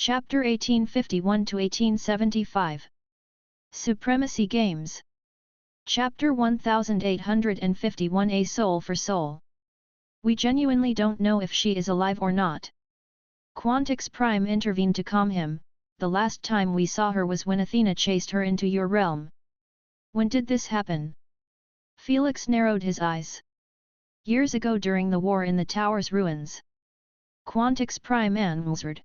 Chapter 1851–1875 Supremacy Games. Chapter 1851 A Soul for Soul. We genuinely don't know if she is alive or not. Quantix Prime intervened to calm him. The last time we saw her was when Athena chased her into your realm. When did this happen? Felix narrowed his eyes. Years ago during the war in the tower's ruins. Quantix Prime answered.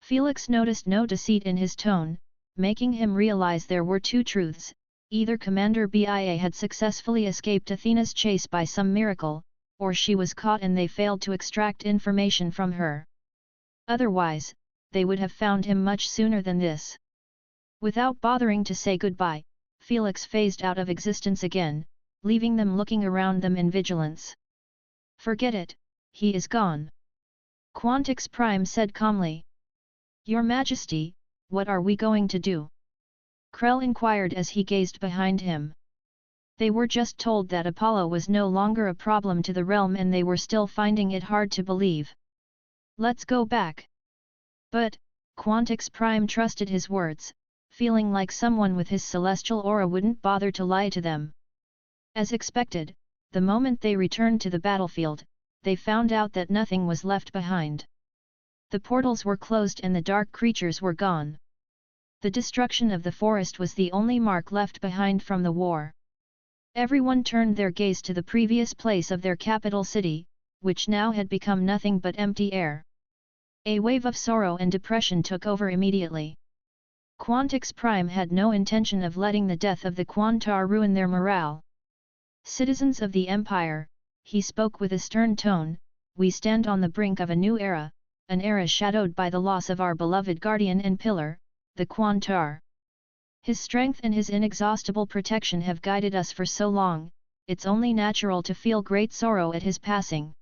Felix noticed no deceit in his tone, making him realize there were two truths: either Commander Bia had successfully escaped Athena's chase by some miracle, or she was caught and they failed to extract information from her. Otherwise, they would have found him much sooner than this. Without bothering to say goodbye, Felix phased out of existence again, leaving them looking around them in vigilance. Forget it, he is gone. Quantix Prime said calmly. Your Majesty, what are we going to do? Krell inquired as he gazed behind him. They were just told that Apollo was no longer a problem to the realm and they were still finding it hard to believe. Let's go back. But, Quantix Prime trusted his words, feeling like someone with his celestial aura wouldn't bother to lie to them. As expected, the moment they returned to the battlefield, they found out that nothing was left behind. The portals were closed and the dark creatures were gone. The destruction of the forest was the only mark left behind from the war. Everyone turned their gaze to the previous place of their capital city, which now had become nothing but empty air. A wave of sorrow and depression took over immediately. Quantix Prime had no intention of letting the death of the Quantar ruin their morale. Citizens of the Empire, he spoke with a stern tone, we stand on the brink of a new era, an era shadowed by the loss of our beloved guardian and pillar, the Quantar. His strength and his inexhaustible protection have guided us for so long, it's only natural to feel great sorrow at his passing.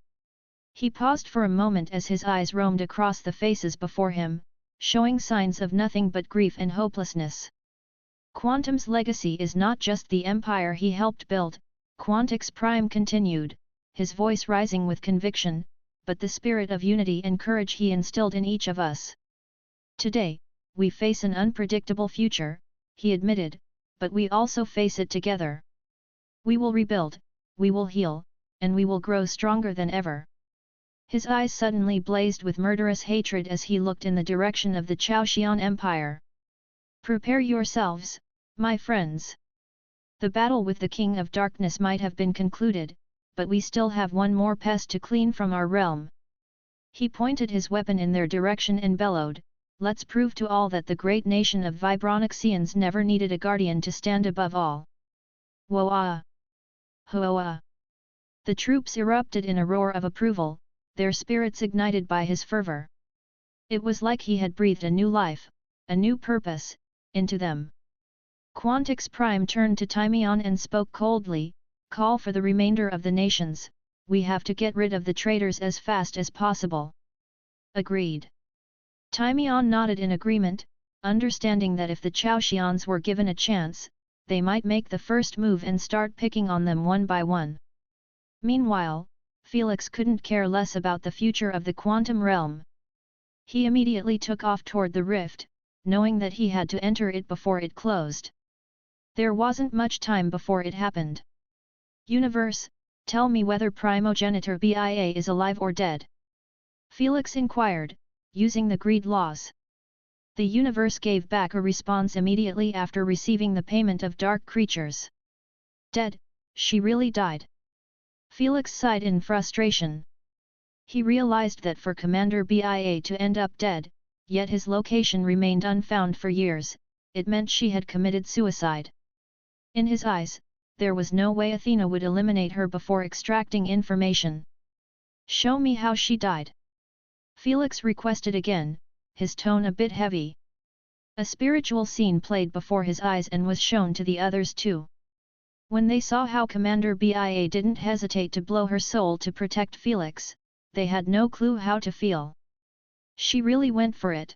He paused for a moment as his eyes roamed across the faces before him, showing signs of nothing but grief and hopelessness. Quantum's legacy is not just the empire he helped build, Quantix Prime continued, his voice rising with conviction, but the spirit of unity and courage he instilled in each of us. Today, we face an unpredictable future, he admitted, but we also face it together. We will rebuild, we will heal, and we will grow stronger than ever. His eyes suddenly blazed with murderous hatred as he looked in the direction of the Chaoxian Empire. Prepare yourselves, my friends. The battle with the King of Darkness might have been concluded, but we still have one more pest to clean from our realm. He pointed his weapon in their direction and bellowed, let's prove to all that the great nation of Vibronixians never needed a guardian to stand above all. Woah! Hoa! The troops erupted in a roar of approval, their spirits ignited by his fervor. It was like he had breathed a new life, a new purpose, into them. Quantix Prime turned to Timion and spoke coldly, call for the remainder of the nations, we have to get rid of the traitors as fast as possible. Agreed. Timion nodded in agreement, understanding that if the Chaoxians were given a chance, they might make the first move and start picking on them one by one. Meanwhile, Felix couldn't care less about the future of the quantum realm. He immediately took off toward the rift, knowing that he had to enter it before it closed. There wasn't much time before it happened. Universe, tell me whether primogenitor Bia is alive or dead. Felix inquired, using the greed laws. The universe gave back a response immediately after receiving the payment of dark creatures. Dead, she really died. Felix sighed in frustration. He realized that for Commander Bia to end up dead, yet his location remained unfound for years, it meant she had committed suicide. In his eyes, there was no way Athena would eliminate her before extracting information. Show me how she died. Felix requested again, his tone a bit heavy. A spiritual scene played before his eyes and was shown to the others too. When they saw how Commander Bia didn't hesitate to blow her soul to protect Felix, they had no clue how to feel. She really went for it.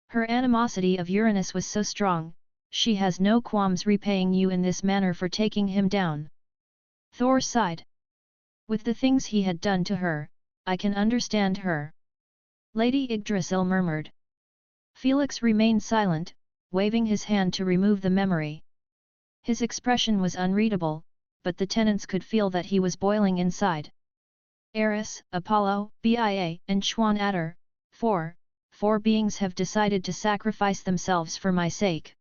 Her animosity of Uranus was so strong, she has no qualms repaying you in this manner for taking him down. Thor sighed. With the things he had done to her, I can understand her. Lady Yggdrasil murmured. Felix remained silent, waving his hand to remove the memory. His expression was unreadable, but the tenants could feel that he was boiling inside. Eris, Apollo, Bia, and Xuan Adder, four beings have decided to sacrifice themselves for my sake.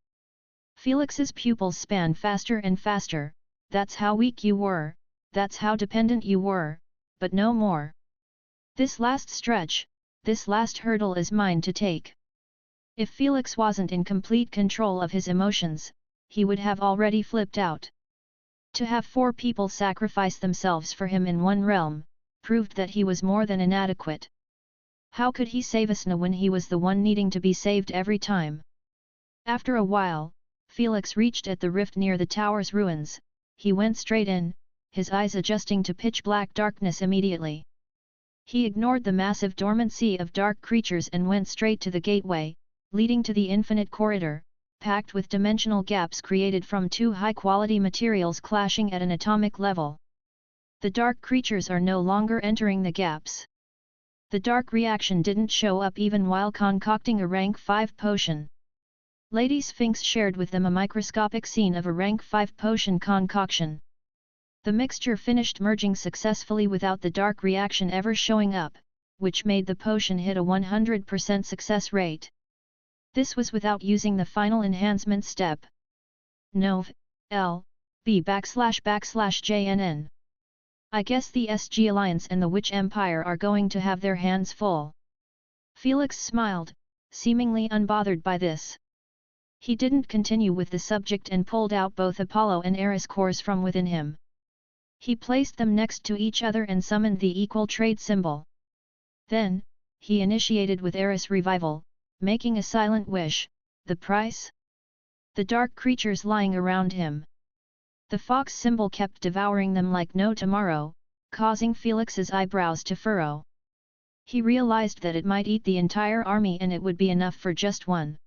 Felix's pupils span faster and faster. That's how weak you were, that's how dependent you were, but no more. This last stretch, this last hurdle is mine to take. If Felix wasn't in complete control of his emotions, he would have already flipped out. To have 4 people sacrifice themselves for him in one realm, proved that he was more than inadequate. How could he save Asna when he was the one needing to be saved every time? After a while, Felix reached at the rift near the tower's ruins. He went straight in, his eyes adjusting to pitch-black darkness immediately. He ignored the massive dormancy of dark creatures and went straight to the gateway, leading to the infinite corridor, packed with dimensional gaps created from 2 high-quality materials clashing at an atomic level. The dark creatures are no longer entering the gaps. The dark reaction didn't show up even while concocting a rank 5 potion. Lady Sphinx shared with them a microscopic scene of a rank 5 potion concoction. The mixture finished merging successfully without the dark reaction ever showing up, which made the potion hit a 100% success rate. This was without using the final enhancement step. Nov. L. B //JNN. I guess the SG Alliance and the Witch Empire are going to have their hands full. Felix smiled, seemingly unbothered by this. He didn't continue with the subject and pulled out both Apollo and Eris cores from within him. He placed them next to each other and summoned the equal trade symbol. Then, he initiated with Eris revival, making a silent wish. The price? The dark creatures lying around him. The fox symbol kept devouring them like no tomorrow, causing Felix's eyebrows to furrow. He realized that it might eat the entire army and it would be enough for just one.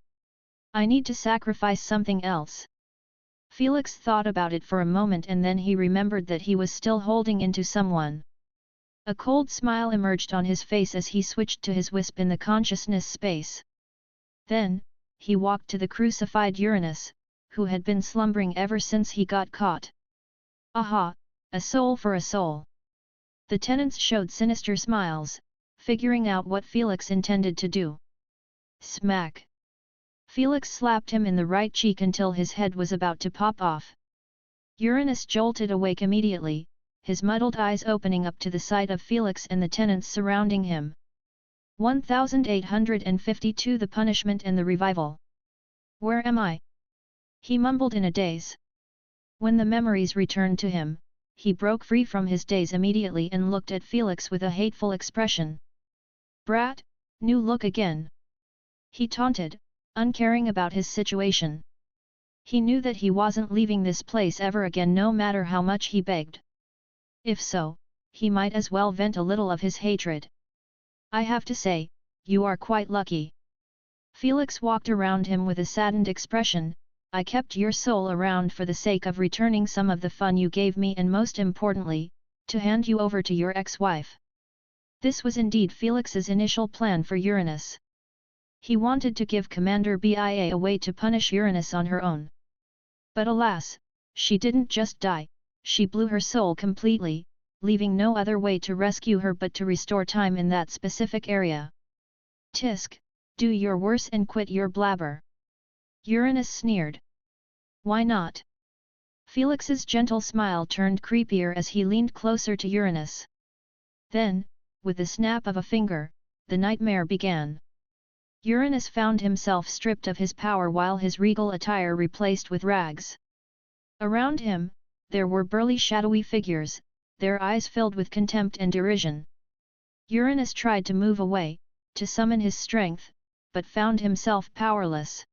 I need to sacrifice something else. Felix thought about it for a moment and then he remembered that he was still holding into someone. A cold smile emerged on his face as he switched to his wisp in the consciousness space. Then, he walked to the crucified Uranus, who had been slumbering ever since he got caught. Aha, a soul for a soul. The tenants showed sinister smiles, figuring out what Felix intended to do. Smack! Felix slapped him in the right cheek until his head was about to pop off. Uranus jolted awake immediately, his muddled eyes opening up to the sight of Felix and the tenants surrounding him. 1852 The punishment and the revival. Where am I? He mumbled in a daze. When the memories returned to him, he broke free from his daze immediately and looked at Felix with a hateful expression. Brat, new look again. He taunted, uncaring about his situation. He knew that he wasn't leaving this place ever again no matter how much he begged. If so, he might as well vent a little of his hatred. I have to say, you are quite lucky. Felix walked around him with a saddened expression. I kept your soul around for the sake of returning some of the fun you gave me and most importantly, to hand you over to your ex-wife. This was indeed Felix's initial plan for Uranus. He wanted to give Commander Bia away to punish Uranus on her own. But alas, she didn't just die, she blew her soul completely, leaving no other way to rescue her but to restore time in that specific area. Tisk, do your worst and quit your blabber. Uranus sneered. Why not? Felix's gentle smile turned creepier as he leaned closer to Uranus. Then, with the snap of a finger, the nightmare began. Uranus found himself stripped of his power while his regal attire replaced with rags. Around him, there were burly shadowy figures, their eyes filled with contempt and derision. Uranus tried to move away, to summon his strength, but found himself powerless.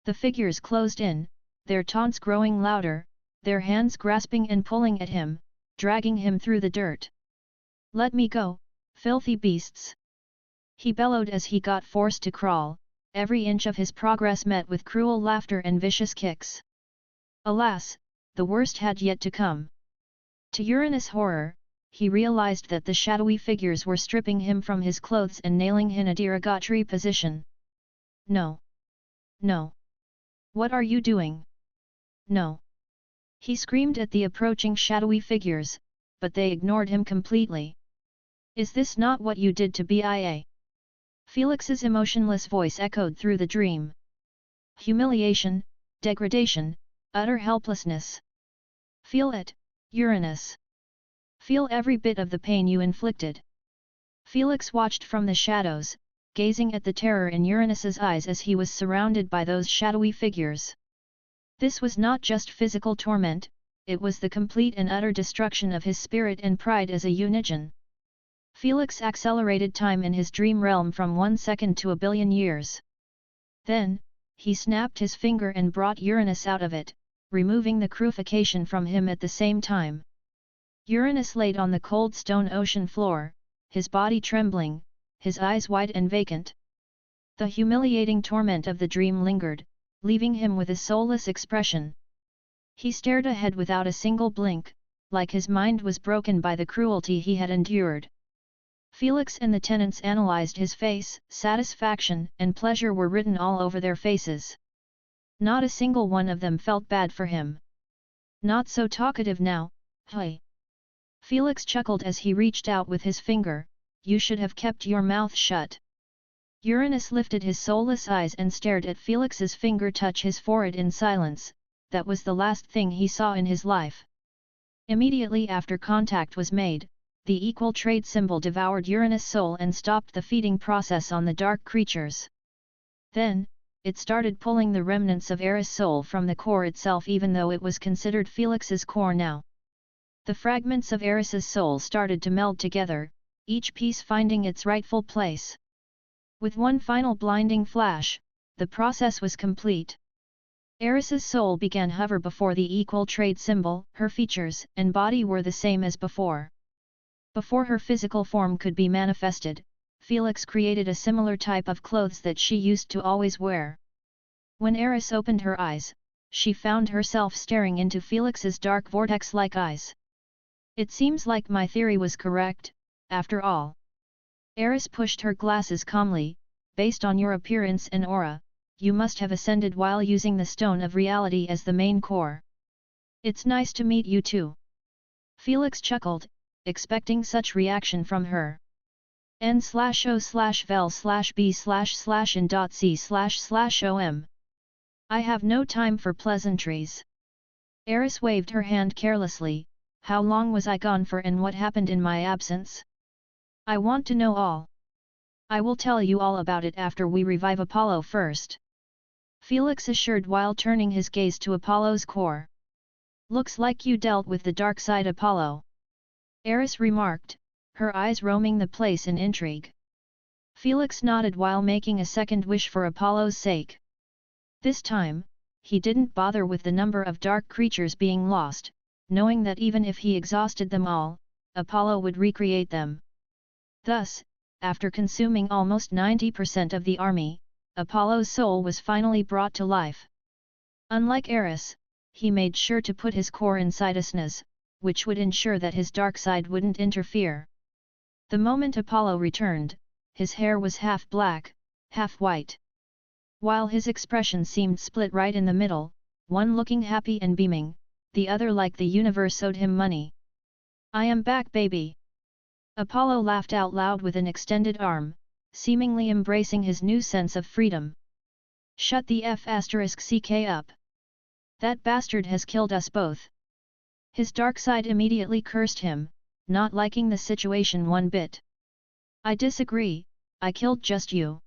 The figures closed in, their taunts growing louder, their hands grasping and pulling at him, dragging him through the dirt. Let me go, filthy beasts! He bellowed as he got forced to crawl, every inch of his progress met with cruel laughter and vicious kicks. Alas, the worst had yet to come. To Uranus' horror, he realized that the shadowy figures were stripping him from his clothes and nailing him in a derogatory position. No. No. What are you doing? No. He screamed at the approaching shadowy figures, but they ignored him completely. Is this not what you did to BIA? Felix's emotionless voice echoed through the dream. Humiliation, degradation, utter helplessness. Feel it, Uranus. Feel every bit of the pain you inflicted. Felix watched from the shadows, gazing at the terror in Uranus's eyes as he was surrounded by those shadowy figures. This was not just physical torment, it was the complete and utter destruction of his spirit and pride as a Unigen. Felix accelerated time in his dream realm from 1 second to a billion years. Then, he snapped his finger and brought Uranus out of it, removing the crucifixion from him at the same time. Uranus laid on the cold stone ocean floor, his body trembling, his eyes wide and vacant. The humiliating torment of the dream lingered, leaving him with a soulless expression. He stared ahead without a single blink, like his mind was broken by the cruelty he had endured. Felix and the tenants analyzed his face, satisfaction and pleasure were written all over their faces. Not a single one of them felt bad for him. Not so talkative now, hey. Felix chuckled as he reached out with his finger, you should have kept your mouth shut. Uranus lifted his soulless eyes and stared at Felix's finger touch his forehead in silence, that was the last thing he saw in his life. Immediately after contact was made, the equal trade symbol devoured Uranus' soul and stopped the feeding process on the dark creatures. Then, it started pulling the remnants of Eris' soul from the core itself even though it was considered Felix's core now. The fragments of Eris's soul started to meld together, each piece finding its rightful place. With one final blinding flash, the process was complete. Eris's soul began hover before the equal trade symbol, her features and body were the same as before. Before her physical form could be manifested, Felix created a similar type of clothes that she used to always wear. When Eris opened her eyes, she found herself staring into Felix's dark vortex-like eyes. It seems like my theory was correct, after all. Eris pushed her glasses calmly, based on your appearance and aura, you must have ascended while using the Stone of Reality as the main core. It's nice to meet you too. Felix chuckled, expecting such reaction from her. n/o/vel/b/in.c//om. I have no time for pleasantries. Eris waved her hand carelessly, how long was I gone for and what happened in my absence? I want to know all. I will tell you all about it after we revive Apollo first. Felix assured while turning his gaze to Apollo's core. Looks like you dealt with the dark side, Apollo. Eris remarked, her eyes roaming the place in intrigue. Felix nodded while making a second wish for Apollo's sake. This time, he didn't bother with the number of dark creatures being lost, knowing that even if he exhausted them all, Apollo would recreate them. Thus, after consuming almost 90% of the army, Apollo's soul was finally brought to life. Unlike Eris, he made sure to put his core inside Asna's, which would ensure that his dark side wouldn't interfere. The moment Apollo returned, his hair was half black, half white. While his expression seemed split right in the middle, one looking happy and beaming, the other like the universe owed him money. I am back, baby! Apollo laughed out loud with an extended arm, seemingly embracing his new sense of freedom. Shut the F***ck up! That bastard has killed us both! His dark side immediately cursed him, not liking the situation one bit. I disagree, I killed just you.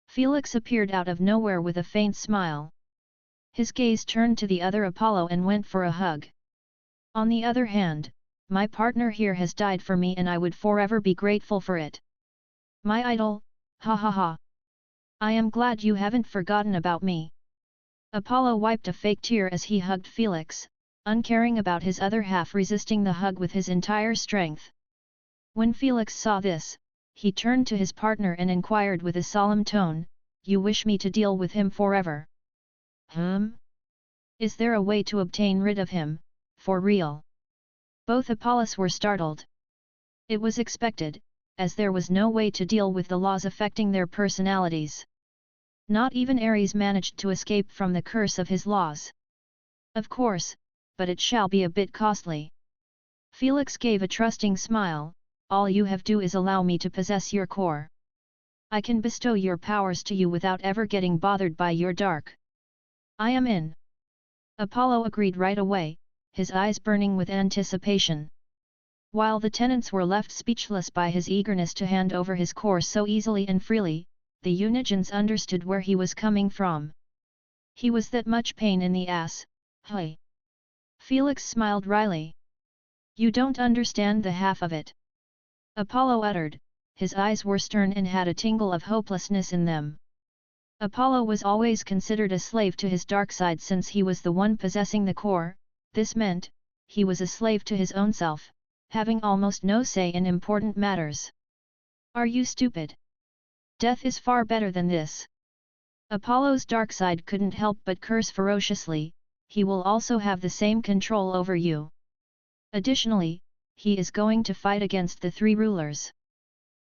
Felix appeared out of nowhere with a faint smile. His gaze turned to the other Apollo and went for a hug. On the other hand, my partner here has died for me and I would forever be grateful for it. My idol, ha ha ha. I am glad you haven't forgotten about me. Apollo wiped a fake tear as he hugged Felix, uncaring about his other half resisting the hug with his entire strength. When Felix saw this, he turned to his partner and inquired with a solemn tone, you wish me to deal with him forever? Is there a way to obtain rid of him, for real? Both Apollos were startled. It was expected, as there was no way to deal with the laws affecting their personalities. Not even Ares managed to escape from the curse of his laws. Of course, but it shall be a bit costly. Felix gave a trusting smile. All you have to do is allow me to possess your core. I can bestow your powers to you without ever getting bothered by your dark. I am in. Apollo agreed right away, his eyes burning with anticipation. While the tenants were left speechless by his eagerness to hand over his core so easily and freely, the Unigens understood where he was coming from. He was that much pain in the ass, hey. Felix smiled wryly. You don't understand the half of it. Apollo uttered, his eyes were stern and had a tingle of hopelessness in them. Apollo was always considered a slave to his dark side since he was the one possessing the core. This meant, he was a slave to his own self, having almost no say in important matters. Are you stupid? Death is far better than this. Apollo's dark side couldn't help but curse ferociously. He will also have the same control over you. Additionally, he is going to fight against the three rulers.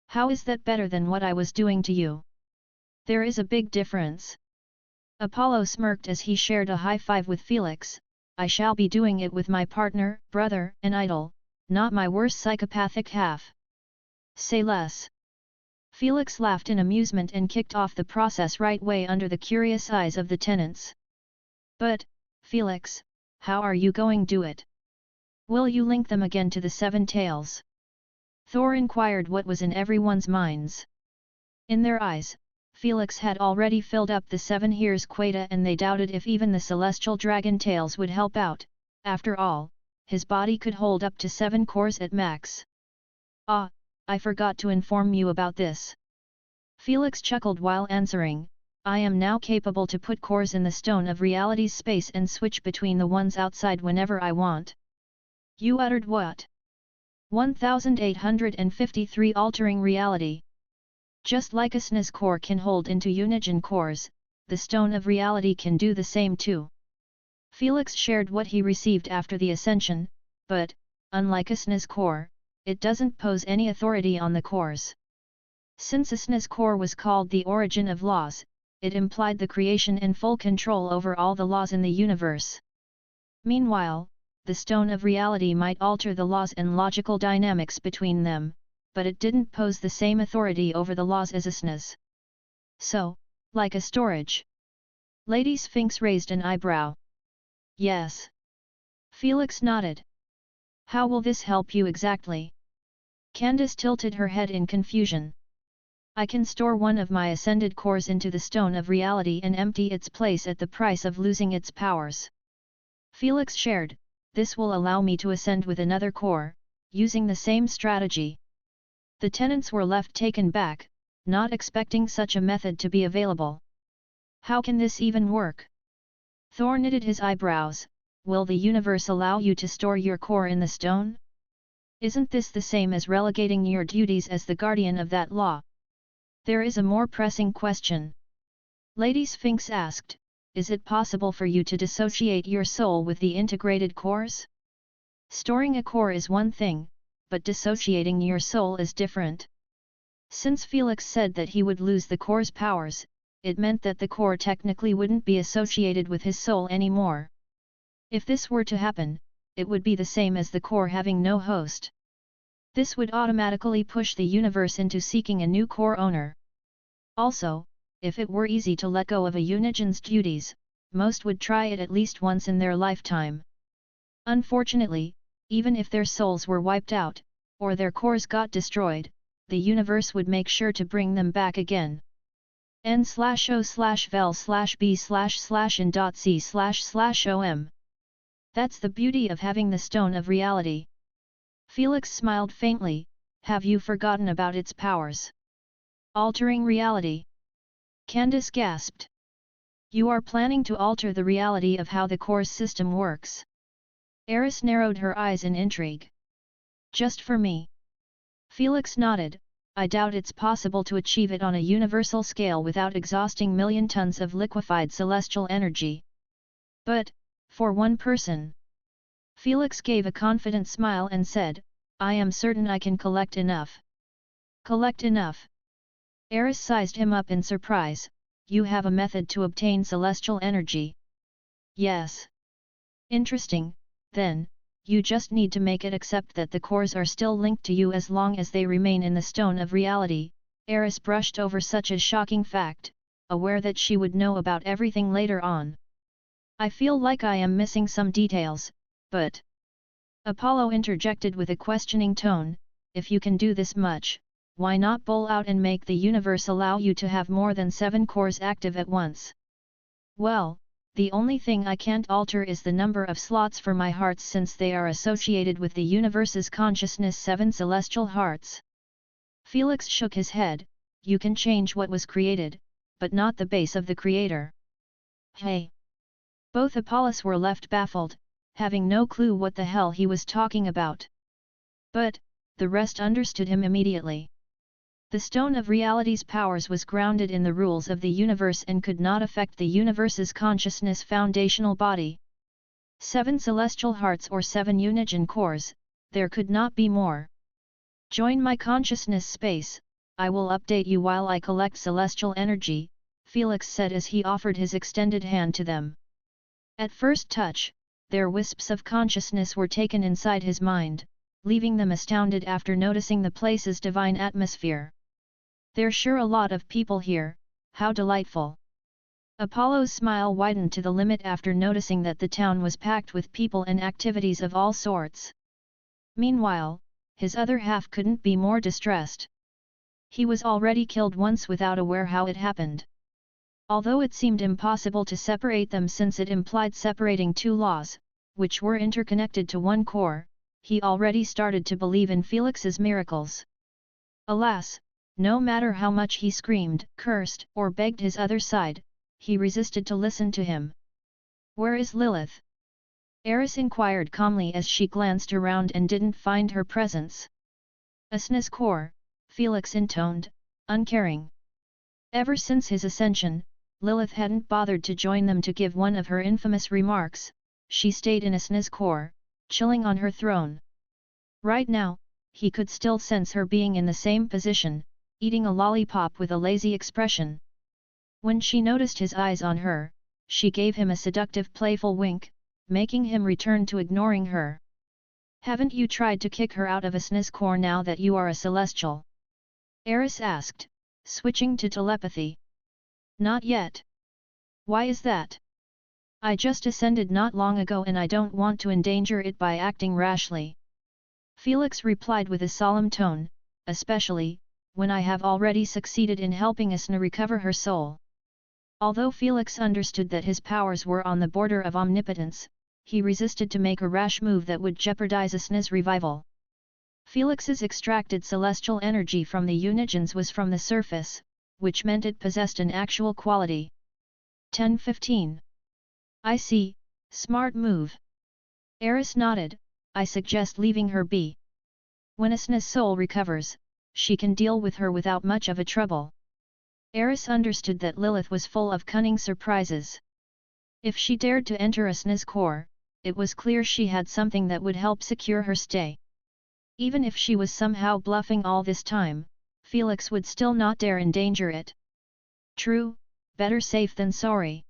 How is that better than what I was doing to you? There is a big difference. Apollo smirked as he shared a high five with Felix. I shall be doing it with my partner, brother, and idol, not my worst psychopathic half. Say less. Felix laughed in amusement and kicked off the process right way under the curious eyes of the tenants. But, Felix, how are you going to do it? Will you link them again to the seven tails? Thor inquired what was in everyone's minds. In their eyes, Felix had already filled up the 7 years quota and they doubted if even the celestial dragon tails would help out. After all, his body could hold up to 7 cores at max. Ah, I forgot to inform you about this. Felix chuckled while answering, I am now capable to put cores in the Stone of Reality's space and switch between the ones outside whenever I want. You uttered what? 1853 Altering reality. Just like a SNES core can hold into Unigen cores, the Stone of Reality can do the same too. Felix shared what he received after the ascension, but, unlike a SNES core, it doesn't pose any authority on the cores. Since a SNES core was called the origin of laws, it implied the creation and full control over all the laws in the universe. Meanwhile, the Stone of Reality might alter the laws and logical dynamics between them, but it didn't pose the same authority over the laws as a SNES. So, like a storage. Lady Sphinx raised an eyebrow. Yes. Felix nodded. How will this help you exactly? Candace tilted her head in confusion. I can store one of my ascended cores into the Stone of Reality and empty its place at the price of losing its powers. Felix shared, this will allow me to ascend with another core, using the same strategy. The tenants were left taken back, not expecting such a method to be available. How can this even work? Thor knitted his eyebrows. Will the universe allow you to store your core in the stone? Isn't this the same as relegating your duties as the guardian of that law? There is a more pressing question. Lady Sphinx asked, is it possible for you to dissociate your soul with the integrated cores? Storing a core is one thing, but dissociating your soul is different. Since Felix said that he would lose the core's powers, it meant that the core technically wouldn't be associated with his soul anymore. If this were to happen, it would be the same as the core having no host. This would automatically push the universe into seeking a new core owner. Also, if it were easy to let go of a Unigen's duties, most would try it at least once in their lifetime. Unfortunately, even if their souls were wiped out, or their cores got destroyed, the universe would make sure to bring them back again. n/o/vel/b//in.c//om. That's the beauty of having the Stone of Reality. Felix smiled faintly, have you forgotten about its powers? Altering reality. Candace gasped. You are planning to alter the reality of how the core's system works. Eris narrowed her eyes in intrigue. Just for me. Felix nodded, I doubt it's possible to achieve it on a universal scale without exhausting million tons of liquefied celestial energy. But, for one person. Felix gave a confident smile and said, I am certain I can collect enough. Collect enough. Eris sized him up in surprise, you have a method to obtain celestial energy. Yes. Interesting, then, you just need to make it accept that the cores are still linked to you as long as they remain in the stone of reality. Eris brushed over such a shocking fact, aware that she would know about everything later on. I feel like I am missing some details, but... Apollo interjected with a questioning tone, if you can do this much, why not bowl out and make the universe allow you to have more than 7 cores active at once? Well, the only thing I can't alter is the number of slots for my hearts since they are associated with the universe's consciousness 7 celestial hearts. Felix shook his head, you can change what was created, but not the base of the creator. Hey! Both Apollos were left baffled, having no clue what the hell he was talking about. But, the rest understood him immediately. The stone of reality's powers was grounded in the rules of the universe and could not affect the universe's consciousness foundational body. 7 celestial hearts or 7 unigen cores, there could not be more. Join my consciousness space, I will update you while I collect celestial energy, Felix said as he offered his extended hand to them. At first touch, their wisps of consciousness were taken inside his mind, leaving them astounded after noticing the place's divine atmosphere. There's sure a lot of people here, how delightful. Apollo's smile widened to the limit after noticing that the town was packed with people and activities of all sorts. Meanwhile, his other half couldn't be more distressed. He was already killed once without aware how it happened. Although it seemed impossible to separate them since it implied separating 2 laws, which were interconnected to one core, he already started to believe in Felix's miracles. Alas, no matter how much he screamed, cursed, or begged his other side, he resisted to listen to him. Where is Lilith? Eris inquired calmly as she glanced around and didn't find her presence. Asna's core, Felix intoned, uncaring. Ever since his ascension, Lilith hadn't bothered to join them to give one of her infamous remarks, she stayed in Asna's core, chilling on her throne. Right now, he could still sense her being in the same position, eating a lollipop with a lazy expression. When she noticed his eyes on her, she gave him a seductive playful wink, making him return to ignoring her. Haven't you tried to kick her out of Asna's core now that you are a celestial? Eris asked, switching to telepathy. Not yet. Why is that? I just ascended not long ago and I don't want to endanger it by acting rashly. Felix replied with a solemn tone, especially, when I have already succeeded in helping Asna recover her soul. Although Felix understood that his powers were on the border of omnipotence, he resisted to make a rash move that would jeopardize Asna's revival. Felix's extracted celestial energy from the unigens was from the surface, which meant it possessed an actual quality. 10-15. I see, smart move. Eris nodded, I suggest leaving her be. When Asna's soul recovers, she can deal with her without much of a trouble. Eris understood that Lilith was full of cunning surprises. If she dared to enter Asna's core, it was clear she had something that would help secure her stay. Even if she was somehow bluffing all this time, Felix would still not dare endanger it. True, better safe than sorry.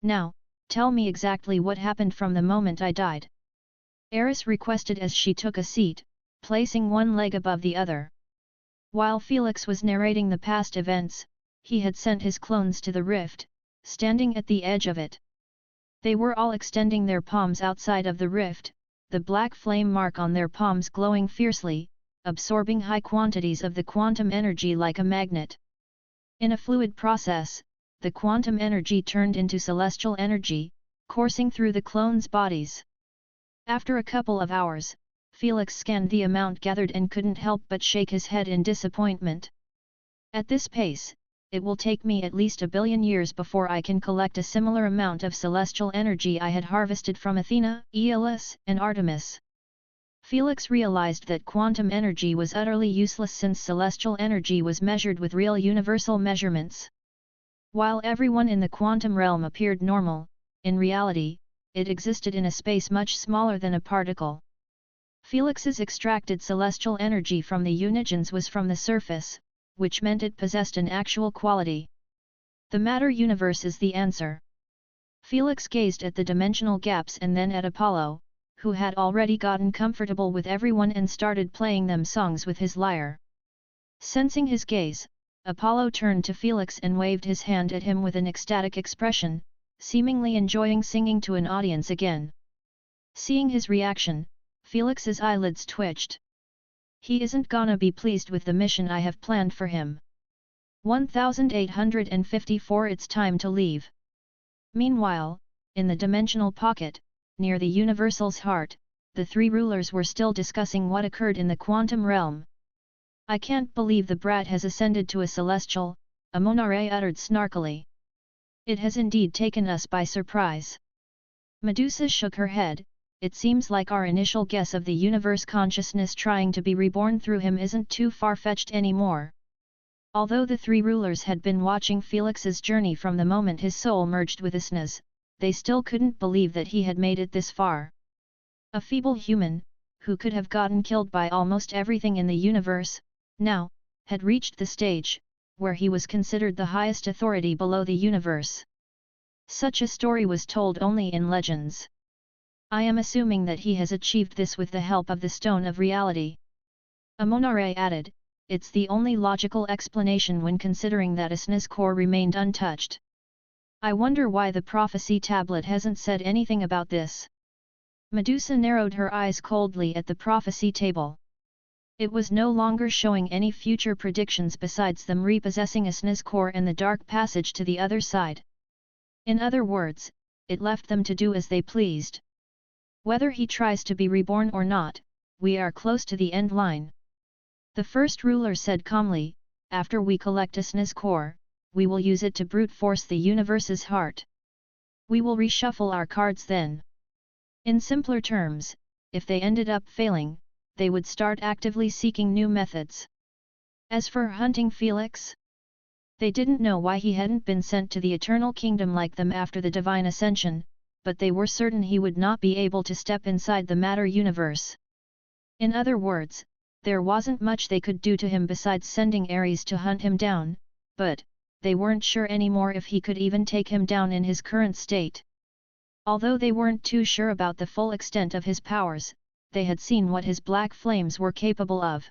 Now, tell me exactly what happened from the moment I died. Eris requested as she took a seat, placing one leg above the other. While Felix was narrating the past events, he had sent his clones to the rift, standing at the edge of it. They were all extending their palms outside of the rift, the black flame mark on their palms glowing fiercely, absorbing high quantities of the quantum energy like a magnet. In a fluid process, the quantum energy turned into celestial energy, coursing through the clones' bodies. After a couple of hours, Felix scanned the amount gathered and couldn't help but shake his head in disappointment. At this pace, it will take me at least 1 billion years before I can collect a similar amount of celestial energy I had harvested from Athena, Aeolus, and Artemis. Felix realized that quantum energy was utterly useless since celestial energy was measured with real universal measurements. While everyone in the quantum realm appeared normal, in reality, it existed in a space much smaller than a particle. Felix's extracted celestial energy from the unigens was from the surface, which meant it possessed an actual quality. The matter universe is the answer. Felix gazed at the dimensional gaps and then at Apollo, who had already gotten comfortable with everyone and started playing them songs with his lyre. Sensing his gaze, Apollo turned to Felix and waved his hand at him with an ecstatic expression, seemingly enjoying singing to an audience again. Seeing his reaction, Felix's eyelids twitched. He isn't gonna be pleased with the mission I have planned for him. 1854 It's time to leave. Meanwhile, in the dimensional pocket, near the Universal's heart, the three rulers were still discussing what occurred in the quantum realm. I can't believe the brat has ascended to a celestial, Amonare uttered snarkily. It has indeed taken us by surprise. Medusa shook her head. It seems like our initial guess of the universe consciousness trying to be reborn through him isn't too far-fetched anymore. Although the three rulers had been watching Felix's journey from the moment his soul merged with Isna's, they still couldn't believe that he had made it this far. A feeble human, who could have gotten killed by almost everything in the universe, now, had reached the stage, where he was considered the highest authority below the universe. Such a story was told only in legends. I am assuming that he has achieved this with the help of the Stone of Reality. Amonare added, it's the only logical explanation when considering that Isna's core remained untouched. I wonder why the prophecy tablet hasn't said anything about this. Medusa narrowed her eyes coldly at the prophecy table. It was no longer showing any future predictions besides them repossessing Isna's core and the dark passage to the other side. In other words, it left them to do as they pleased. Whether he tries to be reborn or not, we are close to the end line. The first ruler said calmly, after we collect Isna's core, we will use it to brute force the universe's heart. We will reshuffle our cards then. In simpler terms, if they ended up failing, they would start actively seeking new methods. As for hunting Felix, they didn't know why he hadn't been sent to the Eternal Kingdom like them after the Divine Ascension, but they were certain he would not be able to step inside the matter universe. In other words, there wasn't much they could do to him besides sending Ares to hunt him down, but they weren't sure anymore if he could even take him down in his current state. Although they weren't too sure about the full extent of his powers, they had seen what his black flames were capable of.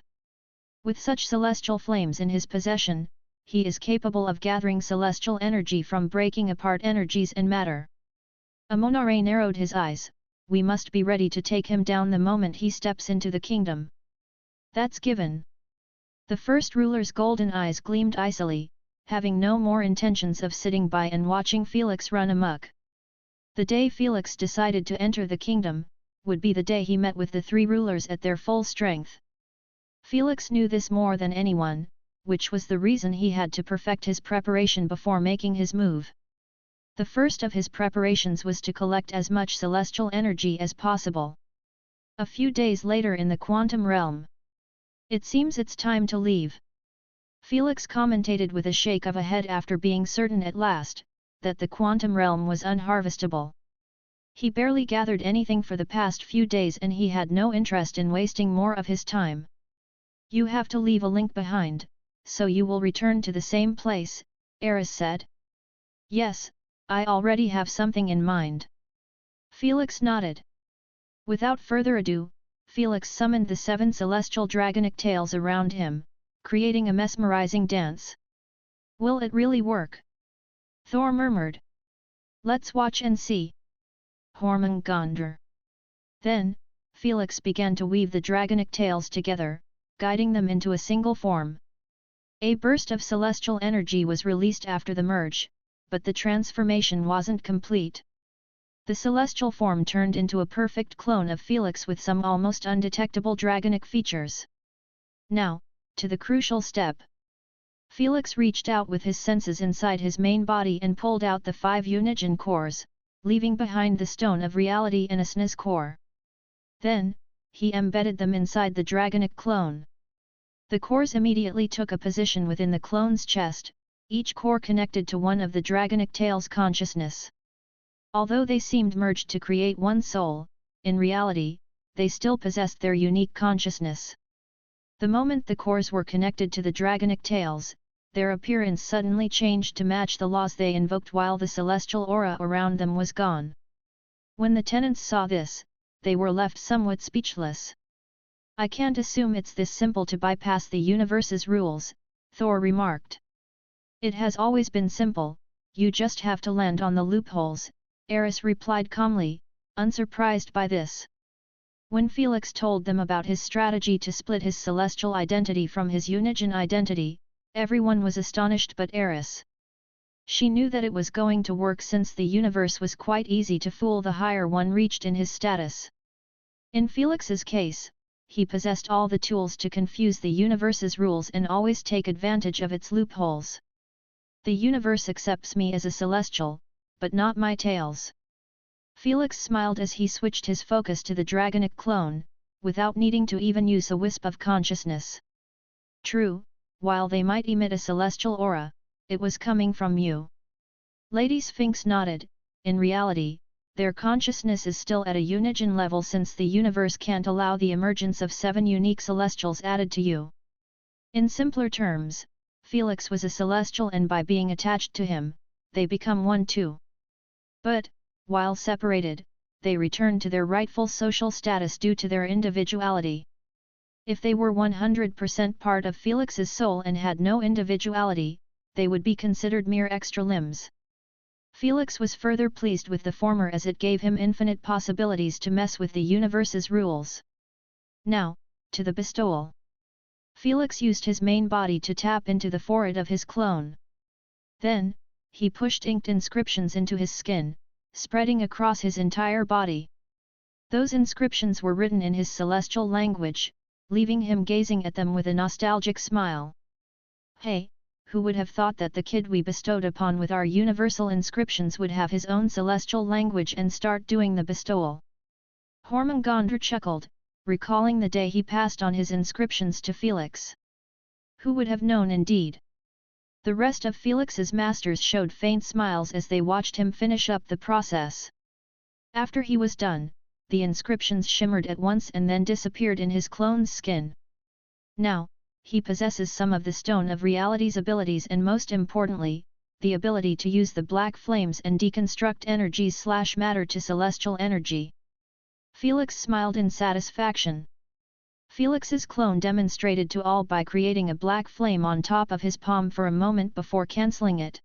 With such celestial flames in his possession, he is capable of gathering celestial energy from breaking apart energies and matter. Amonare narrowed his eyes. We must be ready to take him down the moment he steps into the kingdom. That's given. The first ruler's golden eyes gleamed icily, having no more intentions of sitting by and watching Felix run amok. The day Felix decided to enter the kingdom, would be the day he met with the three rulers at their full strength. Felix knew this more than anyone, which was the reason he had to perfect his preparation before making his move. The first of his preparations was to collect as much celestial energy as possible. A few days later in the quantum realm. It seems it's time to leave. Felix commentated with a shake of a head after being certain at last, that the quantum realm was unharvestable. He barely gathered anything for the past few days and he had no interest in wasting more of his time. You have to leave a link behind, so you will return to the same place, Ares said. Yes, I already have something in mind. Felix nodded. Without further ado, Felix summoned the 7 celestial dragonic tails around him, creating a mesmerizing dance. Will it really work? Thor murmured. Let's watch and see. Hormungandr. Then, Felix began to weave the dragonic tails together, guiding them into a single form. A burst of celestial energy was released after the merge, but the transformation wasn't complete. The celestial form turned into a perfect clone of Felix with some almost undetectable dragonic features. Now, to the crucial step. Felix reached out with his senses inside his main body and pulled out the 5 Unigen cores, leaving behind the Stone of Reality and Isna's core. Then, he embedded them inside the dragonic clone. The cores immediately took a position within the clone's chest, each core connected to one of the dragonic tails' consciousness. Although they seemed merged to create one soul, in reality, they still possessed their unique consciousness. The moment the cores were connected to the dragonic tails, their appearance suddenly changed to match the laws they invoked while the celestial aura around them was gone. When the tenants saw this, they were left somewhat speechless. "I can't assume it's this simple to bypass the universe's rules," Thor remarked. "It has always been simple, you just have to land on the loopholes," Eris replied calmly, unsurprised by this. When Felix told them about his strategy to split his celestial identity from his Unigen identity, everyone was astonished but Eris. She knew that it was going to work since the universe was quite easy to fool the higher one reached in his status. In Felix's case, he possessed all the tools to confuse the universe's rules and always take advantage of its loopholes. "The universe accepts me as a celestial, but not my tails." Felix smiled as he switched his focus to the dragonic clone, without needing to even use a wisp of consciousness. "True, while they might emit a celestial aura, it was coming from you." Lady Sphinx nodded. "In reality, their consciousness is still at a Unigen level since the universe can't allow the emergence of 7 unique celestials added to you." In simpler terms, Felix was a celestial and by being attached to him, they become one too. But, while separated, they return to their rightful social status due to their individuality. If they were 100% part of Felix's soul and had no individuality, they would be considered mere extra limbs. Felix was further pleased with the former as it gave him infinite possibilities to mess with the universe's rules. Now, to the bestowal. Felix used his main body to tap into the forehead of his clone. Then, he pushed inked inscriptions into his skin, spreading across his entire body. Those inscriptions were written in his celestial language, leaving him gazing at them with a nostalgic smile. "Hey, who would have thought that the kid we bestowed upon with our universal inscriptions would have his own celestial language and start doing the bestowal?" Hormungandr chuckled, recalling the day he passed on his inscriptions to Felix. Who would have known indeed? The rest of Felix's masters showed faint smiles as they watched him finish up the process. After he was done, the inscriptions shimmered at once and then disappeared in his clone's skin. Now, he possesses some of the Stone of Reality's abilities and most importantly, the ability to use the black flames and deconstruct energies/matter to celestial energy. Felix smiled in satisfaction. Felix's clone demonstrated to all by creating a black flame on top of his palm for a moment before cancelling it.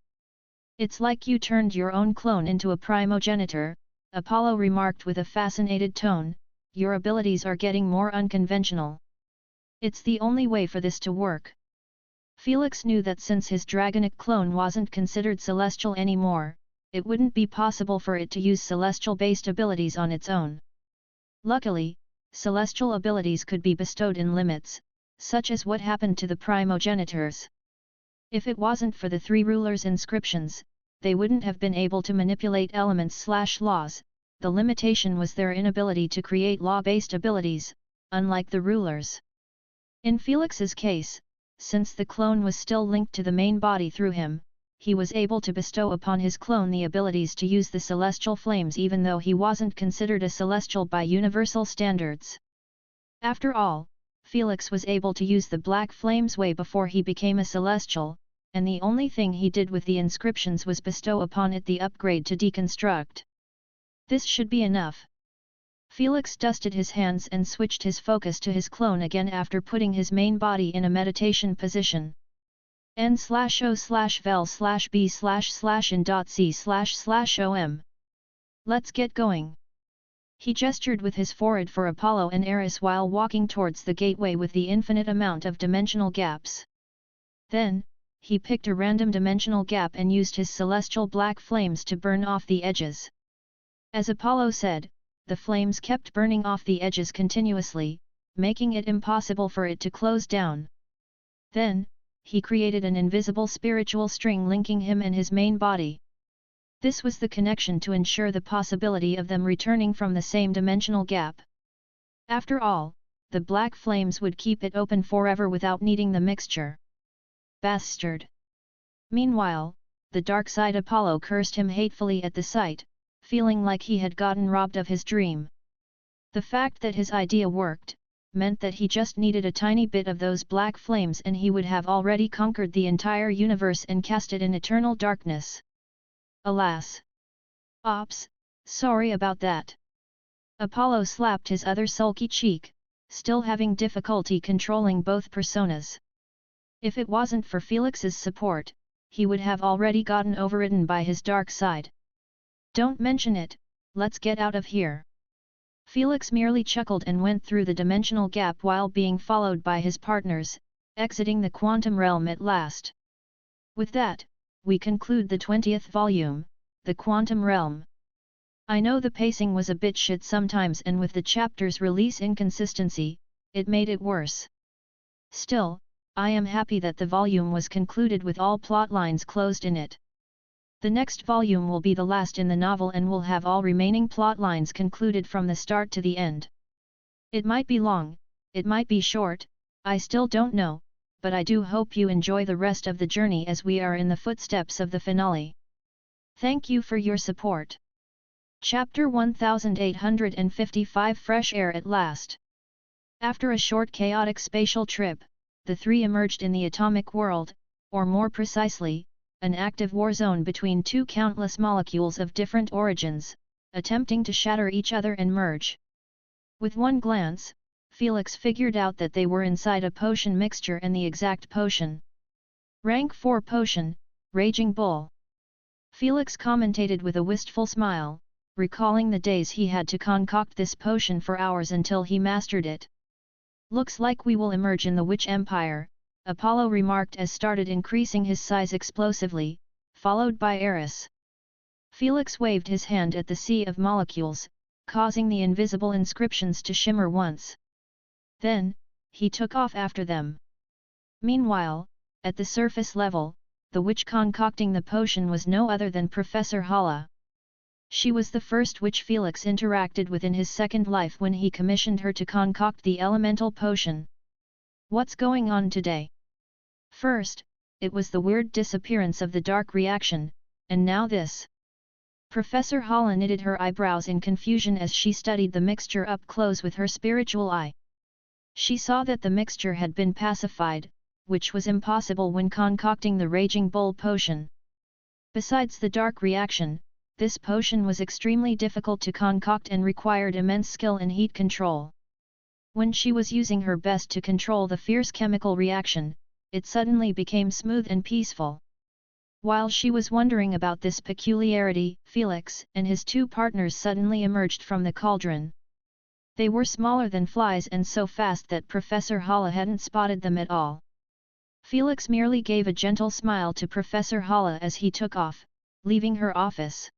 "It's like you turned your own clone into a primogenitor," Apollo remarked with a fascinated tone. "Your abilities are getting more unconventional." "It's the only way for this to work." Felix knew that since his dragonic clone wasn't considered celestial anymore, it wouldn't be possible for it to use celestial-based abilities on its own. Luckily, celestial abilities could be bestowed in limits, such as what happened to the primogenitors. If it wasn't for the 3 rulers' inscriptions, they wouldn't have been able to manipulate elements/laws, the limitation was their inability to create law-based abilities, unlike the rulers. In Felix's case, since the clone was still linked to the main body through him, he was able to bestow upon his clone the abilities to use the celestial flames even though he wasn't considered a celestial by universal standards. After all, Felix was able to use the black flames way before he became a celestial, and the only thing he did with the inscriptions was bestow upon it the upgrade to deconstruct. This should be enough. Felix dusted his hands and switched his focus to his clone again after putting his main body in a meditation position. n/o/vel/b//in.c//om. Let's get going. He gestured with his forehead for Apollo and Eris while walking towards the gateway with the infinite amount of dimensional gaps. Then, he picked a random dimensional gap and used his celestial black flames to burn off the edges. As Apollo said, the flames kept burning off the edges continuously, making it impossible for it to close down. Then, he created an invisible spiritual string linking him and his main body. This was the connection to ensure the possibility of them returning from the same dimensional gap. After all, the black flames would keep it open forever without needing the mixture. Bastard! Meanwhile, the dark side Apollo cursed him hatefully at the sight, feeling like he had gotten robbed of his dream. The fact that his idea worked, meant that he just needed a tiny bit of those black flames and he would have already conquered the entire universe and cast it in eternal darkness. Alas! Ops, sorry about that. Apollo slapped his other sulky cheek, still having difficulty controlling both personas. If it wasn't for Felix's support, he would have already gotten overridden by his dark side. Don't mention it, let's get out of here. Felix merely chuckled and went through the dimensional gap while being followed by his partners, exiting the quantum realm at last. With that, we conclude the 20th volume, The Quantum Realm. I know the pacing was a bit shit sometimes and with the chapter's release inconsistency, it made it worse. Still, I am happy that the volume was concluded with all plot lines closed in it. The next volume will be the last in the novel and will have all remaining plot lines concluded from the start to the end. It might be long, it might be short, I still don't know, but I do hope you enjoy the rest of the journey as we are in the footsteps of the finale. Thank you for your support. Chapter 1855 Fresh Air at Last. After a short chaotic spatial trip, the three emerged in the atomic world, or more precisely, an active war zone between two countless molecules of different origins, attempting to shatter each other and merge. With one glance, Felix figured out that they were inside a potion mixture and the exact potion. Rank 4 potion, Raging Bull. Felix commentated with a wistful smile, recalling the days he had to concoct this potion for hours until he mastered it. Looks like we will emerge in the Witch Empire, Apollo remarked as started increasing his size explosively, followed by Eris. Felix waved his hand at the sea of molecules, causing the invisible inscriptions to shimmer once. Then, he took off after them. Meanwhile, at the surface level, the witch concocting the potion was no other than Professor Hala. She was the first witch Felix interacted with in his second life when he commissioned her to concoct the elemental potion. What's going on today? First, it was the weird disappearance of the dark reaction, and now this. Professor Hala knitted her eyebrows in confusion as she studied the mixture up close with her spiritual eye. She saw that the mixture had been pacified, which was impossible when concocting the Raging Bull potion. Besides the dark reaction, this potion was extremely difficult to concoct and required immense skill in heat control. When she was using her best to control the fierce chemical reaction, it suddenly became smooth and peaceful. While she was wondering about this peculiarity, Felix and his two partners suddenly emerged from the cauldron. They were smaller than flies and so fast that Professor Hala hadn't spotted them at all. Felix merely gave a gentle smile to Professor Hala as he took off, leaving her office.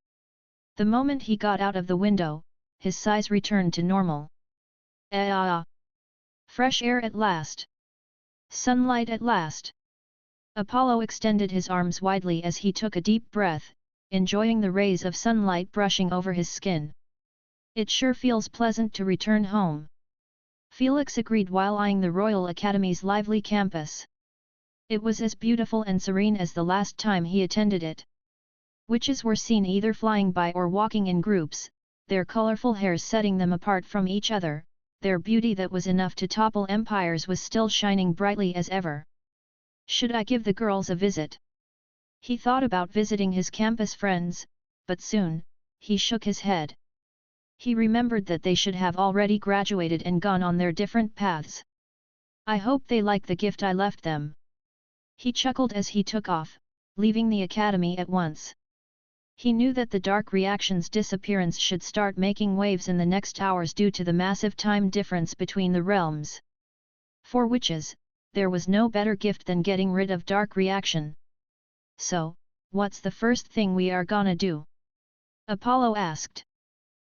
The moment he got out of the window, his size returned to normal. Fresh air at last. Sunlight at last. Apollo extended his arms widely as he took a deep breath, enjoying the rays of sunlight brushing over his skin. It sure feels pleasant to return home. Felix agreed while eyeing the Royal Academy's lively campus. It was as beautiful and serene as the last time he attended it. Witches were seen either flying by or walking in groups, their colorful hairs setting them apart from each other. Their beauty that was enough to topple empires was still shining brightly as ever. Should I give the girls a visit? He thought about visiting his campus friends, but soon, he shook his head. He remembered that they should have already graduated and gone on their different paths. I hope they like the gift I left them. He chuckled as he took off, leaving the academy at once. He knew that the dark reaction's disappearance should start making waves in the next hours due to the massive time difference between the realms. For witches, there was no better gift than getting rid of dark reaction. So, what's the first thing we are gonna do? Apollo asked.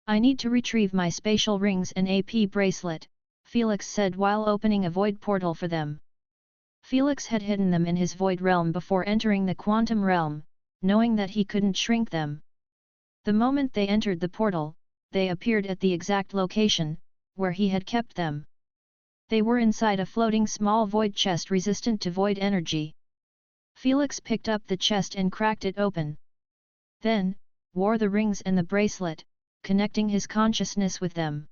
I need to retrieve my spatial rings and AP bracelet, Felix said while opening a void portal for them. Felix had hidden them in his void realm before entering the quantum realm, knowing that he couldn't shrink them. The moment they entered the portal, they appeared at the exact location, where he had kept them. They were inside a floating small void chest resistant to void energy. Felix picked up the chest and cracked it open. Then, wore the rings and the bracelet, connecting his consciousness with them.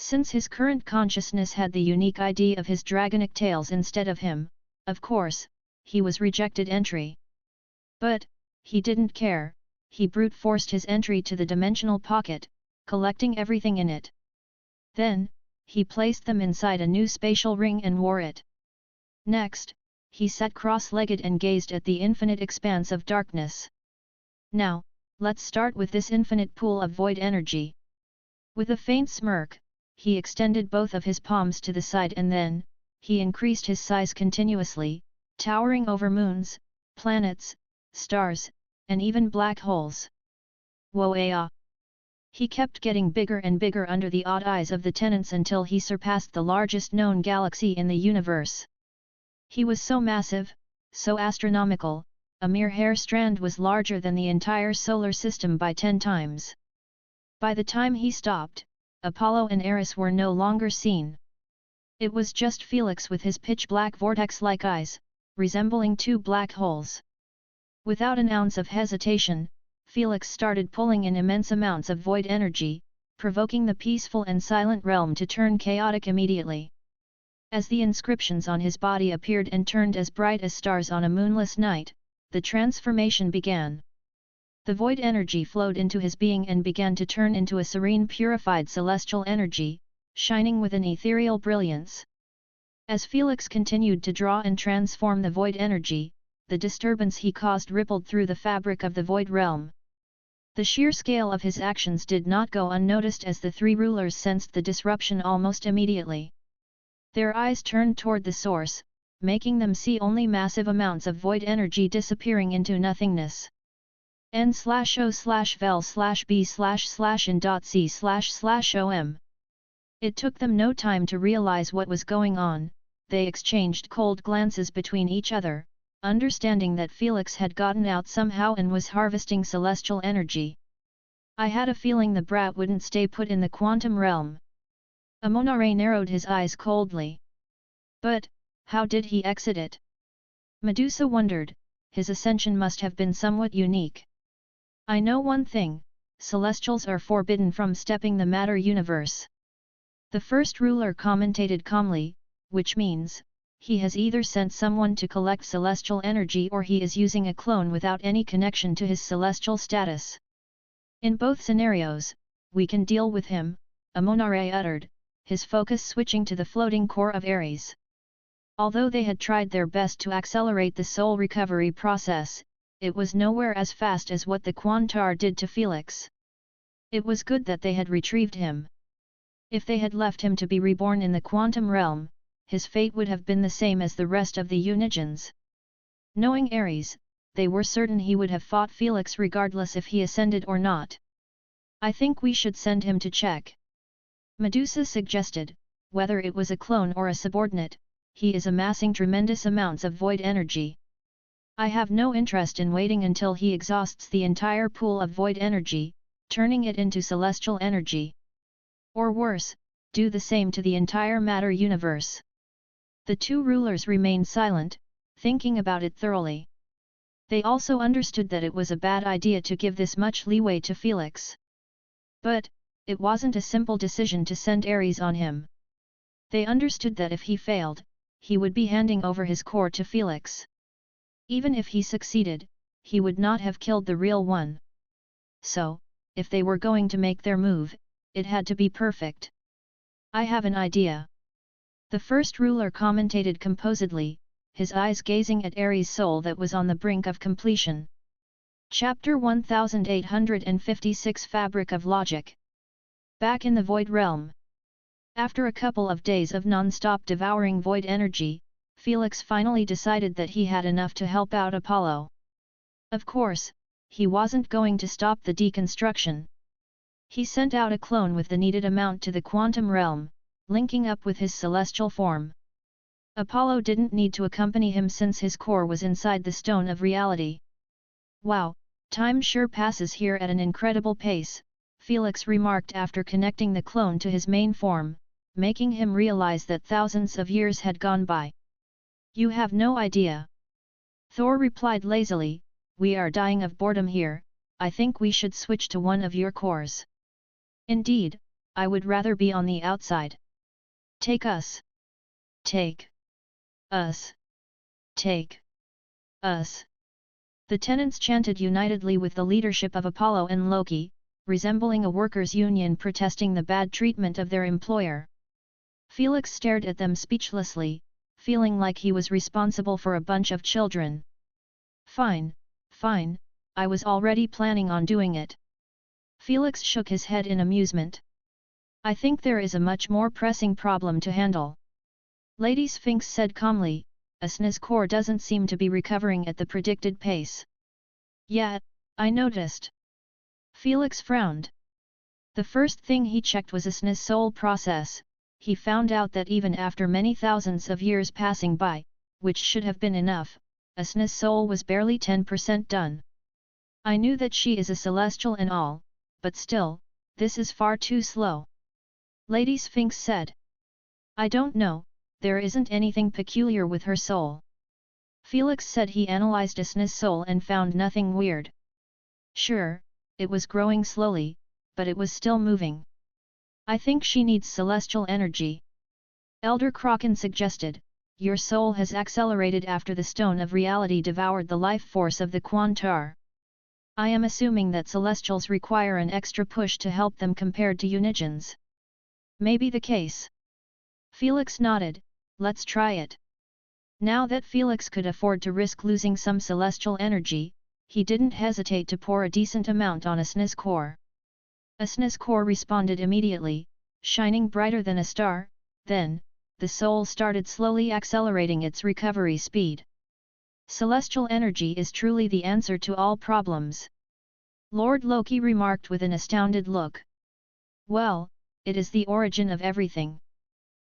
Since his current consciousness had the unique ID of his dragonic tails instead of him, of course, he was rejected entry. But, he didn't care, he brute forced his entry to the dimensional pocket, collecting everything in it. Then, he placed them inside a new spatial ring and wore it. Next, he sat cross-legged and gazed at the infinite expanse of darkness. Now, let's start with this infinite pool of void energy. With a faint smirk, he extended both of his palms to the side and then, he increased his size continuously, towering over moons, planets, stars, and even black holes. Whoa-ah! He kept getting bigger and bigger under the odd eyes of the tenants until he surpassed the largest known galaxy in the universe. He was so massive, so astronomical, a mere hair strand was larger than the entire solar system by 10 times. By the time he stopped, Apollo and Eris were no longer seen. It was just Felix with his pitch-black vortex-like eyes, resembling two black holes. Without an ounce of hesitation, Felix started pulling in immense amounts of void energy, provoking the peaceful and silent realm to turn chaotic immediately. As the inscriptions on his body appeared and turned as bright as stars on a moonless night, the transformation began. The void energy flowed into his being and began to turn into a serene purified celestial energy, shining with an ethereal brilliance. As Felix continued to draw and transform the void energy, the disturbance he caused rippled through the fabric of the void realm. The sheer scale of his actions did not go unnoticed as the three rulers sensed the disruption almost immediately. Their eyes turned toward the source, making them see only massive amounts of void energy disappearing into nothingness. n/o/b/in.c//om. It took them no time to realize what was going on. They exchanged cold glances between each other, understanding that Felix had gotten out somehow and was harvesting celestial energy. I had a feeling the brat wouldn't stay put in the quantum realm. Amonare narrowed his eyes coldly. But, how did he exit it? Medusa wondered, his ascension must have been somewhat unique. I know one thing, celestials are forbidden from stepping the matter universe. The first ruler commentated calmly, which means, he has either sent someone to collect celestial energy or he is using a clone without any connection to his celestial status. In both scenarios, we can deal with him, Amonare uttered, his focus switching to the floating core of Ares. Although they had tried their best to accelerate the soul recovery process, it was nowhere as fast as what the Quantar did to Felix. It was good that they had retrieved him. If they had left him to be reborn in the quantum realm, his fate would have been the same as the rest of the Unigens. Knowing Ares, they were certain he would have fought Felix regardless if he ascended or not. I think we should send him to check. Medusa suggested, whether it was a clone or a subordinate, he is amassing tremendous amounts of void energy. I have no interest in waiting until he exhausts the entire pool of void energy, turning it into celestial energy. Or worse, do the same to the entire matter universe. The two rulers remained silent, thinking about it thoroughly. They also understood that it was a bad idea to give this much leeway to Felix. But, it wasn't a simple decision to send Ares on him. They understood that if he failed, he would be handing over his core to Felix. Even if he succeeded, he would not have killed the real one. So, if they were going to make their move, it had to be perfect. I have an idea. The first ruler commentated composedly, his eyes gazing at Ares' soul that was on the brink of completion. Chapter 1856 Fabric of Logic. Back in the Void Realm. After a couple of days of non-stop devouring void energy, Felix finally decided that he had enough to help out Apollo. Of course, he wasn't going to stop the deconstruction. He sent out a clone with the needed amount to the quantum realm, linking up with his celestial form. Apollo didn't need to accompany him since his core was inside the stone of reality. Wow, time sure passes here at an incredible pace, Felix remarked after connecting the clone to his main form, making him realize that thousands of years had gone by. You have no idea. Thor replied lazily, we are dying of boredom here, I think we should switch to one of your cores. Indeed, I would rather be on the outside. Take us. Take us. Take us. The tenants chanted unitedly with the leadership of Apollo and Loki, resembling a workers' union protesting the bad treatment of their employer. Felix stared at them speechlessly, feeling like he was responsible for a bunch of children. Fine, fine, I was already planning on doing it. Felix shook his head in amusement. I think there is a much more pressing problem to handle. Lady Sphinx said calmly, Asna's core doesn't seem to be recovering at the predicted pace. Yeah, I noticed. Felix frowned. The first thing he checked was Asna's soul process. He found out that even after many thousands of years passing by, which should have been enough, Asna's soul was barely 10% done. I knew that she is a celestial and all, but still, this is far too slow. Lady Sphinx said. I don't know, there isn't anything peculiar with her soul. Felix said he analyzed Asna's soul and found nothing weird. Sure, it was growing slowly, but it was still moving. I think she needs celestial energy. Elder Kraken suggested, your soul has accelerated after the stone of reality devoured the life force of the Quantar. I am assuming that celestials require an extra push to help them compared to Unigens. Maybe the case. Felix nodded, let's try it. Now that Felix could afford to risk losing some celestial energy, he didn't hesitate to pour a decent amount on Asna's core. Asna's core responded immediately, shining brighter than a star. Then, the soul started slowly accelerating its recovery speed. Celestial energy is truly the answer to all problems. Lord Loki remarked with an astounded look. Well, it is the origin of everything.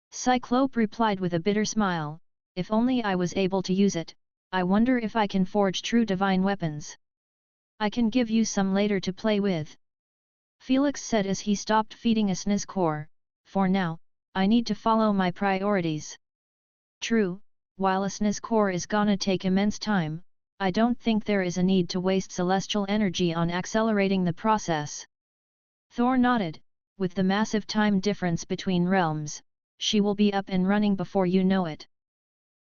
Cyclope replied with a bitter smile, if only I was able to use it, I wonder if I can forge true divine weapons. I can give you some later to play with. Felix said as he stopped feeding Asna's core, for now, I need to follow my priorities. True, while Asna's core is gonna take immense time, I don't think there is a need to waste celestial energy on accelerating the process. Thor nodded, with the massive time difference between realms, she will be up and running before you know it.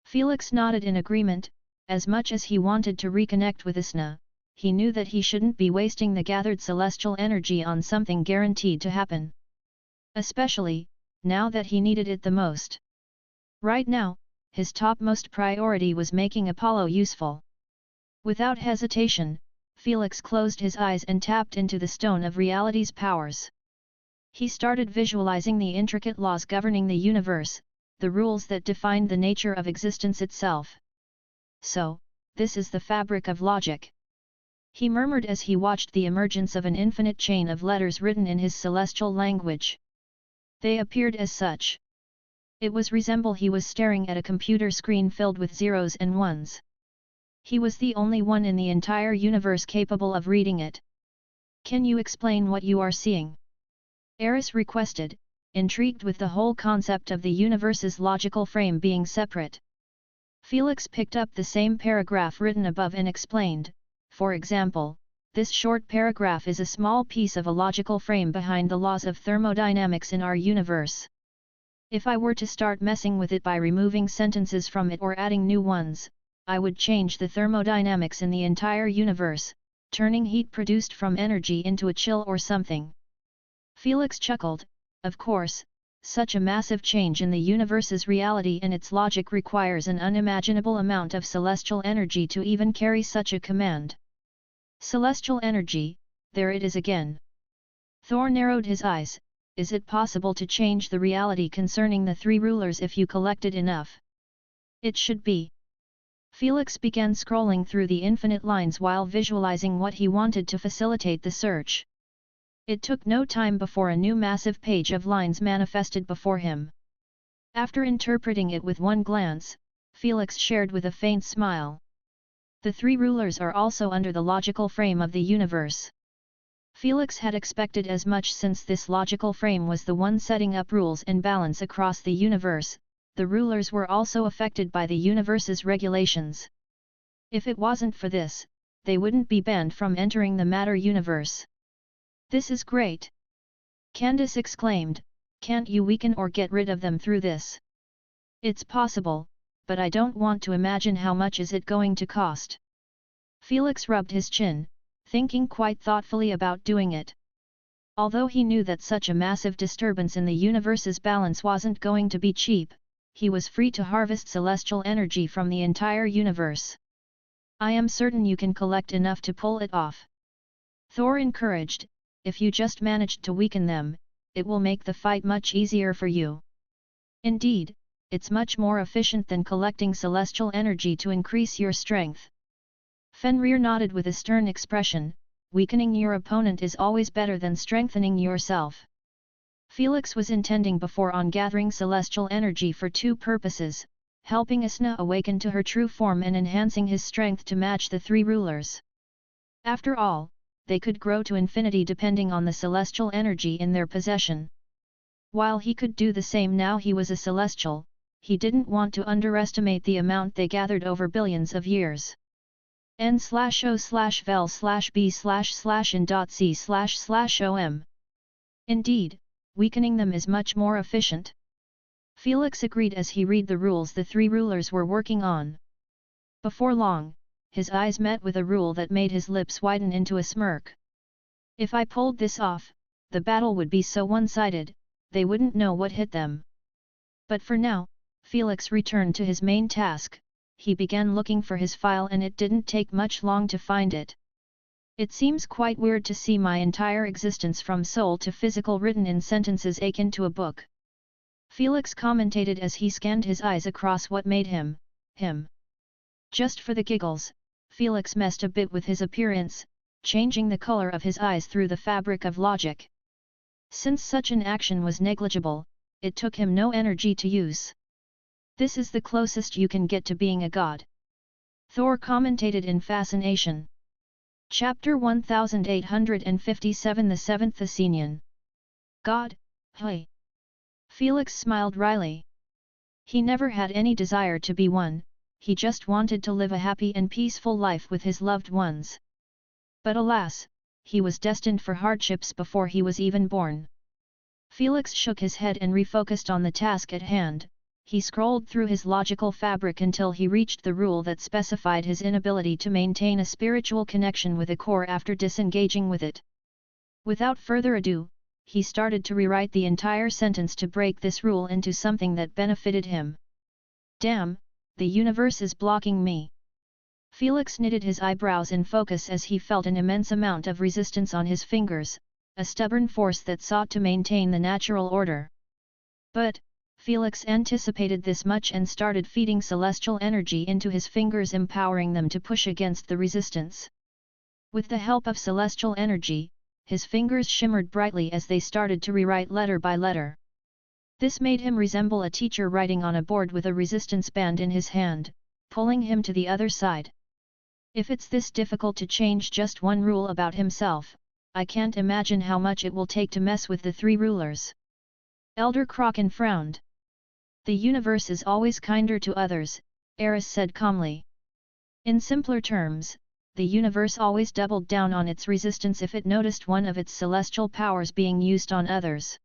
Felix nodded in agreement, as much as he wanted to reconnect with Asna. He knew that he shouldn't be wasting the gathered celestial energy on something guaranteed to happen. Especially, now that he needed it the most. Right now, his topmost priority was making Apollo useful. Without hesitation, Felix closed his eyes and tapped into the stone of reality's powers. He started visualizing the intricate laws governing the universe, the rules that defined the nature of existence itself. So, this is the fabric of logic. He murmured as he watched the emergence of an infinite chain of letters written in his celestial language. They appeared as such. It was resemble he was staring at a computer screen filled with zeros and ones. He was the only one in the entire universe capable of reading it. Can you explain what you are seeing? Eris requested, intrigued with the whole concept of the universe's logical frame being separate. Felix picked up the same paragraph written above and explained. For example, this short paragraph is a small piece of a logical frame behind the laws of thermodynamics in our universe. If I were to start messing with it by removing sentences from it or adding new ones, I would change the thermodynamics in the entire universe, turning heat produced from energy into a chill or something. Felix chuckled, of course, such a massive change in the universe's reality and its logic requires an unimaginable amount of celestial energy to even carry such a command. Celestial energy, there it is again. Thor narrowed his eyes, is it possible to change the reality concerning the three rulers if you collected enough? It should be. Felix began scrolling through the infinite lines while visualizing what he wanted to facilitate the search. It took no time before a new massive page of lines manifested before him. After interpreting it with one glance, Felix shared with a faint smile. The three rulers are also under the logical frame of the universe. Felix had expected as much since this logical frame was the one setting up rules and balance across the universe. The rulers were also affected by the universe's regulations. If it wasn't for this, they wouldn't be banned from entering the matter universe. This is great. Candace exclaimed, "Can't you weaken or get rid of them through this?" "It's possible, but I don't want to imagine how much is it going to cost." Felix rubbed his chin, thinking quite thoughtfully about doing it. Although he knew that such a massive disturbance in the universe's balance wasn't going to be cheap, he was free to harvest celestial energy from the entire universe. "I am certain you can collect enough to pull it off," Thor encouraged. "If you just managed to weaken them, it will make the fight much easier for you. Indeed, it's much more efficient than collecting celestial energy to increase your strength." Fenrir nodded with a stern expression. "Weakening your opponent is always better than strengthening yourself." Felix was intending before on gathering celestial energy for two purposes, helping Asna awaken to her true form and enhancing his strength to match the three rulers. After all, they could grow to infinity depending on the celestial energy in their possession. While he could do the same now he was a celestial, he didn't want to underestimate the amount they gathered over billions of years. n/o/vel/b/in.c//om. Indeed, weakening them is much more efficient. Felix agreed as he read the rules the three rulers were working on. Before long, his eyes met with a rule that made his lips widen into a smirk. "If I pulled this off, the battle would be so one-sided, they wouldn't know what hit them." But for now, Felix returned to his main task. He began looking for his file and it didn't take much long to find it. "It seems quite weird to see my entire existence from soul to physical written in sentences akin to a book," Felix commentated as he scanned his eyes across what made him. Just for the giggles, Felix messed a bit with his appearance, changing the color of his eyes through the fabric of logic. Since such an action was negligible, it took him no energy to use. "This is the closest you can get to being a god," Thor commentated in fascination. Chapter 1857 The Seventh Athenian. "God, hey!" Felix smiled wryly. He never had any desire to be one, he just wanted to live a happy and peaceful life with his loved ones. But alas, he was destined for hardships before he was even born. Felix shook his head and refocused on the task at hand. He scrolled through his logical fabric until he reached the rule that specified his inability to maintain a spiritual connection with a core after disengaging with it. Without further ado, he started to rewrite the entire sentence to break this rule into something that benefited him. "Damn, the universe is blocking me." Felix knitted his eyebrows in focus as he felt an immense amount of resistance on his fingers, a stubborn force that sought to maintain the natural order. But, Felix anticipated this much and started feeding celestial energy into his fingers, empowering them to push against the resistance. With the help of celestial energy, his fingers shimmered brightly as they started to rewrite letter by letter. This made him resemble a teacher writing on a board with a resistance band in his hand, pulling him to the other side. If it's this difficult to change just one rule about himself, I can't imagine how much it will take to mess with the three rulers. Elder Kraken frowned. "The universe is always kinder to others," Eris said calmly. In simpler terms, the universe always doubled down on its resistance if it noticed one of its celestial powers being used on others.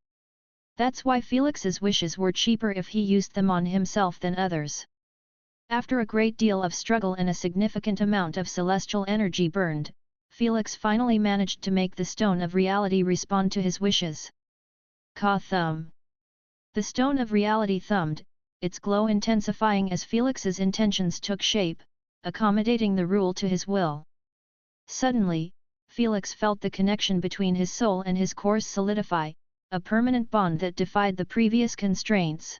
That's why Felix's wishes were cheaper if he used them on himself than others. After a great deal of struggle and a significant amount of celestial energy burned, Felix finally managed to make the Stone of Reality respond to his wishes. Ka-thum. The Stone of Reality thumbed, its glow intensifying as Felix's intentions took shape, accommodating the rule to his will. Suddenly, Felix felt the connection between his soul and his core solidify, a permanent bond that defied the previous constraints.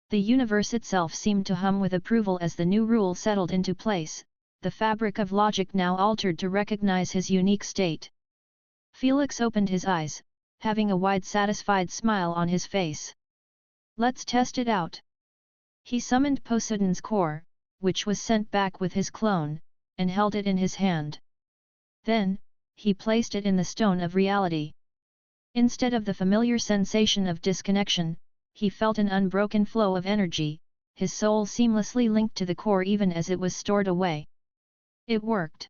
The universe itself seemed to hum with approval as the new rule settled into place, the fabric of logic now altered to recognize his unique state. Felix opened his eyes, having a wide satisfied smile on his face. "Let's test it out." He summoned Poseidon's core, which was sent back with his clone, and held it in his hand. Then, he placed it in the Stone of Reality. Instead of the familiar sensation of disconnection, he felt an unbroken flow of energy, his soul seamlessly linked to the core even as it was stored away. It worked.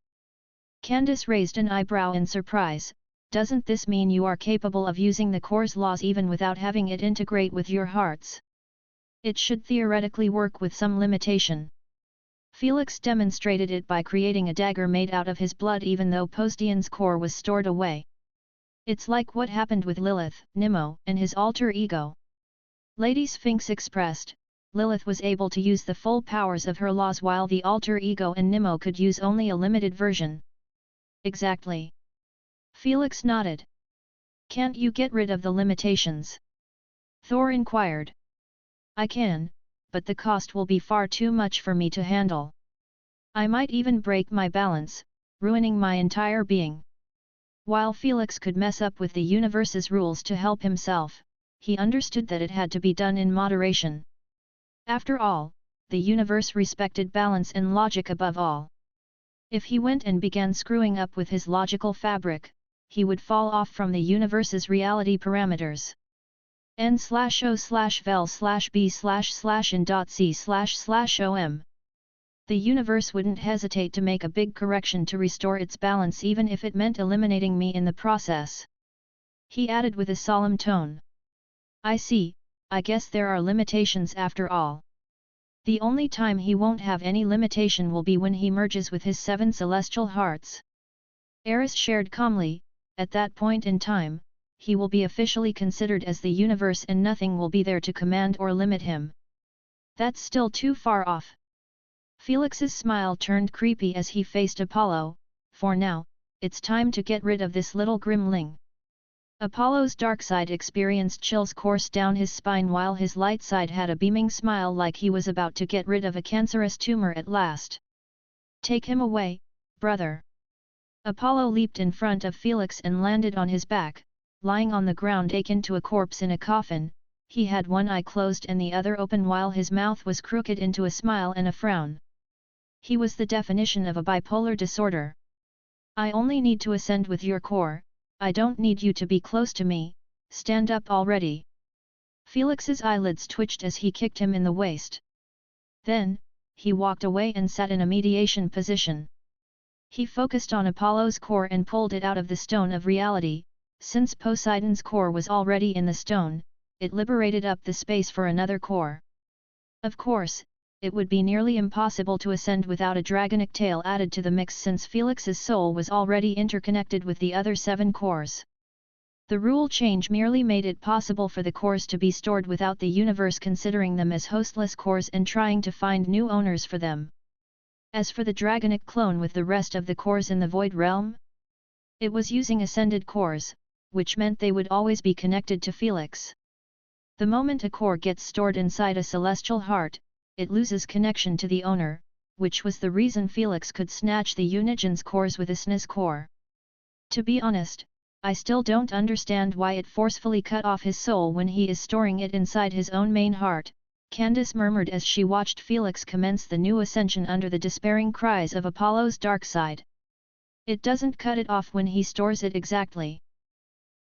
Candace raised an eyebrow in surprise. doesn't this mean you are capable of using the core's laws even without having it integrate with your hearts? It should theoretically work with some limitation. Felix demonstrated it by creating a dagger made out of his blood even though Posdian's core was stored away. It's like what happened with Lilith, Nimmo, and his alter ego. Lady Sphinx expressed, Lilith was able to use the full powers of her laws while the alter ego and Nimmo could use only a limited version. Exactly. Felix nodded. Can't you get rid of the limitations? Thor inquired. I can, but the cost will be far too much for me to handle. I might even break my balance, ruining my entire being. While Felix could mess up with the universe's rules to help himself, he understood that it had to be done in moderation. After all, the universe respected balance and logic above all. If he went and began screwing up with his logical fabric, he would fall off from the universe's reality parameters. n/o/vel/b/in.c//om. The universe wouldn't hesitate to make a big correction to restore its balance even if it meant eliminating me in the process. He added with a solemn tone. I see, I guess there are limitations after all. The only time he won't have any limitation will be when he merges with his 7 celestial hearts. Eris shared calmly, at that point in time, he will be officially considered as the universe and nothing will be there to command or limit him. That's still too far off. Felix's smile turned creepy as he faced Apollo. For now, it's time to get rid of this little gremlin. Apollo's dark side experienced chills course down his spine while his light side had a beaming smile like he was about to get rid of a cancerous tumor at last. Take him away, brother. Apollo leaped in front of Felix and landed on his back, lying on the ground akin to a corpse in a coffin. He had one eye closed and the other open while his mouth was crooked into a smile and a frown. He was the definition of a bipolar disorder. I only need to ascend with your core, I don't need you to be close to me, stand up already. Felix's eyelids twitched as he kicked him in the waist. Then, he walked away and sat in a mediation position. He focused on Apollo's core and pulled it out of the stone of reality. Since Poseidon's core was already in the stone, it liberated up the space for another core. Of course, it would be nearly impossible to ascend without a dragonic tail added to the mix since Felix's soul was already interconnected with the other 7 cores. The rule change merely made it possible for the cores to be stored without the universe considering them as hostless cores and trying to find new owners for them. As for the dragonic clone with the rest of the cores in the Void Realm, it was using ascended cores, which meant they would always be connected to Felix. The moment a core gets stored inside a celestial heart, it loses connection to the owner, which was the reason Felix could snatch the Unigen's cores with a SNES core. To be honest, I still don't understand why it forcefully cut off his soul when he is storing it inside his own main heart, Candace murmured as she watched Felix commence the new ascension under the despairing cries of Apollo's dark side. It doesn't cut it off when he stores it exactly.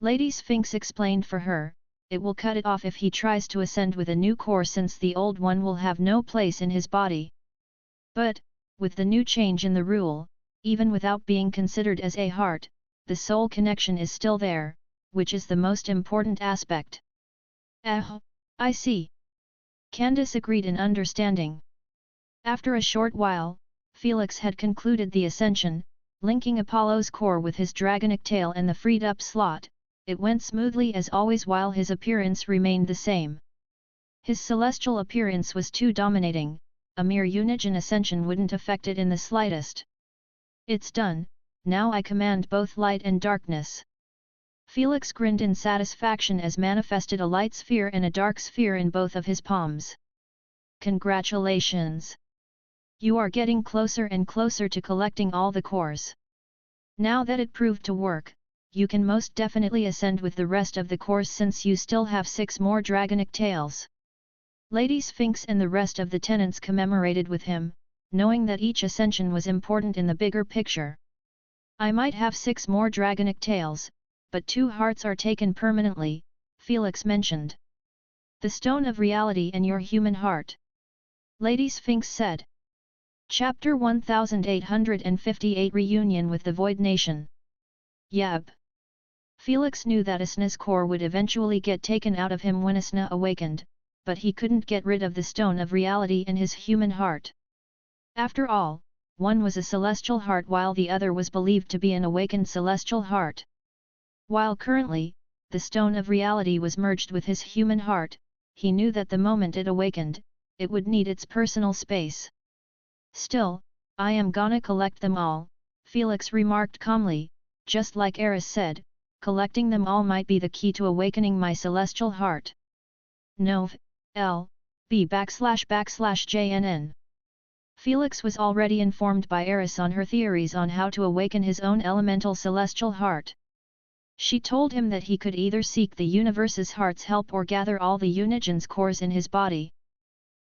Lady Sphinx explained for her, it will cut it off if he tries to ascend with a new core since the old one will have no place in his body. But, with the new change in the rule, even without being considered as a heart, the soul connection is still there, which is the most important aspect. I see. Candace agreed in understanding. After a short while, Felix had concluded the ascension, linking Apollo's core with his dragonic tail and the freed-up slot. It went smoothly as always while his appearance remained the same. His celestial appearance was too dominating, a mere Unigen ascension wouldn't affect it in the slightest. It's done, now I command both light and darkness. Felix grinned in satisfaction as manifested a light sphere and a dark sphere in both of his palms. Congratulations! You are getting closer and closer to collecting all the cores. Now that it proved to work, you can most definitely ascend with the rest of the cores since you still have 6 more dragonic tails. Lady Sphinx and the rest of the tenants commemorated with him, knowing that each ascension was important in the bigger picture. I might have 6 more dragonic tails, but 2 hearts are taken permanently, Felix mentioned. The stone of reality and your human heart. Lady Sphinx said. Chapter 1858 Reunion with the Void Nation. Yab. Felix knew that Asna's core would eventually get taken out of him when Asna awakened, but he couldn't get rid of the stone of reality in his human heart. After all, one was a celestial heart while the other was believed to be an awakened celestial heart. While currently, the stone of reality was merged with his human heart, he knew that the moment it awakened, it would need its personal space. Still, I am gonna collect them all, Felix remarked calmly, just like Eris said, collecting them all might be the key to awakening my celestial heart. Nov. L. B //JNN. Felix was already informed by Eris on her theories on how to awaken his own elemental celestial heart. She told him that he could either seek the universe's heart's help or gather all the Unigen's cores in his body.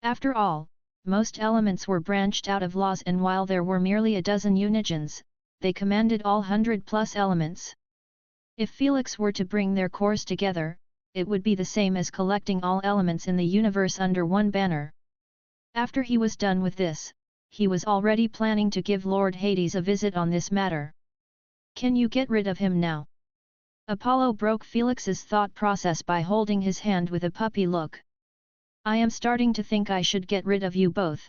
After all, most elements were branched out of laws, and while there were merely a dozen Unigens, they commanded all 100+ elements. If Felix were to bring their cores together, it would be the same as collecting all elements in the universe under one banner. After he was done with this, he was already planning to give Lord Hades a visit on this matter. Can you get rid of him now? Apollo broke Felix's thought process by holding his hand with a puppy look. I am starting to think I should get rid of you both.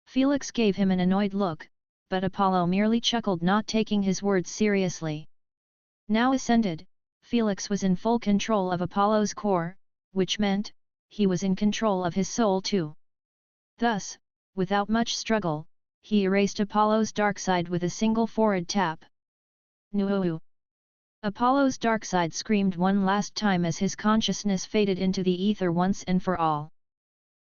Felix gave him an annoyed look, but Apollo merely chuckled, not taking his words seriously. Now ascended, Felix was in full control of Apollo's core, which meant, he was in control of his soul too. Thus, without much struggle, he erased Apollo's dark side with a single forward tap. Nuhu! Apollo's dark side screamed one last time as his consciousness faded into the ether once and for all.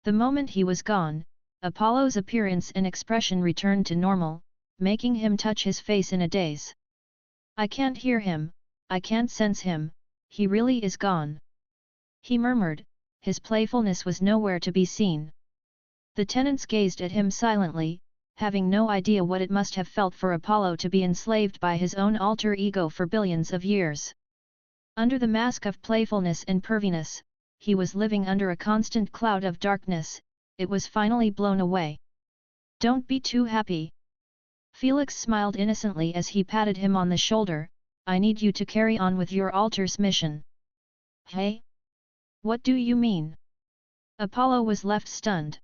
The moment he was gone, Apollo's appearance and expression returned to normal, making him touch his face in a daze. I can't hear him, I can't sense him, he really is gone. He murmured, his playfulness was nowhere to be seen. The tenants gazed at him silently, having no idea what it must have felt for Apollo to be enslaved by his own alter ego for billions of years. Under the mask of playfulness and perviness, he was living under a constant cloud of darkness. It was finally blown away. Don't be too happy. Felix smiled innocently as he patted him on the shoulder. I need you to carry on with your altar's mission. Hey? What do you mean? Apollo was left stunned.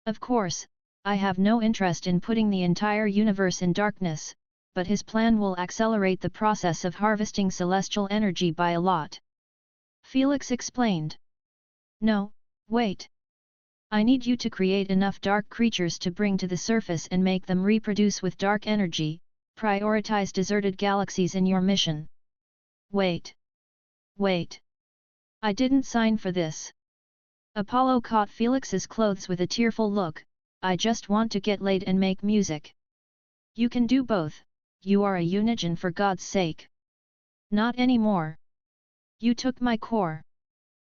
Of course, I have no interest in putting the entire universe in darkness, but his plan will accelerate the process of harvesting celestial energy by a lot. Felix explained. No, wait. I need you to create enough dark creatures to bring to the surface and make them reproduce with dark energy. Prioritize deserted galaxies in your mission. Wait. Wait. I didn't sign for this. Apollo caught Felix's clothes with a tearful look. I just want to get laid and make music. You can do both, you are a Unigen for God's sake. Not anymore. You took my core.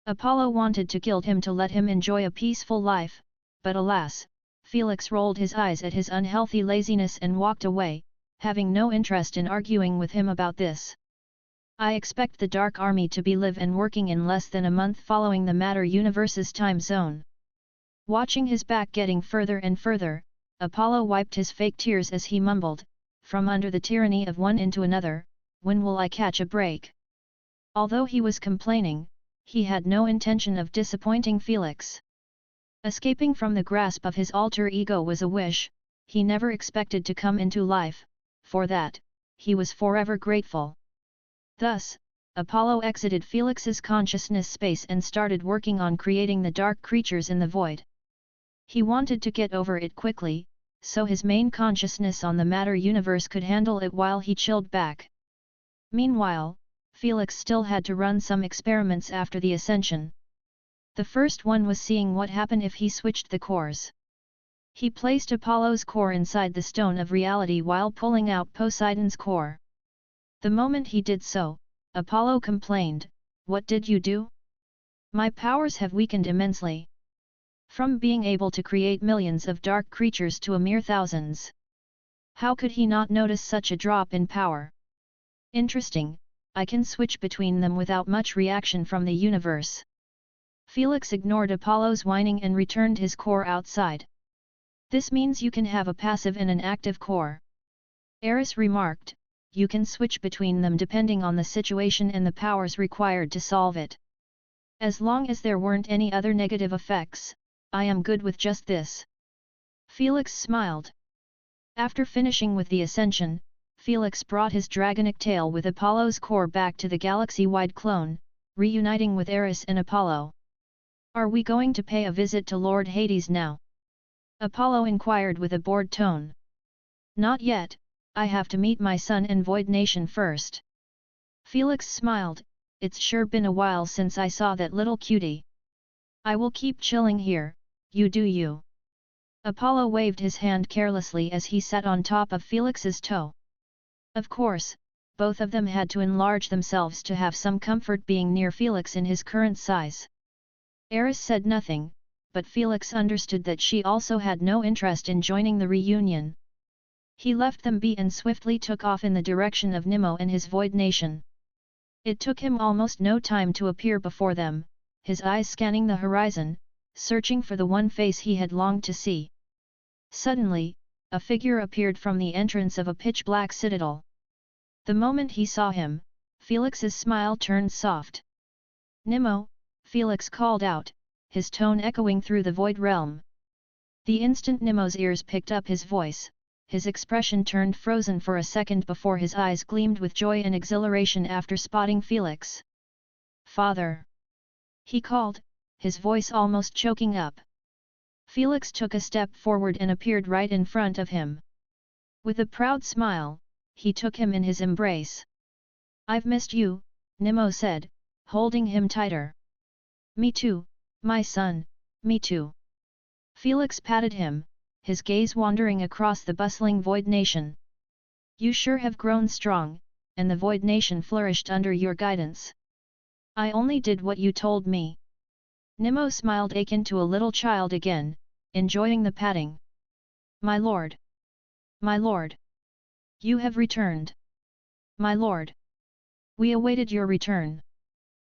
Apollo wanted to gild him to let him enjoy a peaceful life, but alas, Felix rolled his eyes at his unhealthy laziness and walked away, having no interest in arguing with him about this. I expect the Dark Army to be live and working in less than a month following the Matter Universe's time zone. Watching his back getting further and further, Apollo wiped his fake tears as he mumbled, from under the tyranny of one into another, when will I catch a break? Although he was complaining, he had no intention of disappointing Felix. Escaping from the grasp of his alter ego was a wish, he never expected to come into life, for that, he was forever grateful. Thus, Apollo exited Felix's consciousness space and started working on creating the dark creatures in the void. He wanted to get over it quickly, so his main consciousness on the Matter Universe could handle it while he chilled back. Meanwhile, Felix still had to run some experiments after the ascension. The first one was seeing what happened if he switched the cores. He placed Apollo's core inside the stone of reality while pulling out Poseidon's core. The moment he did so, Apollo complained, "What did you do? My powers have weakened immensely. From being able to create millions of dark creatures to a mere thousands. How could he not notice such a drop in power? Interesting, I can switch between them without much reaction from the universe." Felix ignored Apollo's whining and returned his core outside. "This means you can have a passive and an active core," Eris remarked, you can switch between them depending on the situation and the powers required to solve it. As long as there weren't any other negative effects, I am good with just this. Felix smiled. After finishing with the ascension, Felix brought his dragonic tail with Apollo's core back to the galaxy-wide clone, reuniting with Eris and Apollo. Are we going to pay a visit to Lord Hades now? Apollo inquired with a bored tone. Not yet, I have to meet my son and Void Nation first. Felix smiled, it's sure been a while since I saw that little cutie. I will keep chilling here, you do you. Apollo waved his hand carelessly as he sat on top of Felix's toe. Of course, both of them had to enlarge themselves to have some comfort being near Felix in his current size. Eris said nothing, but Felix understood that she also had no interest in joining the reunion. He left them be and swiftly took off in the direction of Nimmo and his Void Nation. It took him almost no time to appear before them, his eyes scanning the horizon, searching for the one face he had longed to see. Suddenly, a figure appeared from the entrance of a pitch-black citadel. The moment he saw him, Felix's smile turned soft. Nimmo, Felix called out, his tone echoing through the void realm. The instant Nimmo's ears picked up his voice, his expression turned frozen for a second before his eyes gleamed with joy and exhilaration after spotting Felix. Father! He called, his voice almost choking up. Felix took a step forward and appeared right in front of him. With a proud smile, he took him in his embrace. I've missed you, Nimmo said, holding him tighter. Me too, my son, me too. Felix patted him, his gaze wandering across the bustling Void Nation. You sure have grown strong, and the Void Nation flourished under your guidance. I only did what you told me. Nimmo smiled akin to a little child again, enjoying the patting. My lord! My lord! You have returned! My lord! We awaited your return.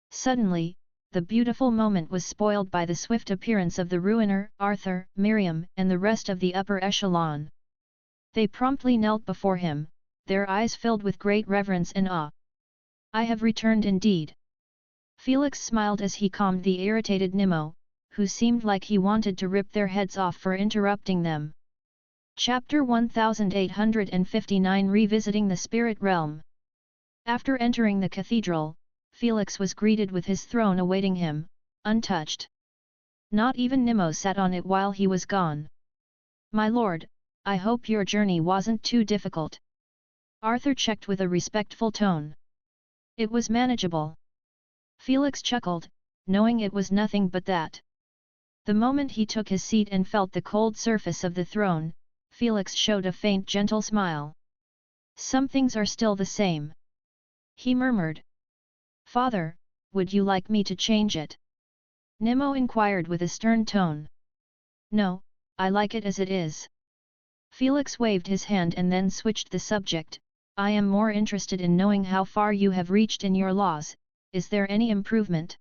Suddenly, the beautiful moment was spoiled by the swift appearance of the Ruiner, Arthur, Miriam, and the rest of the upper echelon. They promptly knelt before him, their eyes filled with great reverence and awe. I have returned indeed. Felix smiled as he calmed the irritated Nimmo, who seemed like he wanted to rip their heads off for interrupting them. Chapter 1859 Revisiting the Spirit Realm. After entering the cathedral, Felix was greeted with his throne awaiting him, untouched. Not even Nimmo sat on it while he was gone. My lord, I hope your journey wasn't too difficult. Arthur checked with a respectful tone. It was manageable. Felix chuckled, knowing it was nothing but that. The moment he took his seat and felt the cold surface of the throne, Felix showed a faint gentle smile. Some things are still the same. He murmured. Father, would you like me to change it? Nimmo inquired with a stern tone. No, I like it as it is. Felix waved his hand and then switched the subject. I am more interested in knowing how far you have reached in your laws. Is there any improvement?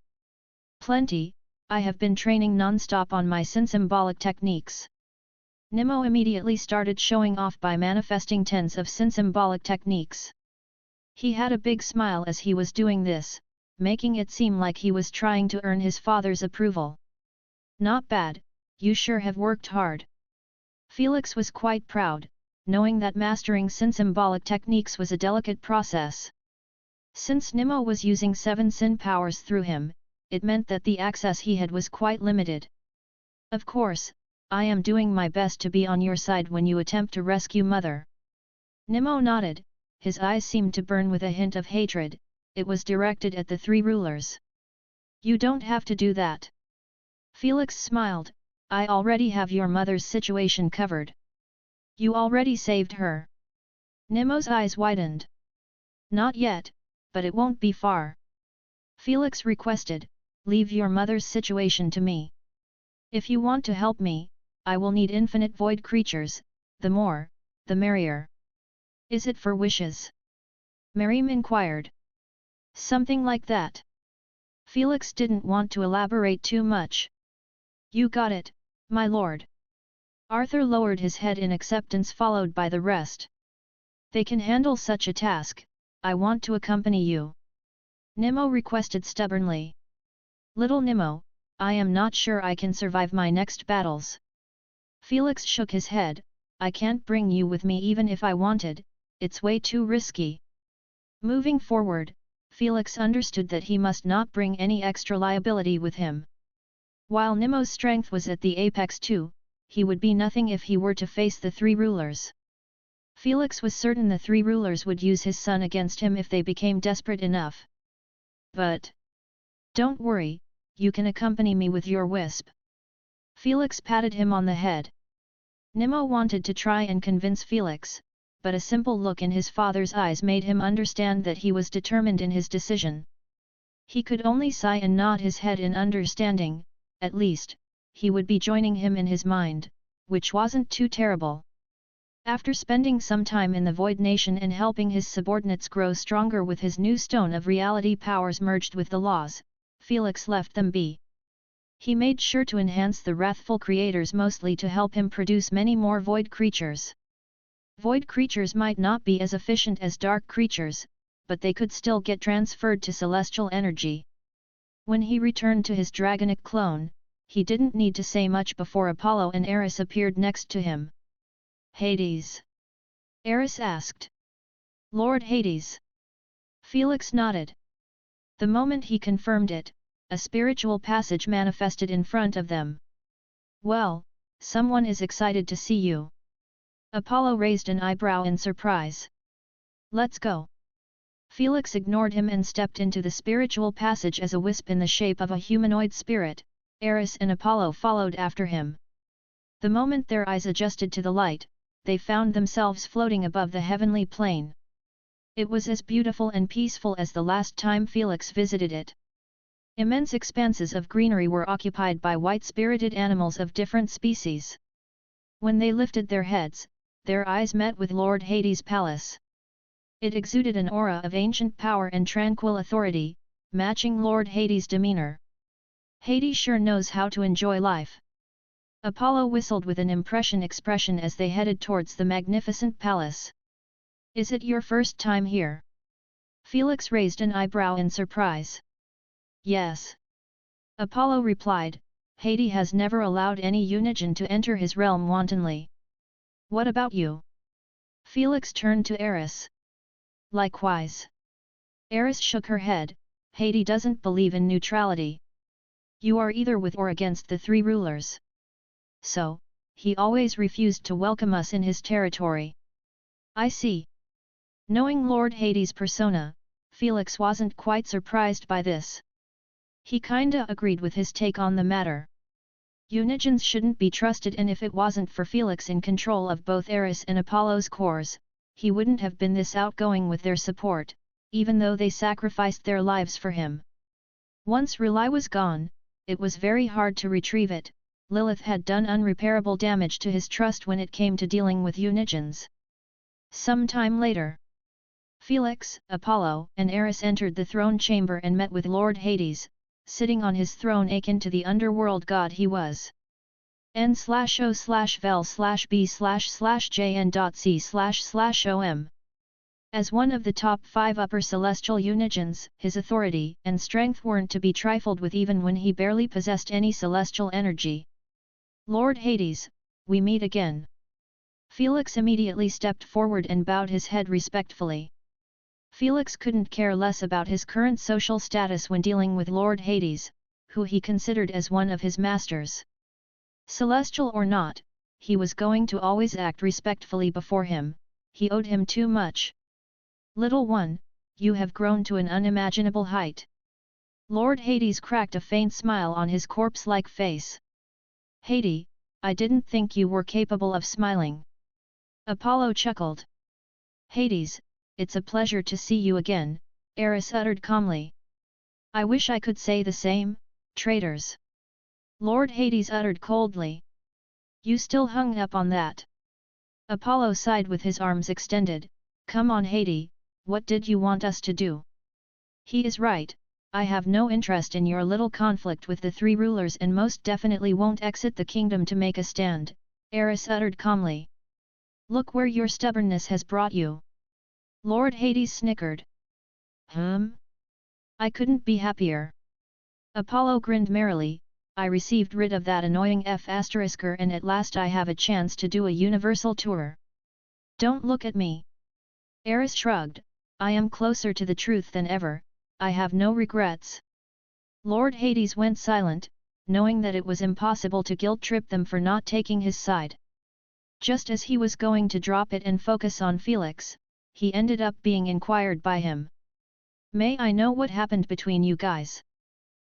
Plenty, I have been training non-stop on my symbolic techniques. Nimmo immediately started showing off by manifesting tens of symbolic techniques. He had a big smile as he was doing this, making it seem like he was trying to earn his father's approval. Not bad, you sure have worked hard. Felix was quite proud, knowing that mastering symbolic techniques was a delicate process. Since Nimmo was using 7 Sin powers through him, it meant that the access he had was quite limited. Of course, I am doing my best to be on your side when you attempt to rescue Mother. Nimmo nodded, his eyes seemed to burn with a hint of hatred. It was directed at the 3 rulers. You don't have to do that. Felix smiled, I already have your mother's situation covered. You already saved her. Nimmo's eyes widened. Not yet, but it won't be far. Felix requested, leave your mother's situation to me. If you want to help me, I will need infinite void creatures, the more, the merrier. Is it for wishes? Miriam inquired. Something like that. Felix didn't want to elaborate too much. You got it, my lord. Arthur lowered his head in acceptance followed by the rest. They can handle such a task. I want to accompany you. Nemo requested stubbornly. Little Nemo, I am not sure I can survive my next battles. Felix shook his head. I can't bring you with me even if I wanted, it's way too risky. Moving forward, Felix understood that he must not bring any extra liability with him. While Nemo's strength was at the apex too, he would be nothing if he were to face the three rulers. Felix was certain the three rulers would use his son against him if they became desperate enough. But don't worry, you can accompany me with your wisp. Felix patted him on the head. Nemo wanted to try and convince Felix, but a simple look in his father's eyes made him understand that he was determined in his decision. He could only sigh and nod his head in understanding. At least, he would be joining him in his mind, which wasn't too terrible. After spending some time in the Void Nation and helping his subordinates grow stronger with his new stone of reality powers merged with the laws, Felix left them be. He made sure to enhance the wrathful creators mostly to help him produce many more void creatures. Void creatures might not be as efficient as dark creatures, but they could still get transferred to celestial energy. When he returned to his dragonic clone, he didn't need to say much before Apollo and Eris appeared next to him. Hades? Eris asked. Lord Hades. Felix nodded. The moment he confirmed it, a spiritual passage manifested in front of them. Well, someone is excited to see you. Apollo raised an eyebrow in surprise. Let's go. Felix ignored him and stepped into the spiritual passage as a wisp in the shape of a humanoid spirit. Eris and Apollo followed after him. The moment their eyes adjusted to the light, they found themselves floating above the heavenly plane. It was as beautiful and peaceful as the last time Felix visited it. Immense expanses of greenery were occupied by white-spirited animals of different species. When they lifted their heads, their eyes met with Lord Hades' palace. It exuded an aura of ancient power and tranquil authority, matching Lord Hades' demeanor. Hades sure knows how to enjoy life. Apollo whistled with an expression as they headed towards the magnificent palace. Is it your first time here? Felix raised an eyebrow in surprise. Yes. Apollo replied, Hades has never allowed any Unigen to enter his realm wantonly. What about you? Felix turned to Eris. Likewise. Eris shook her head, Hades doesn't believe in neutrality. You are either with or against the three rulers. So, he always refused to welcome us in his territory. I see. Knowing Lord Hades' persona, Felix wasn't quite surprised by this. He kinda agreed with his take on the matter. Unigens shouldn't be trusted, and if it wasn't for Felix in control of both Eris and Apollo's cores, he wouldn't have been this outgoing with their support, even though they sacrificed their lives for him. Once Rely was gone, it was very hard to retrieve it. Lilith had done unrepairable damage to his trust when it came to dealing with Unigens. Some time later, Felix, Apollo, and Eris entered the throne chamber and met with Lord Hades, sitting on his throne akin to the underworld god he was. n/o/vel/b/jn.c//om. As one of the top 5 upper celestial Unigens, his authority and strength weren't to be trifled with even when he barely possessed any celestial energy. Lord Hades, we meet again. Felix immediately stepped forward and bowed his head respectfully. Felix couldn't care less about his current social status when dealing with Lord Hades, who he considered as one of his masters. Celestial or not, he was going to always act respectfully before him, he owed him too much. Little one, you have grown to an unimaginable height. Lord Hades cracked a faint smile on his corpse-like face. Hades, I didn't think you were capable of smiling. Apollo chuckled. Hades, it's a pleasure to see you again, Eris uttered calmly. I wish I could say the same, traitors. Lord Hades uttered coldly. You still hung up on that? Apollo sighed with his arms extended. Come on Hades, what did you want us to do? He is right, I have no interest in your little conflict with the three rulers and most definitely won't exit the kingdom to make a stand, Eris uttered calmly. Look where your stubbornness has brought you. Lord Hades snickered. I couldn't be happier. Apollo grinned merrily. I received rid of that annoying F***er and at last I have a chance to do a universal tour. Don't look at me. Eris shrugged. I am closer to the truth than ever, I have no regrets. Lord Hades went silent, knowing that it was impossible to guilt-trip them for not taking his side. Just as he was going to drop it and focus on Felix, he ended up being inquired by him. May I know what happened between you guys?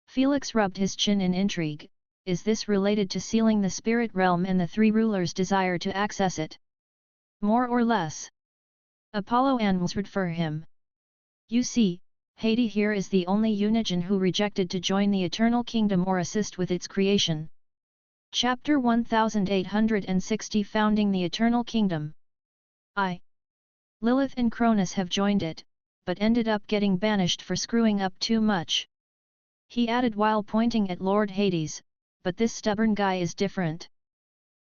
Felix rubbed his chin in intrigue. Is this related to sealing the spirit realm and the three rulers' desire to access it? More or less. Apollo answered for him. You see, Hades here is the only Unigen who rejected to join the Eternal Kingdom or assist with its creation. Chapter 1860 Founding the Eternal Kingdom. Lilith and Cronus have joined it, but ended up getting banished for screwing up too much. He added while pointing at Lord Hades, but this stubborn guy is different.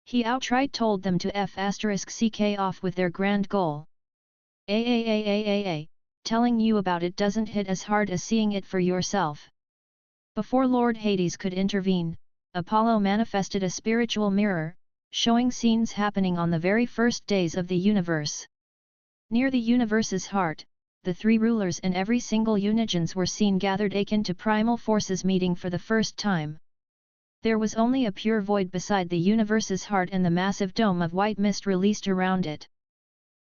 He outright told them to F***ck off with their grand goal. Telling you about it doesn't hit as hard as seeing it for yourself. Before Lord Hades could intervene, Apollo manifested a spiritual mirror, showing scenes happening on the very first days of the universe. Near the universe's heart, the three rulers and every single Unigens were seen gathered akin to primal forces meeting for the first time. There was only a pure void beside the universe's heart and the massive dome of white mist released around it.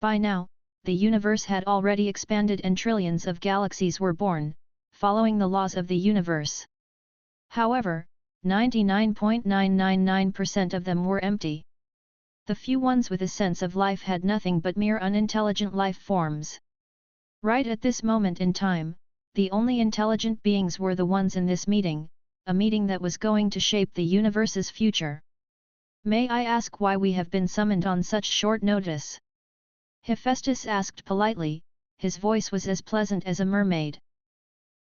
By now, the universe had already expanded and trillions of galaxies were born, following the laws of the universe. However, 99.999% of them were empty. The few ones with a sense of life had nothing but mere unintelligent life forms. Right at this moment in time, the only intelligent beings were the ones in this meeting, a meeting that was going to shape the universe's future. May I ask why we have been summoned on such short notice? Hephaestus asked politely, his voice was as pleasant as a mermaid.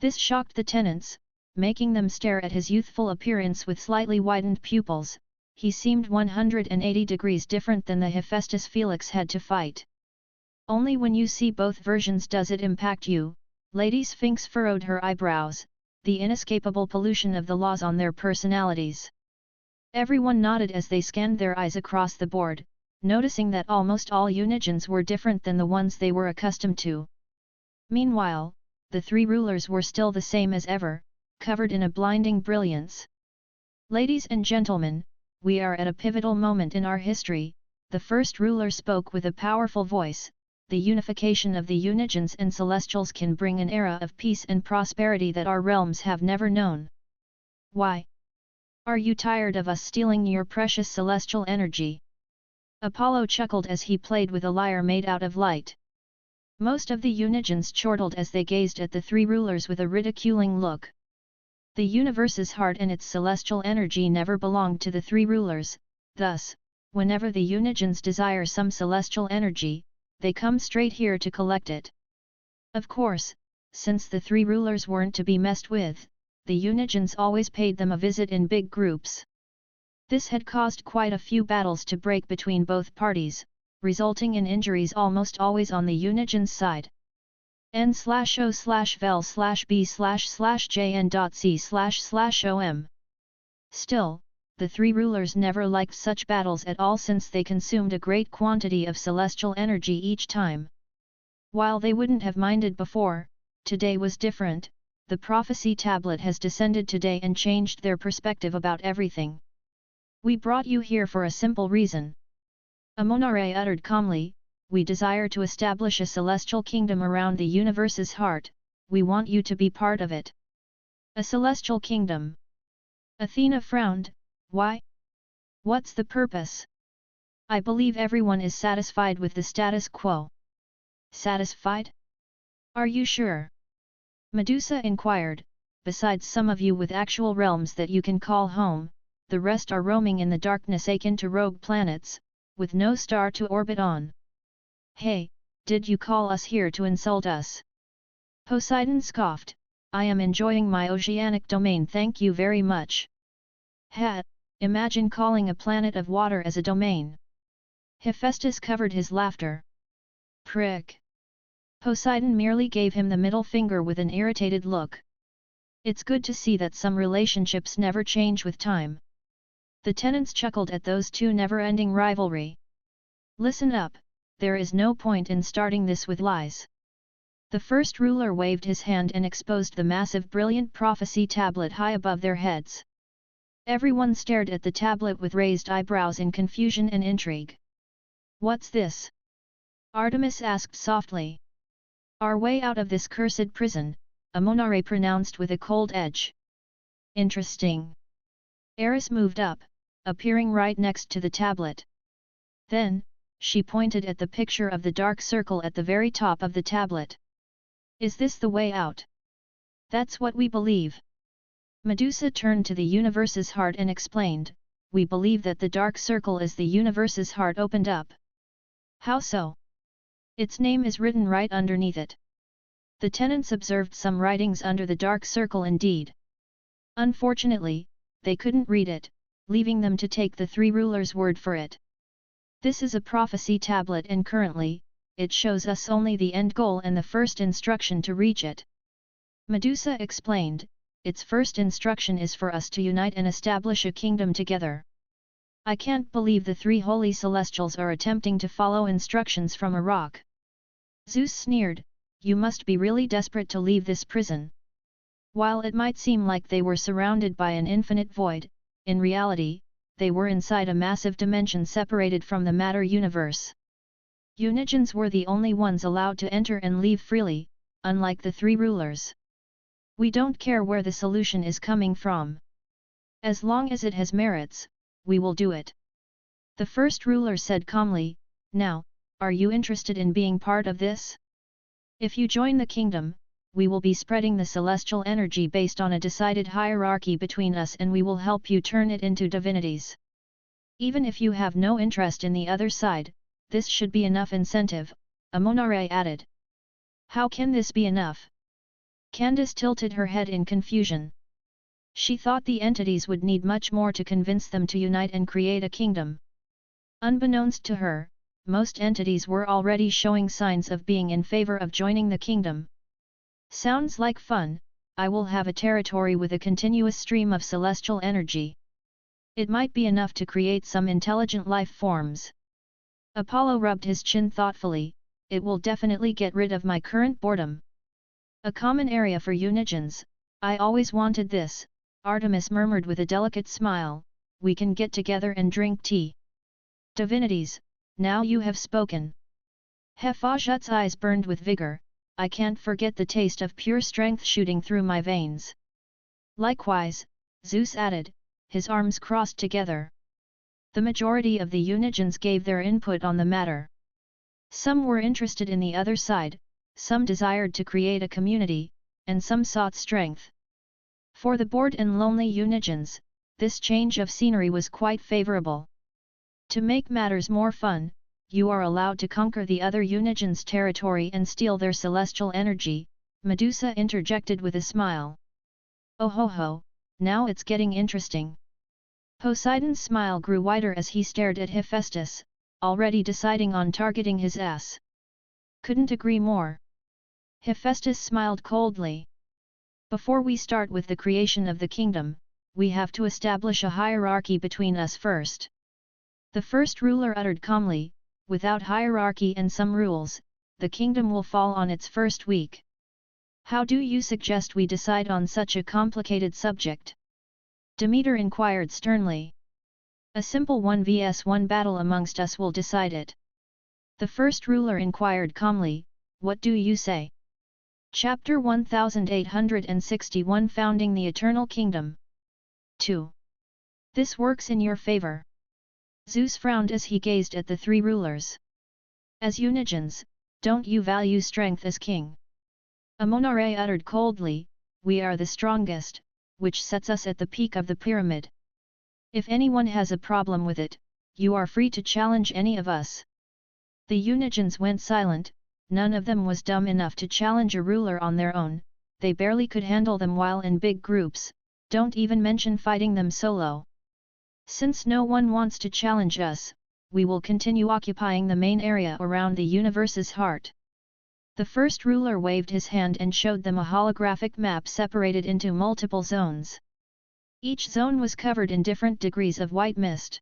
This shocked the tenants, making them stare at his youthful appearance with slightly widened pupils. He seemed 180 degrees different than the Hephaestus Felix had to fight. Only when you see both versions does it impact you. Lady Sphinx furrowed her eyebrows, the inescapable pollution of the laws on their personalities. Everyone nodded as they scanned their eyes across the board, noticing that almost all Unigens were different than the ones they were accustomed to. Meanwhile, the three rulers were still the same as ever, covered in a blinding brilliance. Ladies and gentlemen, we are at a pivotal moment in our history, the first ruler spoke with a powerful voice. The unification of the Unigens and Celestials can bring an era of peace and prosperity that our realms have never known. Why? Are you tired of us stealing your precious celestial energy? Apollo chuckled as he played with a lyre made out of light. Most of the Unigens chortled as they gazed at the three rulers with a ridiculing look. The universe's heart and its celestial energy never belonged to the three rulers, thus, whenever the Unigens desire some celestial energy, they come straight here to collect it. Of course, since the three rulers weren't to be messed with, the Unigens always paid them a visit in big groups. This had caused quite a few battles to break between both parties, resulting in injuries almost always on the Unigens' side. n/o/vel/b/jn.c//om. Still, the three rulers never liked such battles at all since they consumed a great quantity of celestial energy each time. While they wouldn't have minded before, today was different. The prophecy tablet has descended today and changed their perspective about everything. We brought you here for a simple reason. Amonare uttered calmly, we desire to establish a celestial kingdom around the universe's heart, we want you to be part of it. A celestial kingdom. Athena frowned, why? What's the purpose? I believe everyone is satisfied with the status quo. Satisfied? Are you sure? Medusa inquired, besides some of you with actual realms that you can call home, the rest are roaming in the darkness akin to rogue planets, with no star to orbit on. Hey, did you call us here to insult us? Poseidon scoffed, I am enjoying my oceanic domain, thank you very much. Imagine calling a planet of water as a domain. Hephaestus covered his laughter. Prick. Poseidon merely gave him the middle finger with an irritated look. It's good to see that some relationships never change with time. The tenants chuckled at those two never-ending rivalry. Listen up, there is no point in starting this with lies. The first ruler waved his hand and exposed the massive brilliant prophecy tablet high above their heads. Everyone stared at the tablet with raised eyebrows in confusion and intrigue. What's this? Artemis asked softly. Our way out of this cursed prison, Amonare pronounced with a cold edge. Interesting. Eris moved up, appearing right next to the tablet. Then, she pointed at the picture of the dark circle at the very top of the tablet. Is this the way out? That's what we believe. Medusa turned to the universe's heart and explained, we believe that the dark circle is the universe's heart opened up. How so? Its name is written right underneath it. The tenants observed some writings under the dark circle indeed. Unfortunately, they couldn't read it, leaving them to take the three rulers' word for it. This is a prophecy tablet and currently, it shows us only the end goal and the first instruction to reach it. Medusa explained, its first instruction is for us to unite and establish a kingdom together. I can't believe the three holy celestials are attempting to follow instructions from a rock. Zeus sneered, you must be really desperate to leave this prison. While it might seem like they were surrounded by an infinite void, in reality, they were inside a massive dimension separated from the matter universe. Unigens were the only ones allowed to enter and leave freely, unlike the three rulers. We don't care where the solution is coming from. As long as it has merits, we will do it. The first ruler said calmly, now, are you interested in being part of this? If you join the kingdom, we will be spreading the celestial energy based on a decided hierarchy between us and we will help you turn it into divinities. Even if you have no interest in the other side, this should be enough incentive, Amonare added. How can this be enough? Candace tilted her head in confusion. She thought the entities would need much more to convince them to unite and create a kingdom. Unbeknownst to her, most entities were already showing signs of being in favor of joining the kingdom. Sounds like fun, I will have a territory with a continuous stream of celestial energy. It might be enough to create some intelligent life forms. Apollo rubbed his chin thoughtfully, it will definitely get rid of my current boredom. A common area for Unigens, I always wanted this, Artemis murmured with a delicate smile, we can get together and drink tea. Divinities, now you have spoken. Hephaestus's eyes burned with vigor, I can't forget the taste of pure strength shooting through my veins. Likewise, Zeus added, his arms crossed together. The majority of the Unigens gave their input on the matter. Some were interested in the other side, some desired to create a community, and some sought strength. For the bored and lonely Unigens, this change of scenery was quite favorable. To make matters more fun, you are allowed to conquer the other Unigens' territory and steal their celestial energy, Medusa interjected with a smile. Oh ho ho, now it's getting interesting. Poseidon's smile grew wider as he stared at Hephaestus, already deciding on targeting his ass. Couldn't agree more. Hephaestus smiled coldly. Before we start with the creation of the kingdom, we have to establish a hierarchy between us first. The first ruler uttered calmly, without hierarchy and some rules, the kingdom will fall on its first week. How do you suggest we decide on such a complicated subject? Demeter inquired sternly. A simple 1vs1 battle amongst us will decide it. The first ruler inquired calmly, what do you say? Chapter 1861 Founding the Eternal Kingdom 2. This works in your favor. Zeus frowned as he gazed at the three rulers. As Unigens, don't you value strength as king? Amonare uttered coldly, we are the strongest, which sets us at the peak of the pyramid. If anyone has a problem with it, you are free to challenge any of us. The Unigens went silent, none of them was dumb enough to challenge a ruler on their own, they barely could handle them while in big groups, don't even mention fighting them solo. Since no one wants to challenge us, we will continue occupying the main area around the universe's heart. The first ruler waved his hand and showed them a holographic map separated into multiple zones. Each zone was covered in different degrees of white mist.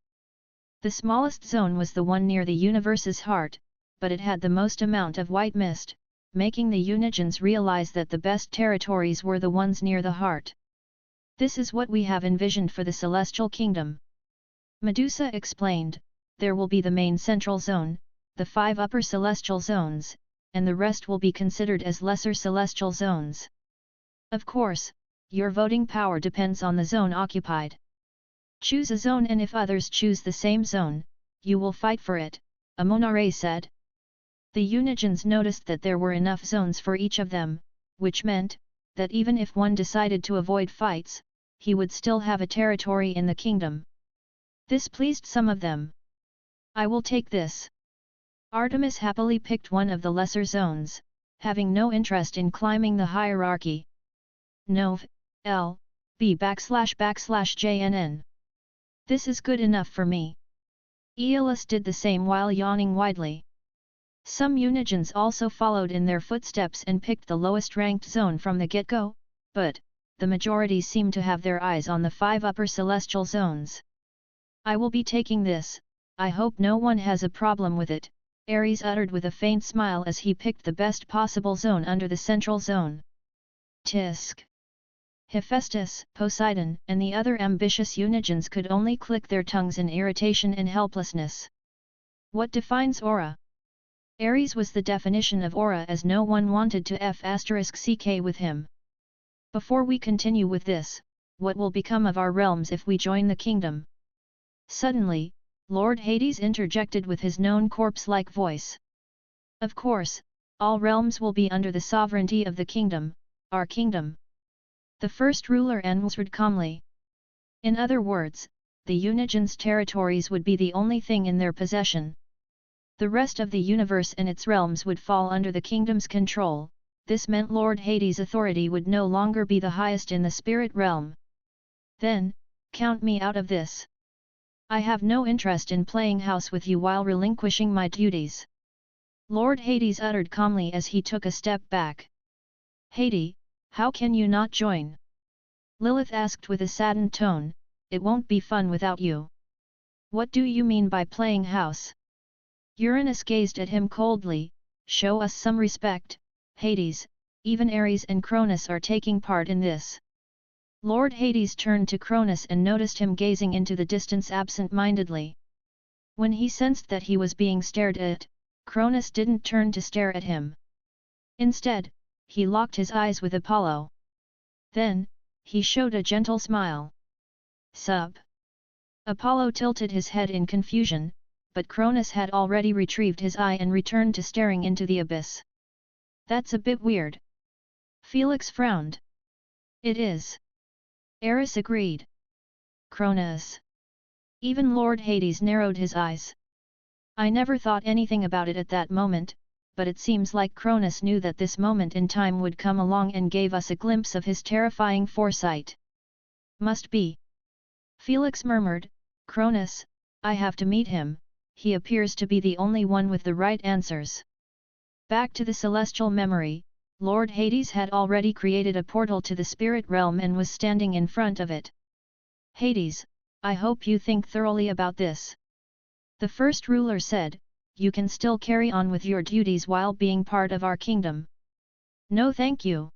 The smallest zone was the one near the universe's heart, but it had the most amount of white mist, making the Unigens realize that the best territories were the ones near the heart. This is what we have envisioned for the Celestial Kingdom. Medusa explained, there will be the main central zone, the 5 upper celestial zones, and the rest will be considered as lesser celestial zones. Of course, your voting power depends on the zone occupied. Choose a zone, and if others choose the same zone, you will fight for it, Amonare said. The Unigens noticed that there were enough zones for each of them, which meant, that even if one decided to avoid fights, he would still have a territory in the kingdom. This pleased some of them. I will take this. Artemis happily picked one of the lesser zones, having no interest in climbing the hierarchy. Nov. L. B //JNN. This is good enough for me. Aeolus did the same while yawning widely. Some Unigens also followed in their footsteps and picked the lowest ranked zone from the get-go, but, the majority seemed to have their eyes on the 5 upper celestial zones. I will be taking this, I hope no one has a problem with it, Ares uttered with a faint smile as he picked the best possible zone under the central zone. Tisk. Hephaestus, Poseidon, and the other ambitious Unigens could only click their tongues in irritation and helplessness. What defines aura? Ares was the definition of aura, as no one wanted to f*ck with him. Before we continue with this, what will become of our realms if we join the kingdom? Suddenly, Lord Hades interjected with his known corpse-like voice. Of course, all realms will be under the sovereignty of the kingdom, our kingdom. The first ruler answered calmly. In other words, the Unigens' territories would be the only thing in their possession. The rest of the universe and its realms would fall under the kingdom's control. This meant Lord Hades' authority would no longer be the highest in the spirit realm. Then, count me out of this. I have no interest in playing house with you while relinquishing my duties. Lord Hades uttered calmly as he took a step back. Hades, how can you not join? Lilith asked with a saddened tone, it won't be fun without you. What do you mean by playing house? Uranus gazed at him coldly, show us some respect, Hades, even Ares and Cronus are taking part in this. Lord Hades turned to Cronus and noticed him gazing into the distance absent-mindedly. When he sensed that he was being stared at, Cronus didn't turn to stare at him. Instead, he locked his eyes with Apollo. Then, he showed a gentle smile. Sup? Apollo tilted his head in confusion, but Cronus had already retrieved his eye and returned to staring into the abyss. That's a bit weird. Felix frowned. It is. Eris agreed. Cronus. Even Lord Hades narrowed his eyes. I never thought anything about it at that moment, but it seems like Cronus knew that this moment in time would come along and gave us a glimpse of his terrifying foresight. Must be. Felix murmured, Cronus, I have to meet him, he appears to be the only one with the right answers. Back to the celestial memory, Lord Hades had already created a portal to the spirit realm and was standing in front of it. Hades, I hope you think thoroughly about this. The first ruler said, you can still carry on with your duties while being part of our kingdom. No thank you.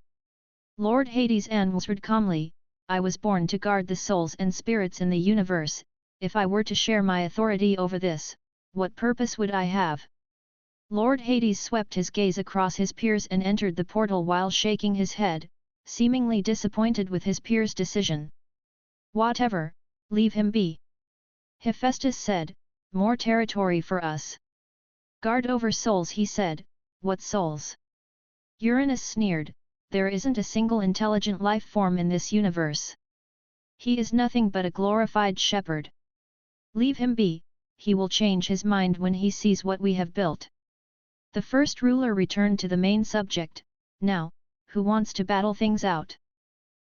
Lord Hades answered calmly, I was born to guard the souls and spirits in the universe, if I were to share my authority over this, what purpose would I have? Lord Hades swept his gaze across his peers and entered the portal while shaking his head, seemingly disappointed with his peers' decision. Whatever, leave him be. Hephaestus said, more territory for us. Guard over souls, he said, what souls? Uranus sneered, there isn't a single intelligent life form in this universe. He is nothing but a glorified shepherd. Leave him be, he will change his mind when he sees what we have built. The first ruler returned to the main subject, now, who wants to battle things out?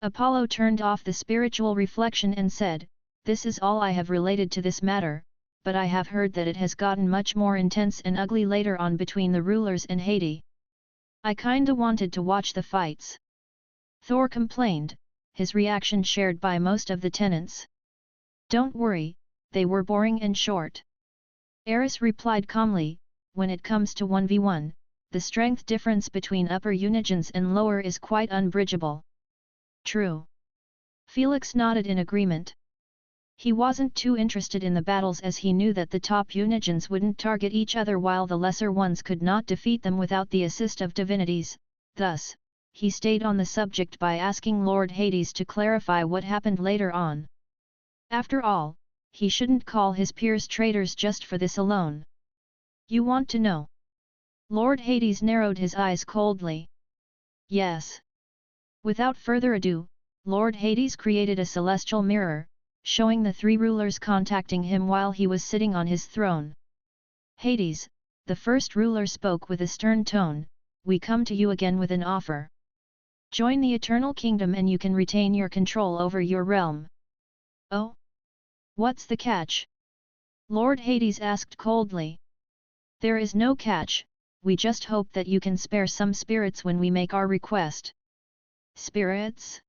Apollo turned off the spiritual reflection and said, this is all I have related to this matter, but I have heard that it has gotten much more intense and ugly later on between the rulers and Hades. I kinda wanted to watch the fights. Thor complained, his reaction shared by most of the tenants. Don't worry, they were boring and short. Eris replied calmly, when it comes to 1v1, the strength difference between upper unigens and lower is quite unbridgeable. True. Felix nodded in agreement. He wasn't too interested in the battles as he knew that the top unigens wouldn't target each other while the lesser ones could not defeat them without the assist of divinities, thus, he stayed on the subject by asking Lord Hades to clarify what happened later on. After all, he shouldn't call his peers traitors just for this alone. You want to know? Lord Hades narrowed his eyes coldly. Yes. Without further ado, Lord Hades created a celestial mirror, showing the three rulers contacting him while he was sitting on his throne. Hades, the first ruler spoke with a stern tone, we come to you again with an offer. Join the Eternal Kingdom and you can retain your control over your realm. Oh? What's the catch? Lord Hades asked coldly. There is no catch, we just hope that you can spare some spirits when we make our request. Spirits?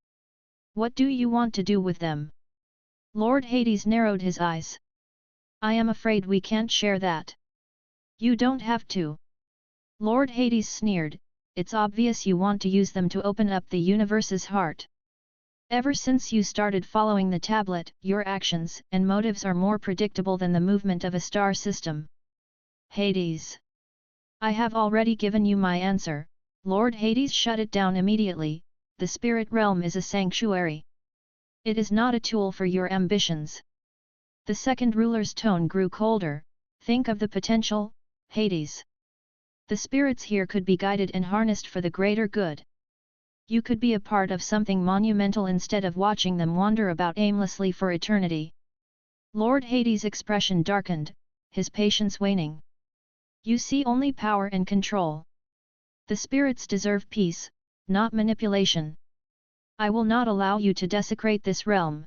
What do you want to do with them? Lord Hades narrowed his eyes. I am afraid we can't share that. You don't have to. Lord Hades sneered, it's obvious you want to use them to open up the universe's heart. Ever since you started following the tablet, your actions and motives are more predictable than the movement of a star system. Hades. I have already given you my answer, Lord Hades shut it down immediately, the spirit realm is a sanctuary. It is not a tool for your ambitions. The second ruler's tone grew colder, think of the potential, Hades. The spirits here could be guided and harnessed for the greater good. You could be a part of something monumental instead of watching them wander about aimlessly for eternity. Lord Hades' expression darkened, his patience waning. You see only power and control. The spirits deserve peace, not manipulation. I will not allow you to desecrate this realm.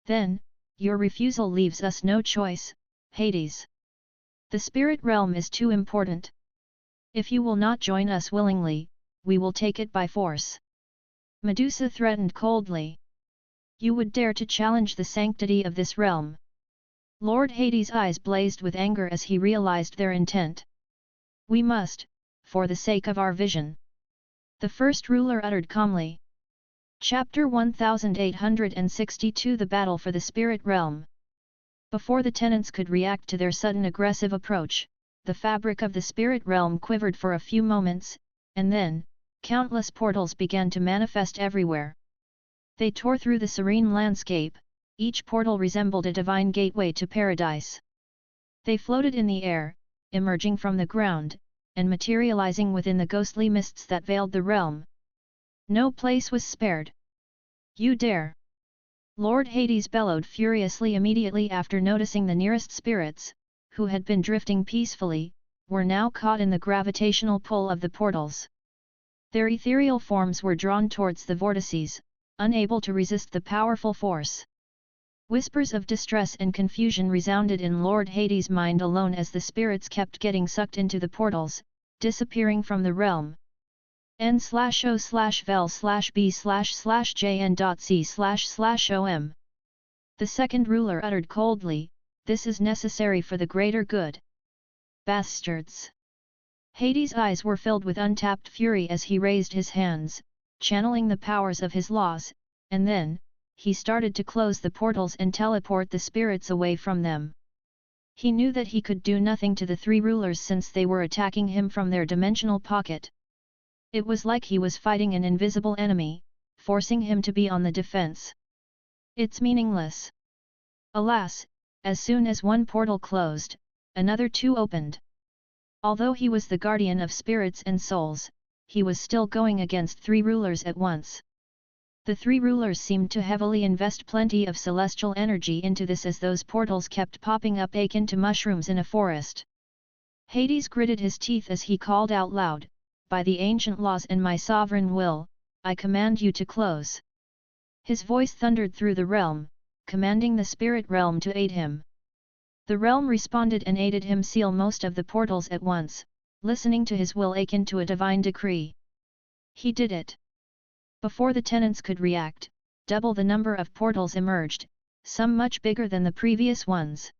Then, your refusal leaves us no choice, Hades. The spirit realm is too important. If you will not join us willingly, we will take it by force. Medusa threatened coldly. You would dare to challenge the sanctity of this realm. Lord Hades' eyes blazed with anger as he realized their intent. We must, for the sake of our vision. The first ruler uttered calmly. Chapter 1862 The Battle for the Spirit Realm. Before the tenants could react to their sudden aggressive approach, the fabric of the spirit realm quivered for a few moments, and then, countless portals began to manifest everywhere. They tore through the serene landscape, each portal resembled a divine gateway to paradise. They floated in the air, emerging from the ground, and materializing within the ghostly mists that veiled the realm. No place was spared. You dare! Lord Hades bellowed furiously immediately after noticing the nearest spirits, who had been drifting peacefully, were now caught in the gravitational pull of the portals. Their ethereal forms were drawn towards the vortices, unable to resist the powerful force. Whispers of distress and confusion resounded in Lord Hades' mind alone as the spirits kept getting sucked into the portals, disappearing from the realm. n/o/vel/b/jn.c//om. The second ruler uttered coldly, this is necessary for the greater good. Bastards! Hades' eyes were filled with untapped fury as he raised his hands, channeling the powers of his laws, and then, he started to close the portals and teleport the spirits away from them. He knew that he could do nothing to the three rulers since they were attacking him from their dimensional pocket. It was like he was fighting an invisible enemy, forcing him to be on the defense. It's meaningless. Alas, as soon as one portal closed, another two opened. Although he was the guardian of spirits and souls, he was still going against three rulers at once. The three rulers seemed to heavily invest plenty of celestial energy into this as those portals kept popping up akin to mushrooms in a forest. Hades gritted his teeth as he called out loud, by the ancient laws and my sovereign will, I command you to close. His voice thundered through the realm, commanding the spirit realm to aid him. The realm responded and aided him seal most of the portals at once, listening to his will akin to a divine decree. He did it. Before the tenants could react, double the number of portals emerged, some much bigger than the previous ones.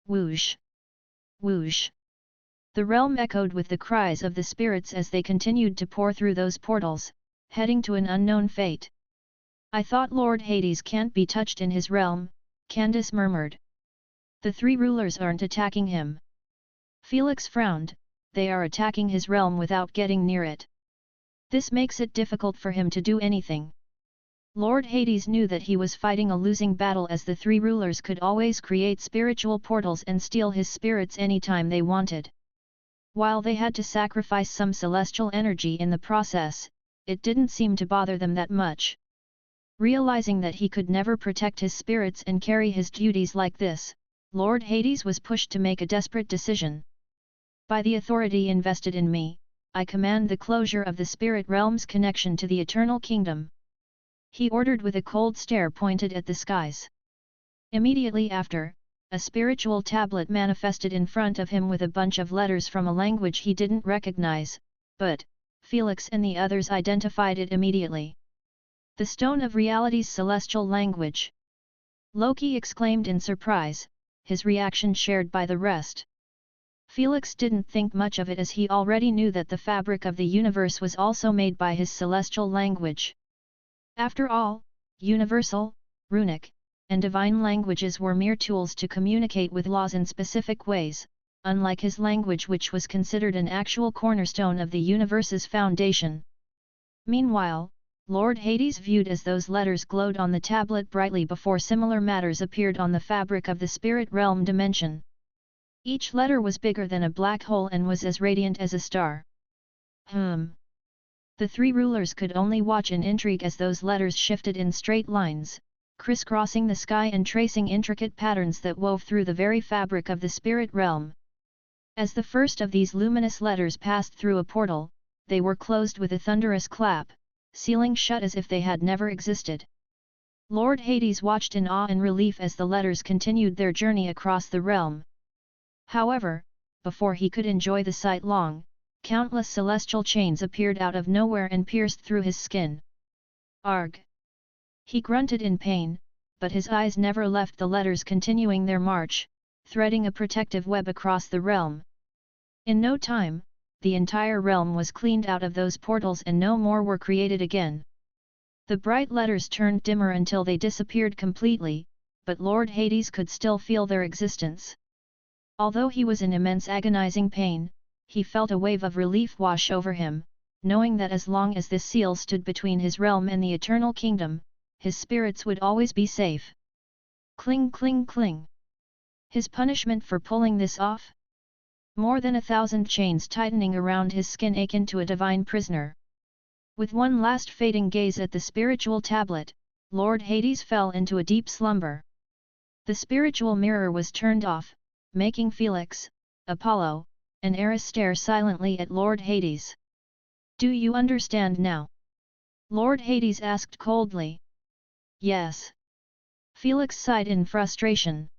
Whoosh! Whoosh! The realm echoed with the cries of the spirits as they continued to pour through those portals, heading to an unknown fate. I thought Lord Hades can't be touched in his realm, Candace murmured. The three rulers aren't attacking him. Felix frowned, they are attacking his realm without getting near it. This makes it difficult for him to do anything. Lord Hades knew that he was fighting a losing battle as the three rulers could always create spiritual portals and steal his spirits anytime they wanted. While they had to sacrifice some celestial energy in the process, it didn't seem to bother them that much. Realizing that he could never protect his spirits and carry his duties like this, Lord Hades was pushed to make a desperate decision. By the authority invested in me, I command the closure of the spirit realm's connection to the eternal kingdom. He ordered with a cold stare pointed at the skies. Immediately after, a spiritual tablet manifested in front of him with a bunch of letters from a language he didn't recognize, but Felix and the others identified it immediately. The Stone of Reality's celestial language. Loki exclaimed in surprise, his reaction shared by the rest. Felix didn't think much of it as he already knew that the fabric of the universe was also made by his celestial language. After all, universal, runic, and divine languages were mere tools to communicate with laws in specific ways, unlike his language which was considered an actual cornerstone of the universe's foundation. Meanwhile, Lord Hades viewed as those letters glowed on the tablet brightly before similar matters appeared on the fabric of the spirit realm dimension. Each letter was bigger than a black hole and was as radiant as a star. The three rulers could only watch in intrigue as those letters shifted in straight lines, crisscrossing the sky and tracing intricate patterns that wove through the very fabric of the spirit realm. As the first of these luminous letters passed through a portal, they were closed with a thunderous clap, sealing shut as if they had never existed. Lord Hades watched in awe and relief as the letters continued their journey across the realm. However, before he could enjoy the sight long, countless celestial chains appeared out of nowhere and pierced through his skin. Arg! He grunted in pain, but his eyes never left the letters continuing their march, threading a protective web across the realm. In no time, the entire realm was cleaned out of those portals and no more were created again. The bright letters turned dimmer until they disappeared completely, but Lord Hades could still feel their existence. Although he was in immense agonizing pain, he felt a wave of relief wash over him, knowing that as long as this seal stood between his realm and the eternal kingdom, his spirits would always be safe. Cling cling cling. His punishment for pulling this off? More than 1,000 chains tightening around his skin akin to a divine prisoner. With one last fading gaze at the spiritual tablet, Lord Hades fell into a deep slumber. The spiritual mirror was turned off, making Felix, Apollo, and Eris stare silently at Lord Hades. Do you understand now? Lord Hades asked coldly. Yes. Felix sighed in frustration.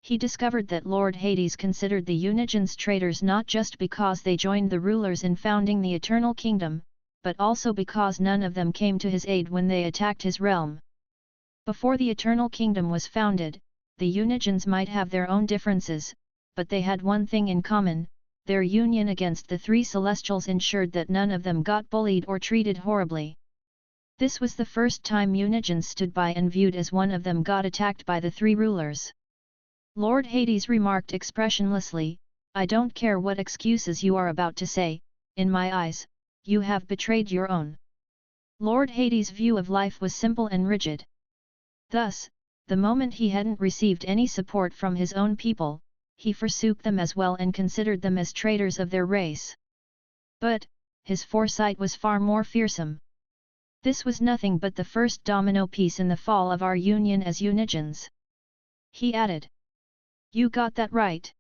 He discovered that Lord Hades considered the Unigens traitors not just because they joined the rulers in founding the Eternal Kingdom, but also because none of them came to his aid when they attacked his realm. Before the Eternal Kingdom was founded, the Unigens might have their own differences, but they had one thing in common: their union against the three Celestials ensured that none of them got bullied or treated horribly. This was the first time Unigens stood by and viewed as one of them got attacked by the three rulers. Lord Hades remarked expressionlessly, I don't care what excuses you are about to say, in my eyes, you have betrayed your own. Lord Hades' view of life was simple and rigid. Thus, the moment he hadn't received any support from his own people, he forsook them as well and considered them as traitors of their race. But, his foresight was far more fearsome. This was nothing but the first domino piece in the fall of our union as Unigens. He added. You got that right.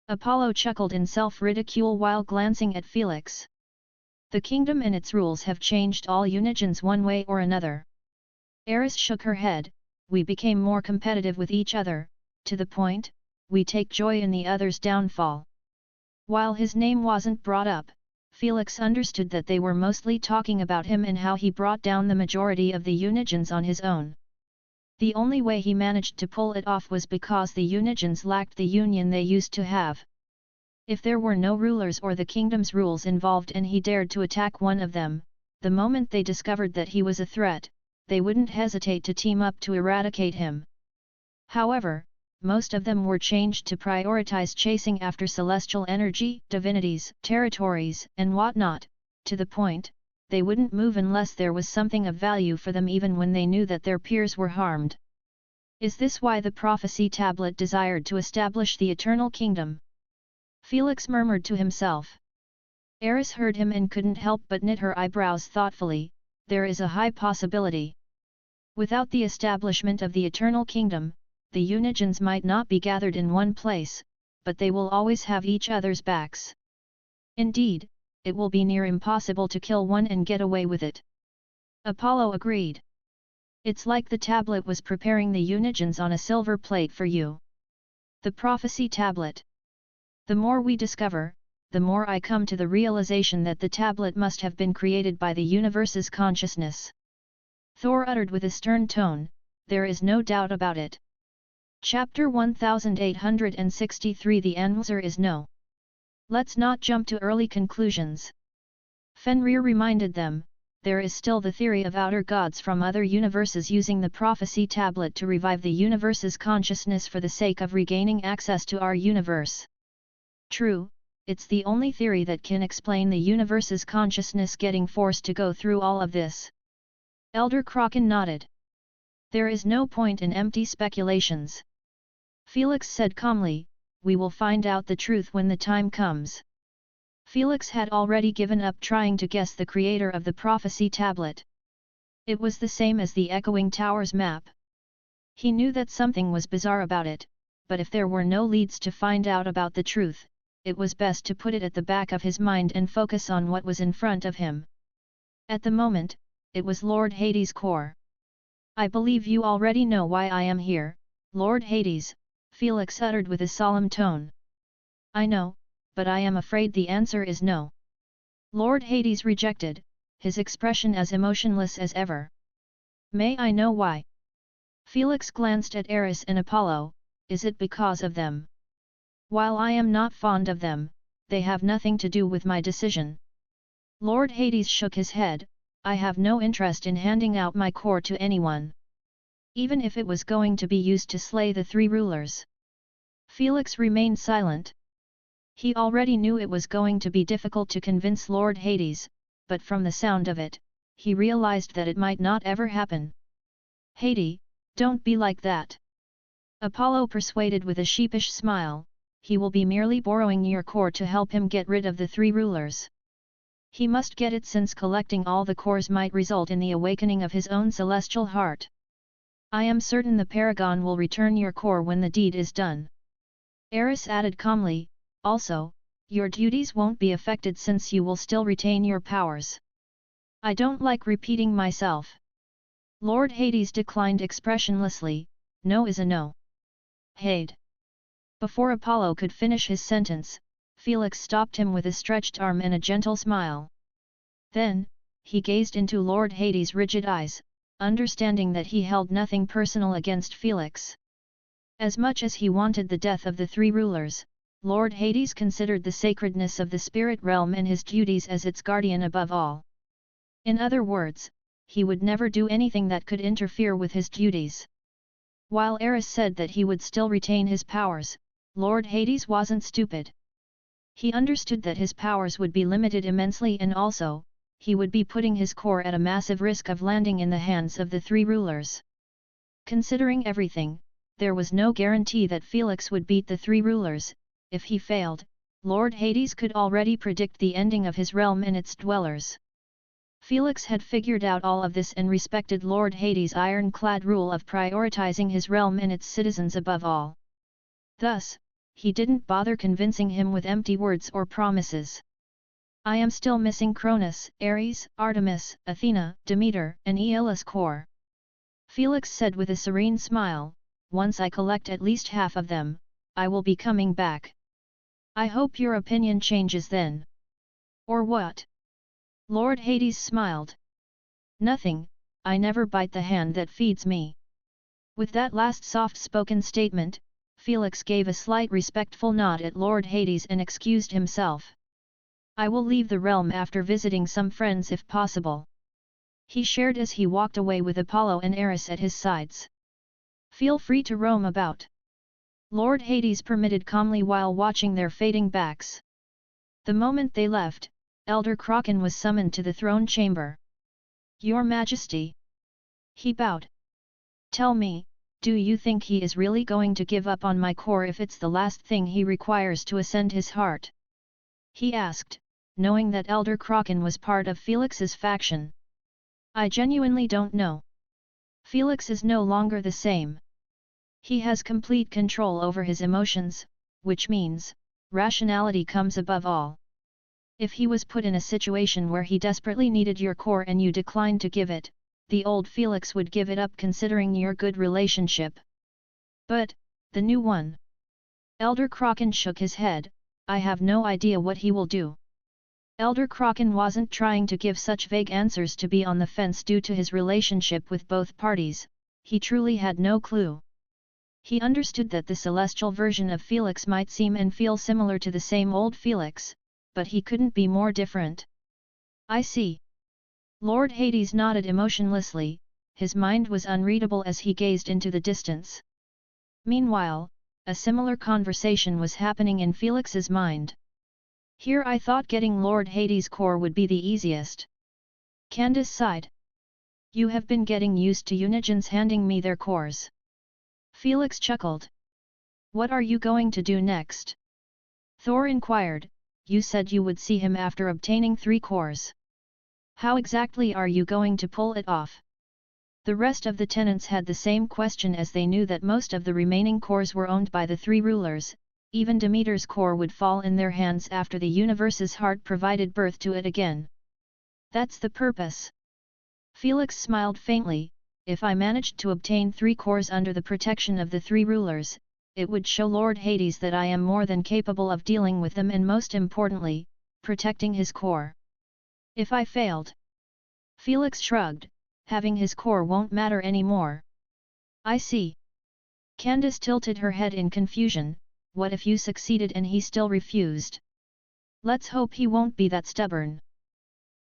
Apollo chuckled in self-ridicule while glancing at Felix. The kingdom and its rules have changed all Unigens one way or another. Eris shook her head, we became more competitive with each other, to the point, we take joy in the other's downfall. While his name wasn't brought up, Felix understood that they were mostly talking about him and how he brought down the majority of the Unigens on his own. The only way he managed to pull it off was because the Unigens lacked the union they used to have. If there were no rulers or the kingdom's rules involved and he dared to attack one of them, the moment they discovered that he was a threat, they wouldn't hesitate to team up to eradicate him. However, most of them were changed to prioritize chasing after celestial energy, divinities, territories, and whatnot, to the point, they wouldn't move unless there was something of value for them even when they knew that their peers were harmed. Is this why the prophecy tablet desired to establish the eternal kingdom? Felix murmured to himself. Eris heard him and couldn't help but knit her eyebrows thoughtfully. There is a high possibility. Without the establishment of the eternal kingdom, the Unigens might not be gathered in one place, but they will always have each other's backs. Indeed, it will be near impossible to kill one and get away with it. Apollo agreed. It's like the tablet was preparing the Unigens on a silver plate for you. The prophecy tablet. The more we discover, the more I come to the realization that the tablet must have been created by the universe's consciousness. Thor uttered with a stern tone, there is no doubt about it. Chapter 1863 The answer is no. Let's not jump to early conclusions. Fenrir reminded them, there is still the theory of outer gods from other universes using the prophecy tablet to revive the universe's consciousness for the sake of regaining access to our universe. True, it's the only theory that can explain the universe's consciousness getting forced to go through all of this. Elder Kraken nodded. There is no point in empty speculations. Felix said calmly, we will find out the truth when the time comes. Felix had already given up trying to guess the creator of the prophecy tablet. It was the same as the echoing tower's map. He knew that something was bizarre about it, but if there were no leads to find out about the truth, it was best to put it at the back of his mind and focus on what was in front of him. At the moment, it was Lord Hades' core. I believe you already know why I am here, Lord Hades, Felix uttered with a solemn tone. I know, but I am afraid the answer is no. Lord Hades rejected, his expression as emotionless as ever. May I know why? Felix glanced at Eris and Apollo, is it because of them? While I am not fond of them, they have nothing to do with my decision. Lord Hades shook his head, I have no interest in handing out my core to anyone. Even if it was going to be used to slay the three rulers. Felix remained silent. He already knew it was going to be difficult to convince Lord Hades, but from the sound of it, he realized that it might not ever happen. Hades, don't be like that. Apollo persuaded with a sheepish smile, he will be merely borrowing your core to help him get rid of the three rulers. He must get it since collecting all the cores might result in the awakening of his own celestial heart. I am certain the Paragon will return your core when the deed is done. Eris added calmly, also, your duties won't be affected since you will still retain your powers. I don't like repeating myself. Lord Hades declined expressionlessly, no is a no. Hade. Before Apollo could finish his sentence, Felix stopped him with a stretched arm and a gentle smile. Then, he gazed into Lord Hades' rigid eyes, understanding that he held nothing personal against Felix. As much as he wanted the death of the three rulers, Lord Hades considered the sacredness of the spirit realm and his duties as its guardian above all. In other words, he would never do anything that could interfere with his duties. While Eris said that he would still retain his powers, Lord Hades wasn't stupid. He understood that his powers would be limited immensely and also, he would be putting his core at a massive risk of landing in the hands of the three rulers. Considering everything, there was no guarantee that Felix would beat the three rulers. If he failed, Lord Hades could already predict the ending of his realm and its dwellers. Felix had figured out all of this and respected Lord Hades' ironclad rule of prioritizing his realm and its citizens above all. Thus, he didn't bother convincing him with empty words or promises. I am still missing Cronus, Ares, Artemis, Athena, Demeter, and Aeolus' core. Felix said with a serene smile, once I collect at least half of them, I will be coming back. I hope your opinion changes then. Or what? Lord Hades smiled. Nothing, I never bite the hand that feeds me. With that last soft-spoken statement, Felix gave a slight respectful nod at Lord Hades and excused himself. I will leave the realm after visiting some friends if possible. He shared as he walked away with Apollo and Eris at his sides. Feel free to roam about. Lord Hades permitted calmly while watching their fading backs. The moment they left, Elder Kraken was summoned to the throne chamber. Your Majesty. He bowed. Tell me, do you think he is really going to give up on my core if it's the last thing he requires to ascend his heart? He asked, knowing that Elder Kraken was part of Felix's faction. I genuinely don't know. Felix is no longer the same. He has complete control over his emotions, which means, rationality comes above all. If he was put in a situation where he desperately needed your core and you declined to give it, the old Felix would give it up considering your good relationship. But, the new one? Elder Kraken shook his head, I have no idea what he will do. Elder Kraken wasn't trying to give such vague answers to be on the fence due to his relationship with both parties, he truly had no clue. He understood that the celestial version of Felix might seem and feel similar to the same old Felix, but he couldn't be more different. I see. Lord Hades nodded emotionlessly, his mind was unreadable as he gazed into the distance. Meanwhile, a similar conversation was happening in Felix's mind. Here I thought getting Lord Hades' core would be the easiest. Candace sighed. You have been getting used to Unigens handing me their cores. Felix chuckled. What are you going to do next? Thor inquired, you said you would see him after obtaining 3 cores. How exactly are you going to pull it off? The rest of the tenants had the same question as they knew that most of the remaining cores were owned by the 3 rulers, even Demeter's core would fall in their hands after the universe's heart provided birth to it again. That's the purpose. Felix smiled faintly, if I managed to obtain 3 cores under the protection of the 3 rulers, it would show Lord Hades that I am more than capable of dealing with them and most importantly, protecting his core. If I failed? Felix shrugged, having his core won't matter anymore. I see. Candace tilted her head in confusion, what if you succeeded and he still refused? Let's hope he won't be that stubborn.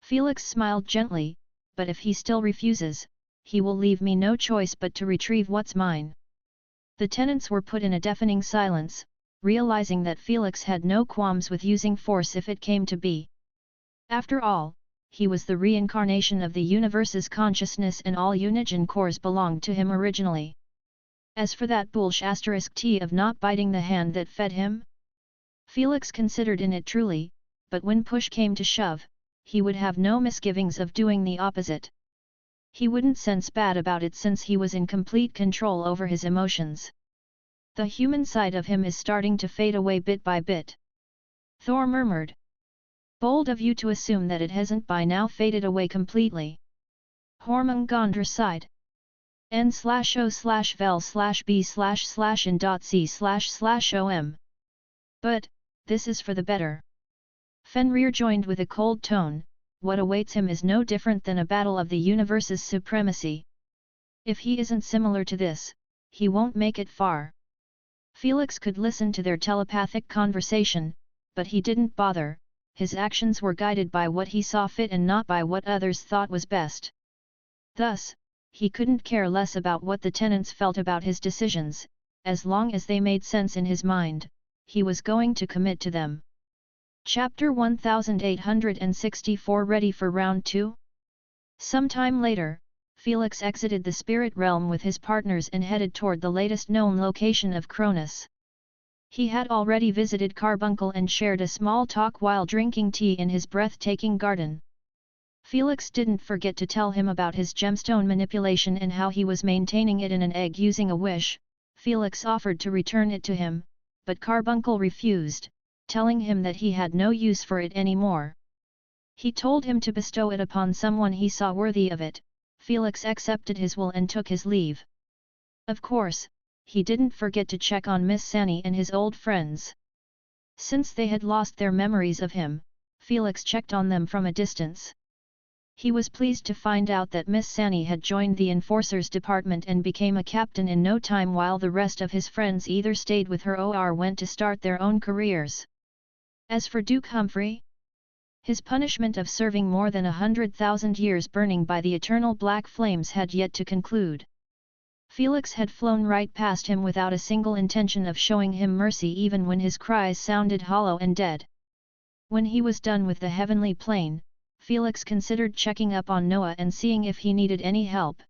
Felix smiled gently, but if he still refuses, he will leave me no choice but to retrieve what's mine. The tenants were put in a deafening silence, realizing that Felix had no qualms with using force if it came to be. After all, he was the reincarnation of the universe's consciousness and all Unigen cores belonged to him originally. As for that *T of not biting the hand that fed him? Felix considered in it truly, but when push came to shove, he would have no misgivings of doing the opposite. He wouldn't sense bad about it since he was in complete control over his emotions. The human side of him is starting to fade away bit by bit. Thor murmured. Bold of you to assume that it hasn't by now faded away completely. Hormungandr sighed. n/o/vel/b/in.c//om. But, this is for the better. Fenrir joined with a cold tone, what awaits him is no different than a battle of the universe's supremacy. If he isn't similar to this, he won't make it far. Felix could listen to their telepathic conversation, but he didn't bother, his actions were guided by what he saw fit and not by what others thought was best. Thus, he couldn't care less about what the tenants felt about his decisions, as long as they made sense in his mind, he was going to commit to them. Chapter 1864 Ready for Round 2? Sometime later, Felix exited the spirit realm with his partners and headed toward the latest known location of Cronus. He had already visited Carbuncle and shared a small talk while drinking tea in his breathtaking garden. Felix didn't forget to tell him about his gemstone manipulation and how he was maintaining it in an egg using a wish. Felix offered to return it to him, but Carbuncle refused, telling him that he had no use for it anymore. He told him to bestow it upon someone he saw worthy of it. Felix accepted his will and took his leave. Of course, he didn't forget to check on Miss Sani and his old friends. Since they had lost their memories of him, Felix checked on them from a distance. He was pleased to find out that Miss Sani had joined the Enforcers Department and became a captain in no time, while the rest of his friends either stayed with her or went to start their own careers. As for Duke Humphrey, his punishment of serving more than 100,000 years burning by the eternal black flames had yet to conclude. Felix had flown right past him without a single intention of showing him mercy, even when his cries sounded hollow and dead. When he was done with the heavenly plane, Felix considered checking up on Noah and seeing if he needed any help.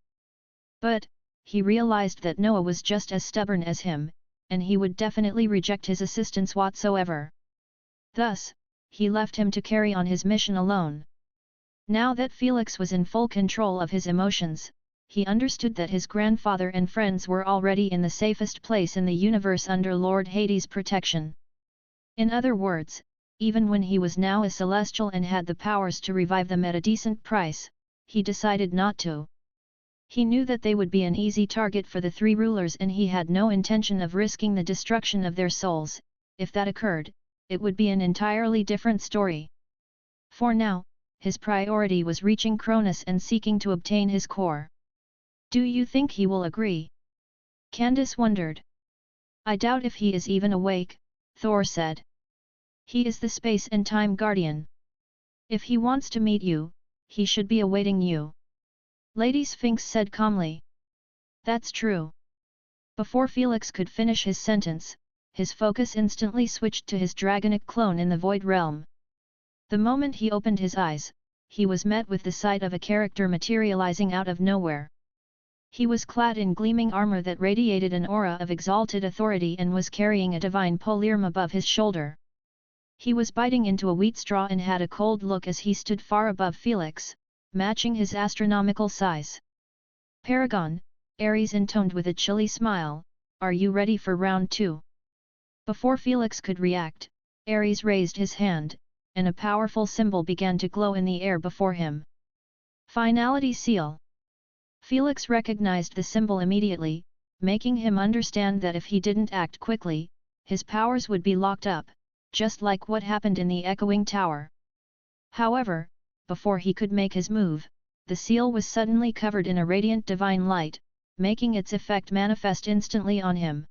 But, he realized that Noah was just as stubborn as him, and he would definitely reject his assistance whatsoever. Thus, he left him to carry on his mission alone. Now that Felix was in full control of his emotions, he understood that his grandfather and friends were already in the safest place in the universe under Lord Hades' protection. In other words, even when he was now a celestial and had the powers to revive them at a decent price, he decided not to. He knew that they would be an easy target for the three rulers, and he had no intention of risking the destruction of their souls. If that occurred, it would be an entirely different story. For now, his priority was reaching Cronus and seeking to obtain his core. Do you think he will agree? Candace wondered. I doubt if he is even awake, Thor said. He is the space and time guardian. If he wants to meet you, he should be awaiting you. Lady Sphinx said calmly. That's true. Before Felix could finish his sentence, his focus instantly switched to his dragonic clone in the Void Realm. The moment he opened his eyes, he was met with the sight of a character materializing out of nowhere. He was clad in gleaming armor that radiated an aura of exalted authority and was carrying a divine polearm above his shoulder. He was biting into a wheat straw and had a cold look as he stood far above Felix, matching his astronomical size. Paragon, Ares intoned with a chilly smile, are you ready for round 2? Before Felix could react, Ares raised his hand, and a powerful symbol began to glow in the air before him. Finality Seal. Felix recognized the symbol immediately, making him understand that if he didn't act quickly, his powers would be locked up, just like what happened in the Echoing Tower. However, before he could make his move, the seal was suddenly covered in a radiant divine light, making its effect manifest instantly on him.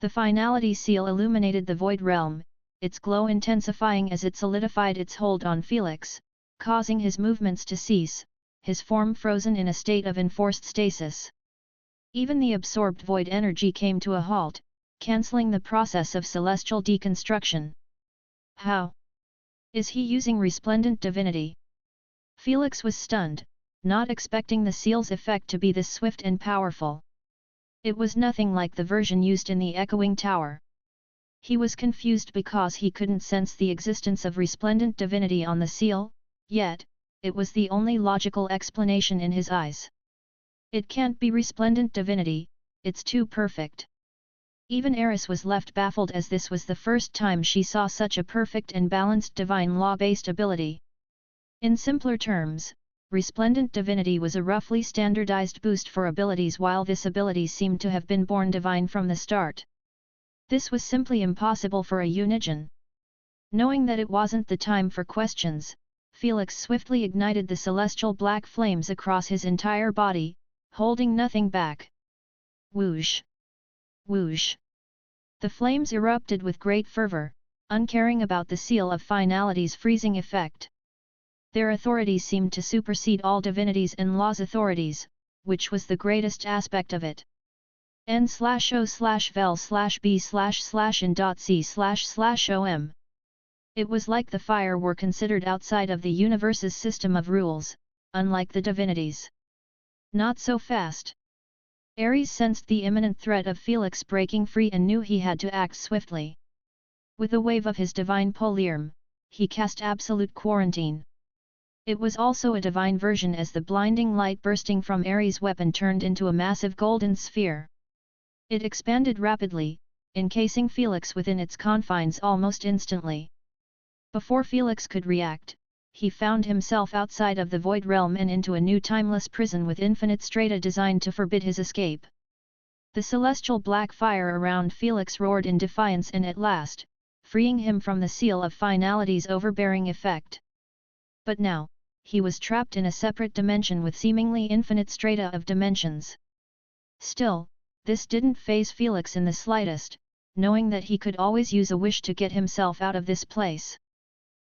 The Finality Seal illuminated the Void Realm, its glow intensifying as it solidified its hold on Felix, causing his movements to cease, his form frozen in a state of enforced stasis. Even the absorbed void energy came to a halt, cancelling the process of celestial deconstruction. How? Is he using resplendent divinity? Felix was stunned, not expecting the seal's effect to be this swift and powerful. It was nothing like the version used in the Echoing Tower. He was confused because he couldn't sense the existence of resplendent divinity on the seal, yet, it was the only logical explanation in his eyes. It can't be resplendent divinity, it's too perfect. Even Eris was left baffled, as this was the first time she saw such a perfect and balanced divine law-based ability. In simpler terms, resplendent divinity was a roughly standardized boost for abilities, while this ability seemed to have been born divine from the start. This was simply impossible for a Unigen. Knowing that it wasn't the time for questions, Felix swiftly ignited the celestial black flames across his entire body, holding nothing back. Whoosh! Whoosh! The flames erupted with great fervor, uncaring about the seal of finality's freezing effect. Their authority seemed to supersede all divinities and laws' authorities, which was the greatest aspect of it. n/o/vel/b/in.c//om. It was like the fire were considered outside of the universe's system of rules, unlike the divinities. Not so fast. Ares sensed the imminent threat of Felix breaking free and knew he had to act swiftly. With a wave of his divine polearm, he cast absolute quarantine. It was also a divine version, as the blinding light bursting from Ares' weapon turned into a massive golden sphere. It expanded rapidly, encasing Felix within its confines almost instantly. Before Felix could react, he found himself outside of the Void Realm and into a new timeless prison with infinite strata designed to forbid his escape. The celestial black fire around Felix roared in defiance, and at last, freeing him from the seal of finality's overbearing effect. But now, he was trapped in a separate dimension with seemingly infinite strata of dimensions. Still, this didn't faze Felix in the slightest, knowing that he could always use a wish to get himself out of this place.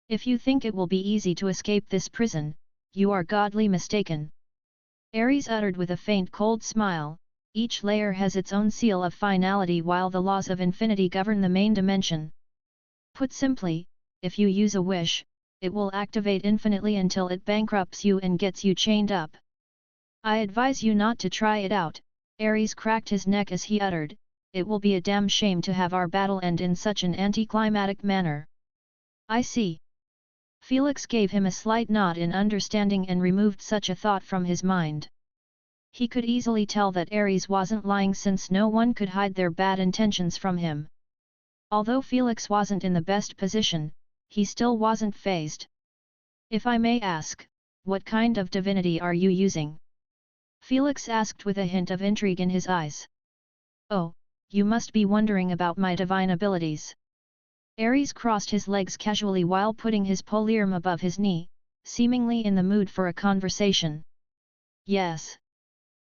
If you think it will be easy to escape this prison, you are godly mistaken. Ares uttered with a faint cold smile, each layer has its own seal of finality while the laws of infinity govern the main dimension. Put simply, if you use a wish, it will activate infinitely until it bankrupts you and gets you chained up. I advise you not to try it out. Ares cracked his neck as he uttered, it will be a damn shame to have our battle end in such an anticlimactic manner. I see. Felix gave him a slight nod in understanding and removed such a thought from his mind. He could easily tell that Ares wasn't lying since no one could hide their bad intentions from him. Although Felix wasn't in the best position, he still wasn't fazed. If I may ask, what kind of divinity are you using? Felix asked with a hint of intrigue in his eyes. Oh, you must be wondering about my divine abilities. Ares crossed his legs casually while putting his polearm above his knee, seemingly in the mood for a conversation. Yes.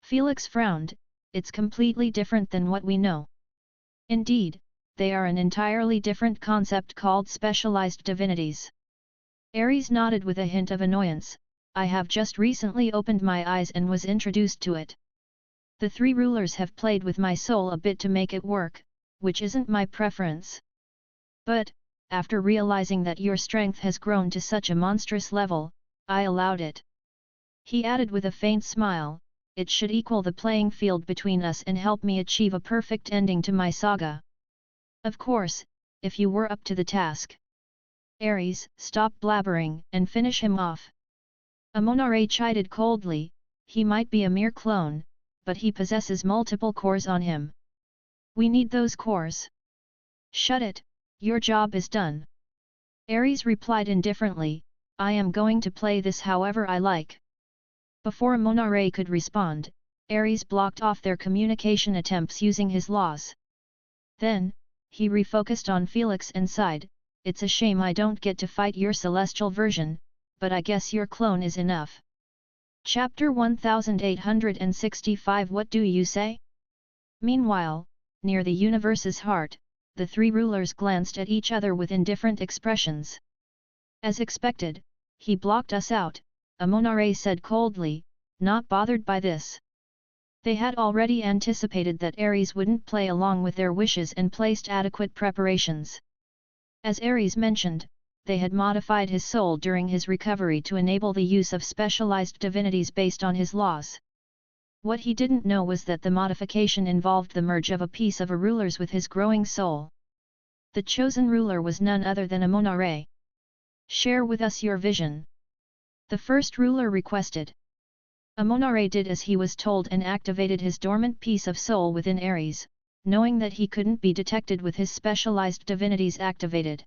Felix frowned, it's completely different than what we know. Indeed, they are an entirely different concept called specialized divinities. Ares nodded with a hint of annoyance, I have just recently opened my eyes and was introduced to it. The three rulers have played with my soul a bit to make it work, which isn't my preference. But, after realizing that your strength has grown to such a monstrous level, I allowed it. He added with a faint smile, it should equal the playing field between us and help me achieve a perfect ending to my saga. Of course, if you were up to the task. Ares, stop blabbering and finish him off. Amonare chided coldly, he might be a mere clone, but he possesses multiple cores on him. We need those cores. Shut it, your job is done. Ares replied indifferently, I am going to play this however I like. Before Amonare could respond, Ares blocked off their communication attempts using his laws. Then, he refocused on Felix and sighed, it's a shame I don't get to fight your celestial version, but I guess your clone is enough. Chapter 1865 What do you say? Meanwhile, near the universe's heart, the three rulers glanced at each other with indifferent expressions. As expected, he blocked us out, Amonare said coldly, not bothered by this. They had already anticipated that Ares wouldn't play along with their wishes and placed adequate preparations. As Ares mentioned, they had modified his soul during his recovery to enable the use of specialized divinities based on his laws. What he didn't know was that the modification involved the merge of a piece of a ruler's with his growing soul. The chosen ruler was none other than Amonare. Share with us your vision. The first ruler requested. Amonare did as he was told and activated his dormant piece of soul within Ares, knowing that he couldn't be detected with his specialized divinities activated.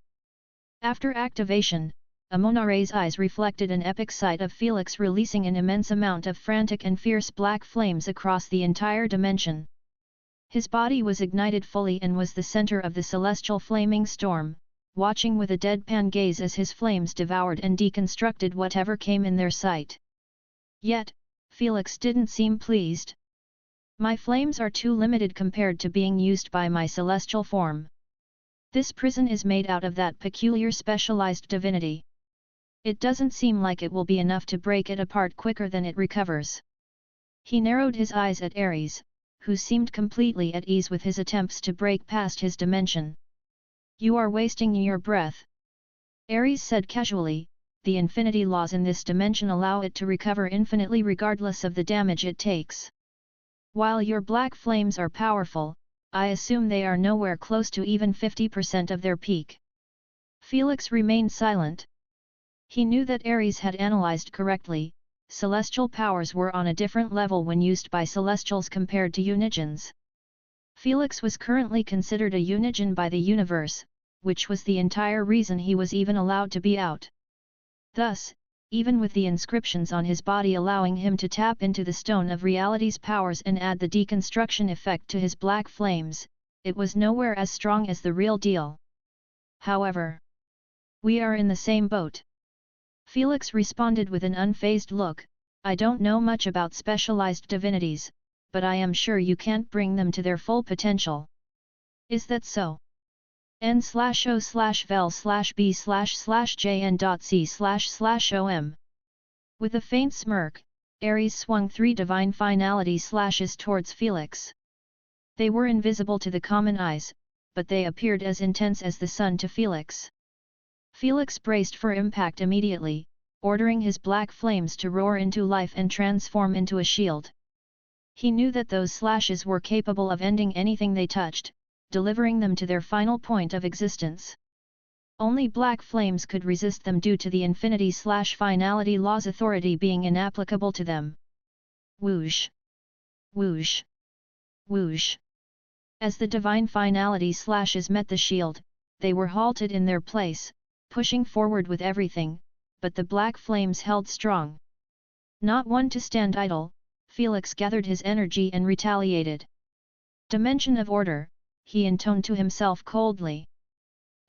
After activation, Amonare's eyes reflected an epic sight of Felix releasing an immense amount of frantic and fierce black flames across the entire dimension. His body was ignited fully and was the center of the celestial flaming storm, watching with a deadpan gaze as his flames devoured and deconstructed whatever came in their sight. Yet, Felix didn't seem pleased. My flames are too limited compared to being used by my celestial form. This prison is made out of that peculiar specialized divinity. It doesn't seem like it will be enough to break it apart quicker than it recovers. He narrowed his eyes at Ares, who seemed completely at ease with his attempts to break past his dimension. You are wasting your breath. Ares said casually, the infinity laws in this dimension allow it to recover infinitely regardless of the damage it takes. While your black flames are powerful, I assume they are nowhere close to even 50% of their peak. Felix remained silent. He knew that Ares had analyzed correctly, celestial powers were on a different level when used by celestials compared to Unigens. Felix was currently considered a Unigen by the universe, which was the entire reason he was even allowed to be out. Thus, even with the inscriptions on his body allowing him to tap into the Stone of Reality's powers and add the deconstruction effect to his black flames, it was nowhere as strong as the real deal. however. We are in the same boat. Felix responded with an unfazed look, I don't know much about specialized divinities, but I am sure you can't bring them to their full potential. Is that so? n/o/vel/b/jn.c//om. With a faint smirk, Ares swung 3 divine finality slashes towards Felix. They were invisible to the common eyes, but they appeared as intense as the sun to Felix. Felix braced for impact immediately, ordering his black flames to roar into life and transform into a shield. He knew that those slashes were capable of ending anything they touched, delivering them to their final point of existence. Only black flames could resist them due to the infinity/finality law's authority being inapplicable to them. Whoosh! Whoosh! Whoosh! As the divine finality slashes met the shield, they were halted in their place, pushing forward with everything, but the black flames held strong. Not one to stand idle, Felix gathered his energy and retaliated. Dimension of order, he intoned to himself coldly.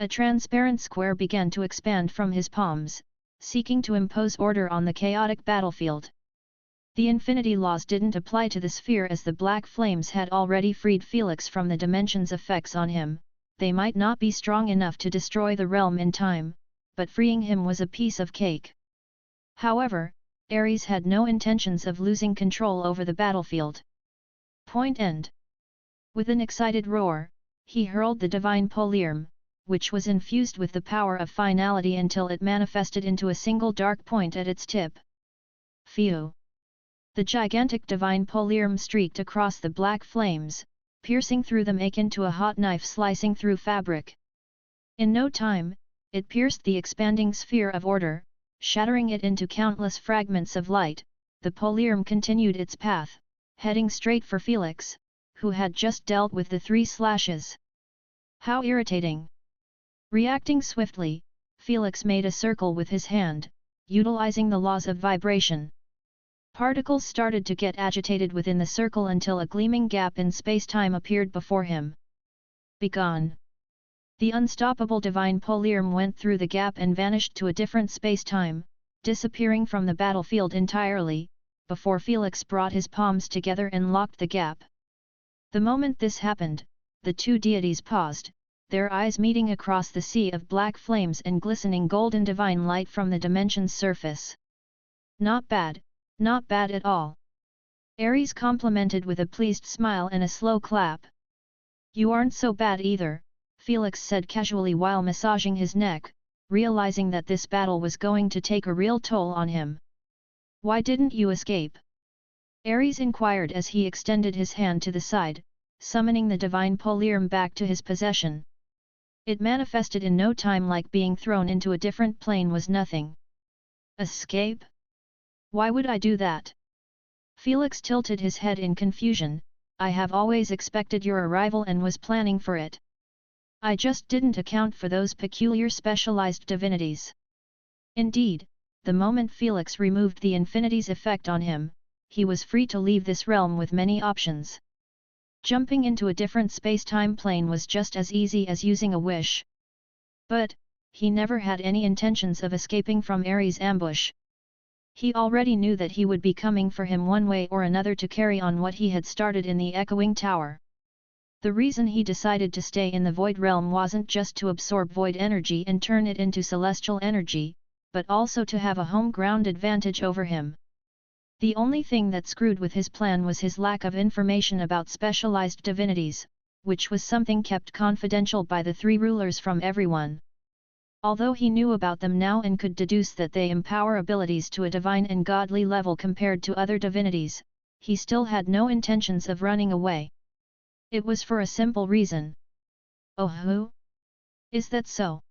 A transparent square began to expand from his palms, seeking to impose order on the chaotic battlefield. The infinity laws didn't apply to the sphere as the black flames had already freed Felix from the dimension's effects on him. They might not be strong enough to destroy the realm in time, but freeing him was a piece of cake. However, Ares had no intentions of losing control over the battlefield. Point end. With an excited roar, he hurled the divine polyarm, which was infused with the power of finality until it manifested into a single dark point at its tip. Phew! The gigantic divine polyarm streaked across the black flames, piercing through them akin to a hot knife slicing through fabric. In no time, it pierced the expanding sphere of order, shattering it into countless fragments of light. The polyarm continued its path, heading straight for Felix, who had just dealt with the 3 slashes. How irritating! Reacting swiftly, Felix made a circle with his hand, utilizing the laws of vibration. Particles started to get agitated within the circle until a gleaming gap in space-time appeared before him. Begone! The unstoppable divine polyarm went through the gap and vanished to a different space-time, disappearing from the battlefield entirely, before Felix brought his palms together and locked the gap. The moment this happened, the 2 deities paused, their eyes meeting across the sea of black flames and glistening golden divine light from the dimension's surface. Not bad, not bad at all. Ares complimented with a pleased smile and a slow clap. You aren't so bad either, Felix said casually while massaging his neck, realizing that this battle was going to take a real toll on him. Why didn't you escape? Ares inquired as he extended his hand to the side, summoning the divine polyarm back to his possession. It manifested in no time, like being thrown into a different plane was nothing. Escape? Why would I do that? Felix tilted his head in confusion. I have always expected your arrival and was planning for it. I just didn't account for those peculiar specialized divinities. Indeed, the moment Felix removed the infinity's effect on him, he was free to leave this realm with many options. Jumping into a different space-time plane was just as easy as using a wish. But, he never had any intentions of escaping from Ares' ambush. He already knew that he would be coming for him one way or another to carry on what he had started in the echoing tower. The reason he decided to stay in the void realm wasn't just to absorb void energy and turn it into celestial energy, but also to have a home-ground advantage over him. The only thing that screwed with his plan was his lack of information about specialized divinities, which was something kept confidential by the 3 rulers from everyone. Although he knew about them now and could deduce that they empower abilities to a divine and godly level compared to other divinities, he still had no intentions of running away. It was for a simple reason. Oh who? Is that so?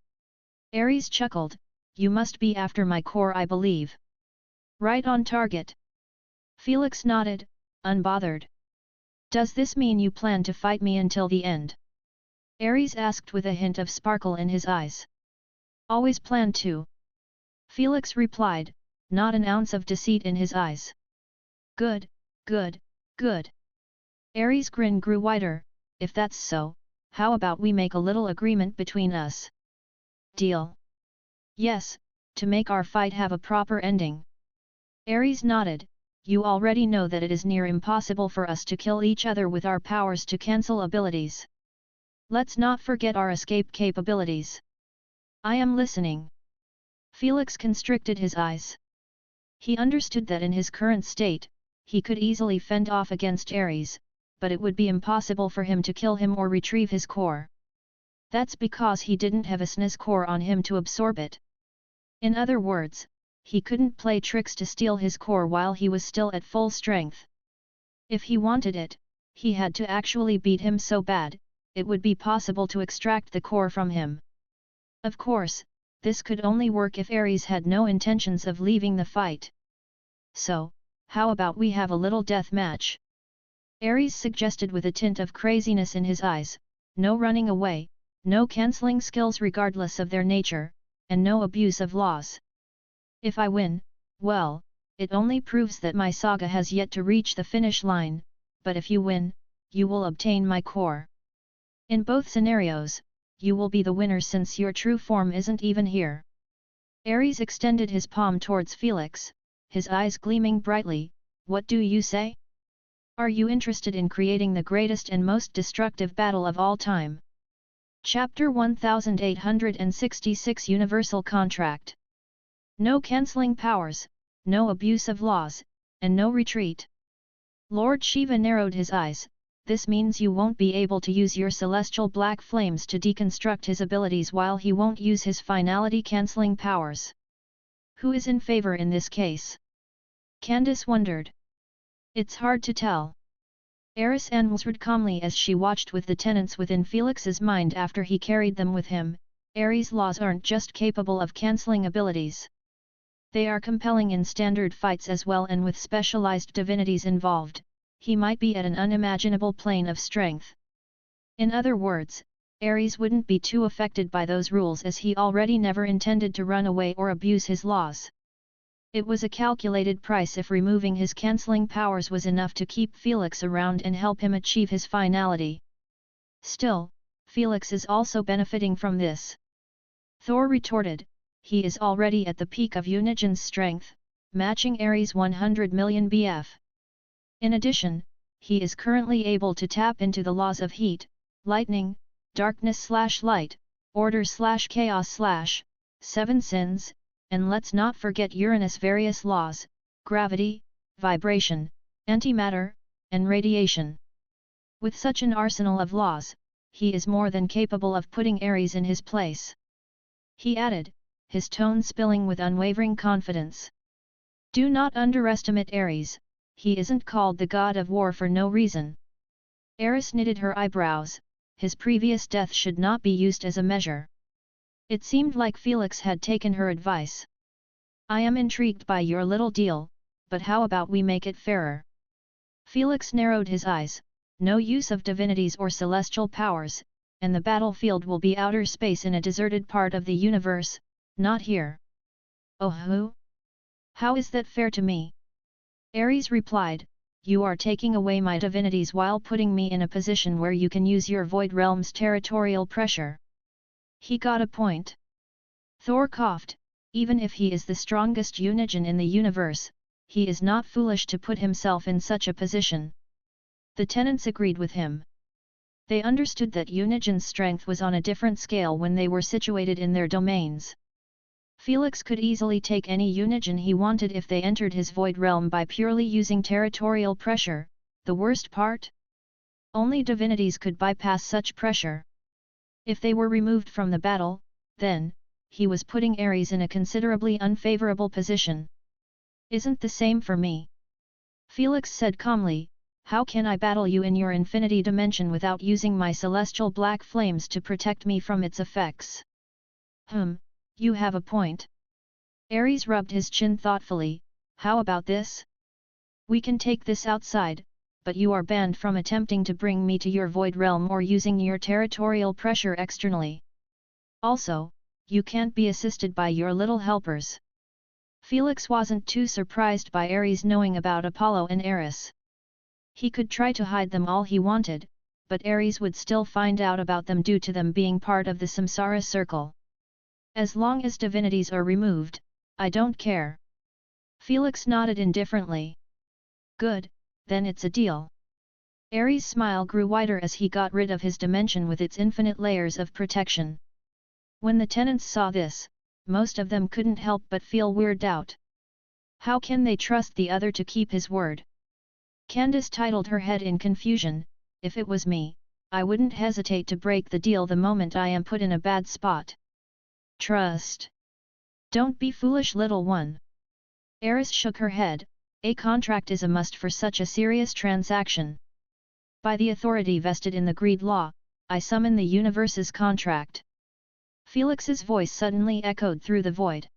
Ares chuckled, you must be after my core, I believe. Right on target. Felix nodded, unbothered. Does this mean you plan to fight me until the end? Ares asked with a hint of sparkle in his eyes. Always planned to. Felix replied, not an ounce of deceit in his eyes. Good, good, good. Ares' grin grew wider. If that's so, how about we make a little agreement between us? Deal? Yes, to make our fight have a proper ending. Ares nodded. You already know that it is near impossible for us to kill each other with our powers to cancel abilities. Let's not forget our escape capabilities. I am listening. Felix constricted his eyes. He understood that in his current state, he could easily fend off against Ares, but it would be impossible for him to kill him or retrieve his core. That's because he didn't have a SNES core on him to absorb it. In other words, he couldn't play tricks to steal his core while he was still at full strength. If he wanted it, he had to actually beat him so bad, it would be possible to extract the core from him. Of course, this could only work if Ares had no intentions of leaving the fight. So, how about we have a little death match? Ares suggested with a tint of craziness in his eyes, no running away, no cancelling skills regardless of their nature, and no abuse of laws. If I win, well, it only proves that my saga has yet to reach the finish line, but if you win, you will obtain my core. In both scenarios, you will be the winner since your true form isn't even here. Ares extended his palm towards Felix, his eyes gleaming brightly. What do you say? Are you interested in creating the greatest and most destructive battle of all time? Chapter 1866 Universal Contract. No cancelling powers, no abuse of laws, and no retreat. Lord Shiva narrowed his eyes. This means you won't be able to use your celestial black flames to deconstruct his abilities while he won't use his finality cancelling powers. Who is in favor in this case? Candace wondered. It's hard to tell. Eris answered calmly as she watched with the tenets within Felix's mind after he carried them with him. Ares' laws aren't just capable of cancelling abilities. They are compelling in standard fights as well, and with specialized divinities involved, he might be at an unimaginable plane of strength. In other words, Ares wouldn't be too affected by those rules as he already never intended to run away or abuse his laws. It was a calculated price if removing his cancelling powers was enough to keep Felix around and help him achieve his finality. Still, Felix is also benefiting from this. Thor retorted, he is already at the peak of Unigen's strength, matching Ares' 100 million BF. In addition, he is currently able to tap into the laws of heat, lightning, darkness/light, order/chaos/seven sins, and let's not forget Uranus' various laws, gravity, vibration, antimatter, and radiation. With such an arsenal of laws, he is more than capable of putting Ares in his place. He added, his tone spilling with unwavering confidence. Do not underestimate Ares, he isn't called the god of war for no reason. Eris knitted her eyebrows, his previous death should not be used as a measure. It seemed like Felix had taken her advice. I am intrigued by your little deal, but how about we make it fairer? Felix narrowed his eyes, no use of divinities or celestial powers, and the battlefield will be outer space in a deserted part of the universe, not here. Oh who? How is that fair to me? Ares replied, you are taking away my divinities while putting me in a position where you can use your Void Realm's territorial pressure. He got a point. Thor coughed, even if he is the strongest Unigen in the universe, he is not foolish to put himself in such a position. The tenants agreed with him. They understood that Unigen's strength was on a different scale when they were situated in their domains. Felix could easily take any Unigen he wanted if they entered his Void Realm by purely using territorial pressure. The worst part? Only divinities could bypass such pressure. If they were removed from the battle, then, he was putting Ares in a considerably unfavorable position. Isn't the same for me? Felix said calmly, how can I battle you in your infinity dimension without using my celestial black flames to protect me from its effects? You have a point. Ares rubbed his chin thoughtfully, how about this? We can take this outside, but you are banned from attempting to bring me to your Void Realm or using your territorial pressure externally. Also, you can't be assisted by your little helpers. Felix wasn't too surprised by Ares knowing about Apollo and Eris. He could try to hide them all he wanted, but Ares would still find out about them due to them being part of the Samsara circle. As long as divinities are removed, I don't care. Felix nodded indifferently. Good, then it's a deal. Ares' smile grew wider as he got rid of his dimension with its infinite layers of protection. When the tenants saw this, most of them couldn't help but feel weirded out. How can they trust the other to keep his word? Candace titled her head in confusion. If it was me, I wouldn't hesitate to break the deal the moment I am put in a bad spot. Trust. Don't be foolish, little one. Eris shook her head. A contract is a must for such a serious transaction. By the authority vested in the Greed Law, I summon the universe's contract. Felix's voice suddenly echoed through the void.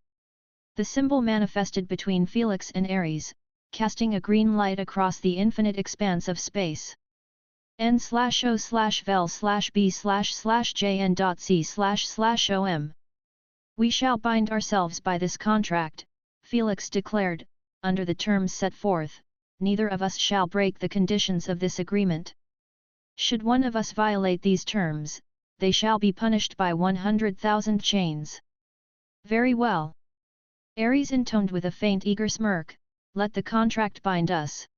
The symbol manifested between Felix and Ares, casting a green light across the infinite expanse of space. N/O/vel/b/jn.c//om. We shall bind ourselves by this contract, Felix declared. Under the terms set forth, neither of us shall break the conditions of this agreement. Should one of us violate these terms, they shall be punished by 100,000 chains. Very well. Ares intoned with a faint eager smirk, let the contract bind us.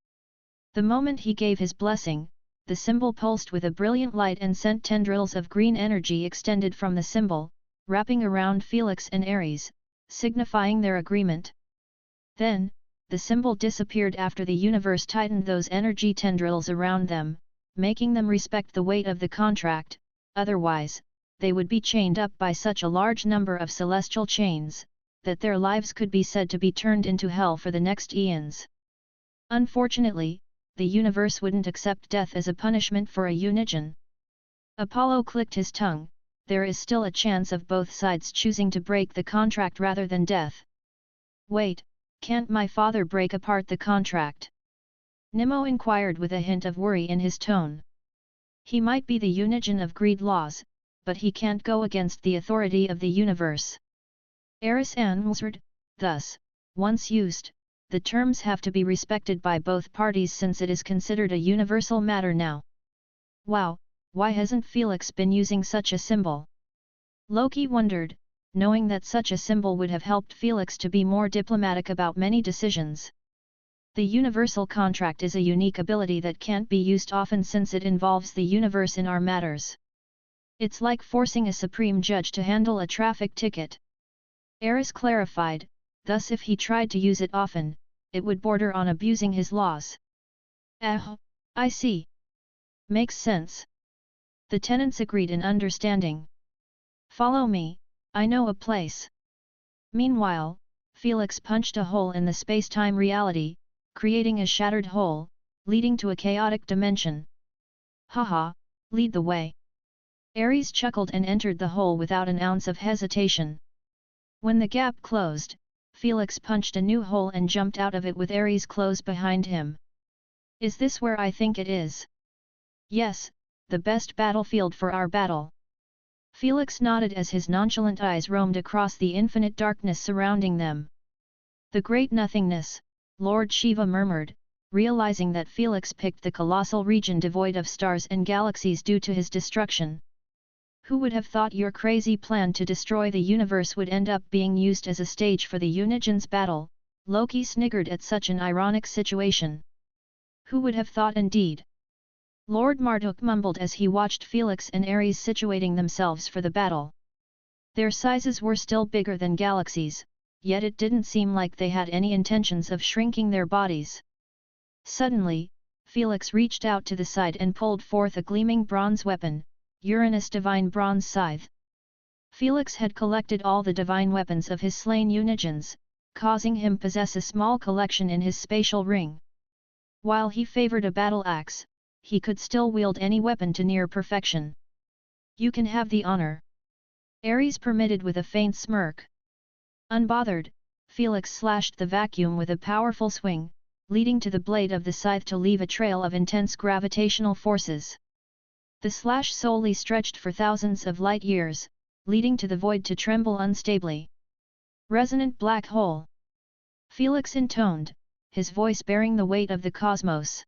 The moment he gave his blessing, the symbol pulsed with a brilliant light and sent tendrils of green energy extended from the symbol, wrapping around Felix and Ares, signifying their agreement. Then, the symbol disappeared after the universe tightened those energy tendrils around them, making them respect the weight of the contract. Otherwise, they would be chained up by such a large number of celestial chains, that their lives could be said to be turned into hell for the next eons. Unfortunately, the universe wouldn't accept death as a punishment for a Unigen. Apollo clicked his tongue. There is still a chance of both sides choosing to break the contract rather than death. Wait, can't my father break apart the contract? Nemo inquired with a hint of worry in his tone. He might be the Unigen of Greed laws, but he can't go against the authority of the universe. Eris answered, thus, once used, the terms have to be respected by both parties since it is considered a universal matter now. Wow, why hasn't Felix been using such a symbol? Loki wondered, knowing that such a symbol would have helped Felix to be more diplomatic about many decisions. The universal contract is a unique ability that can't be used often since it involves the universe in our matters. It's like forcing a supreme judge to handle a traffic ticket. Eris clarified, thus if he tried to use it often, it would border on abusing his laws. I see. Makes sense. The tenants agreed in understanding. Follow me, I know a place. Meanwhile, Felix punched a hole in the space-time reality, creating a shattered hole, leading to a chaotic dimension. Haha, lead the way. Ares chuckled and entered the hole without an ounce of hesitation. When the gap closed, Felix punched a new hole and jumped out of it with Ares close behind him. Is this where I think it is? Yes, the best battlefield for our battle. Felix nodded as his nonchalant eyes roamed across the infinite darkness surrounding them. The great nothingness, Lord Shiva murmured, realizing that Felix picked the colossal region devoid of stars and galaxies due to his destruction. Who would have thought your crazy plan to destroy the universe would end up being used as a stage for the Unigen's battle? Loki sniggered at such an ironic situation. Who would have thought indeed? Lord Marduk mumbled as he watched Felix and Ares situating themselves for the battle. Their sizes were still bigger than galaxies, yet it didn't seem like they had any intentions of shrinking their bodies. Suddenly, Felix reached out to the side and pulled forth a gleaming bronze weapon, Uranus Divine Bronze Scythe. Felix had collected all the divine weapons of his slain Unigens, causing him possess a small collection in his spatial ring. While he favored a battle axe, he could still wield any weapon to near perfection. You can have the honor. Ares permitted with a faint smirk. Unbothered, Felix slashed the vacuum with a powerful swing, leading to the blade of the scythe to leave a trail of intense gravitational forces. The slash solely stretched for thousands of light years, leading to the void to tremble unstably. Resonant black hole. Felix intoned, his voice bearing the weight of the cosmos.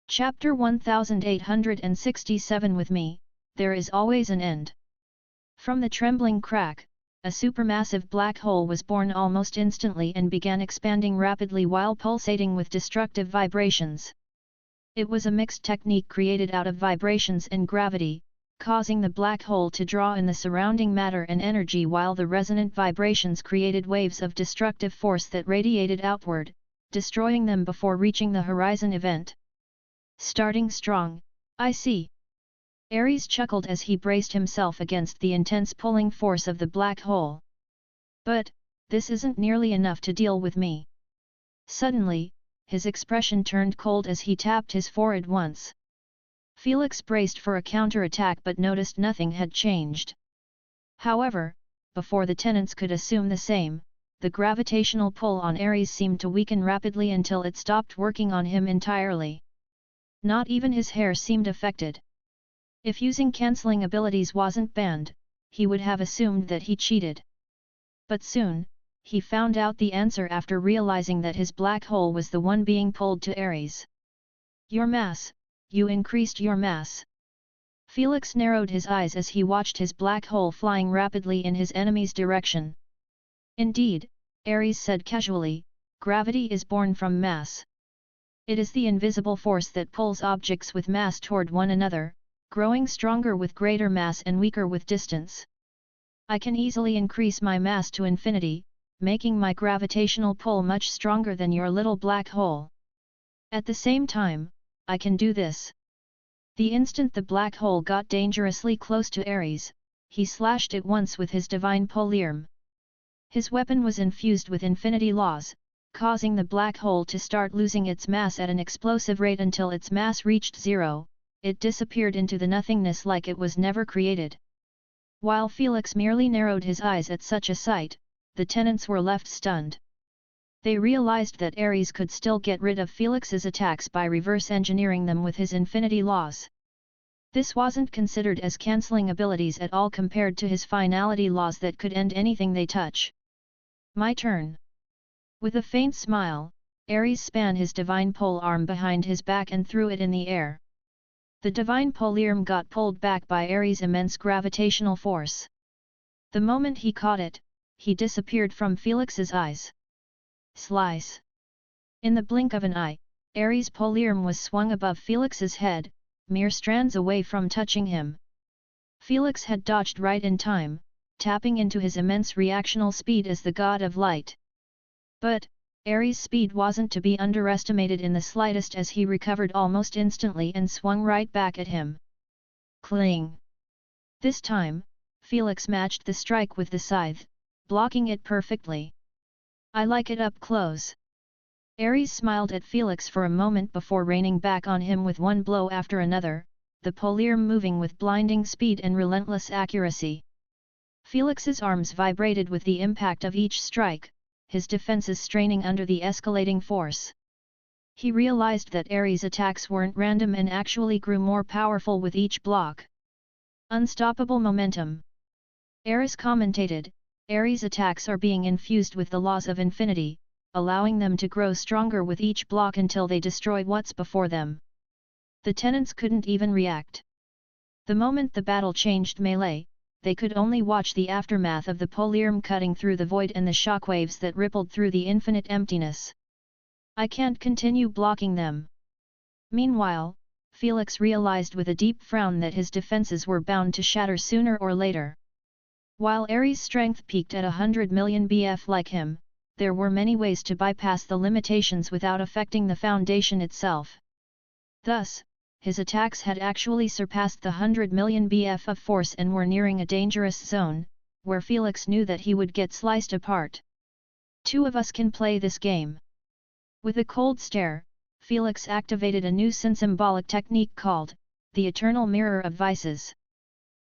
Chapter 1867. With me, there is always an end. From the trembling crack, a supermassive black hole was born almost instantly and began expanding rapidly while pulsating with destructive vibrations. It was a mixed technique created out of vibrations and gravity, causing the black hole to draw in the surrounding matter and energy while the resonant vibrations created waves of destructive force that radiated outward, destroying them before reaching the horizon event. Starting strong, I see. Ares chuckled as he braced himself against the intense pulling force of the black hole. But, this isn't nearly enough to deal with me. Suddenly, his expression turned cold as he tapped his forehead once. Felix braced for a counterattack but noticed nothing had changed. However, before the tenants could assume the same, the gravitational pull on Ares seemed to weaken rapidly until it stopped working on him entirely. Not even his hair seemed affected. If using cancelling abilities wasn't banned, he would have assumed that he cheated. But soon, he found out the answer after realizing that his black hole was the one being pulled to Ares. Your mass, you increased your mass. Felix narrowed his eyes as he watched his black hole flying rapidly in his enemy's direction. Indeed, Ares said casually, gravity is born from mass. It is the invisible force that pulls objects with mass toward one another, growing stronger with greater mass and weaker with distance. I can easily increase my mass to infinity, making my gravitational pull much stronger than your little black hole. At the same time, I can do this. The instant the black hole got dangerously close to Ares, he slashed it once with his divine poliarm. His weapon was infused with infinity laws, causing the black hole to start losing its mass at an explosive rate until its mass reached zero. It disappeared into the nothingness like it was never created. While Felix merely narrowed his eyes at such a sight, the tenants were left stunned. They realized that Ares could still get rid of Felix's attacks by reverse engineering them with his infinity laws. This wasn't considered as cancelling abilities at all compared to his finality laws that could end anything they touch. My turn. With a faint smile, Ares span his divine pole arm behind his back and threw it in the air. The divine poliarm got pulled back by Ares' immense gravitational force. The moment he caught it, he disappeared from Felix's eyes. Slice! In the blink of an eye, Ares' poliarm was swung above Felix's head, mere strands away from touching him. Felix had dodged right in time, tapping into his immense reactional speed as the god of light. But, Ares' speed wasn't to be underestimated in the slightest as he recovered almost instantly and swung right back at him. Cling! This time, Felix matched the strike with the scythe, blocking it perfectly. I like it up close. Ares smiled at Felix for a moment before raining back on him with one blow after another, the poliarm moving with blinding speed and relentless accuracy. Felix's arms vibrated with the impact of each strike, his defenses straining under the escalating force. He realized that Ares' attacks weren't random and actually grew more powerful with each block. Unstoppable momentum. Ares commentated, Ares' attacks are being infused with the laws of infinity, allowing them to grow stronger with each block until they destroy what's before them. The tenants couldn't even react. The moment the battle changed melee, they could only watch the aftermath of the poliarm cutting through the void and the shockwaves that rippled through the infinite emptiness. I can't continue blocking them. Meanwhile, Felix realized with a deep frown that his defenses were bound to shatter sooner or later. While Ares' strength peaked at 100 million BF like him, there were many ways to bypass the limitations without affecting the foundation itself. Thus, his attacks had actually surpassed the 100 million BF of force and were nearing a dangerous zone, where Felix knew that he would get sliced apart. Two of us can play this game. With a cold stare, Felix activated a new symbolic technique called the Eternal Mirror of Vices.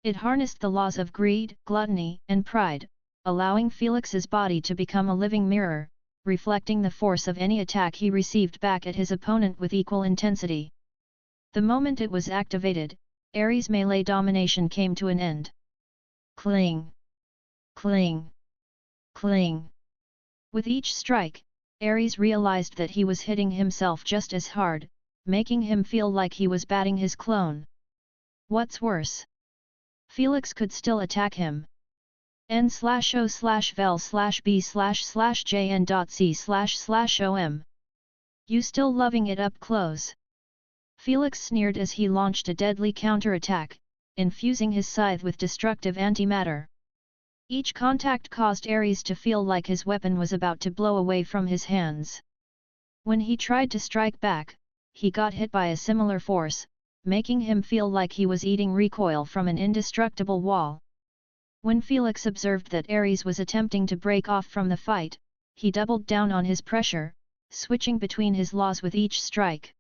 It harnessed the laws of greed, gluttony, and pride, allowing Felix's body to become a living mirror, reflecting the force of any attack he received back at his opponent with equal intensity. The moment it was activated, Ares' melee domination came to an end. Cling! Cling! Cling! With each strike, Ares realized that he was hitting himself just as hard, making him feel like he was batting his clone. What's worse? Felix could still attack him. n/o/vel/b/jn.c/om. You still loving it up close? Felix sneered as he launched a deadly counterattack, infusing his scythe with destructive antimatter. Each contact caused Ares to feel like his weapon was about to blow away from his hands. When he tried to strike back, he got hit by a similar force, making him feel like he was eating recoil from an indestructible wall. When Felix observed that Ares was attempting to break off from the fight, he doubled down on his pressure, switching between his laws with each strike.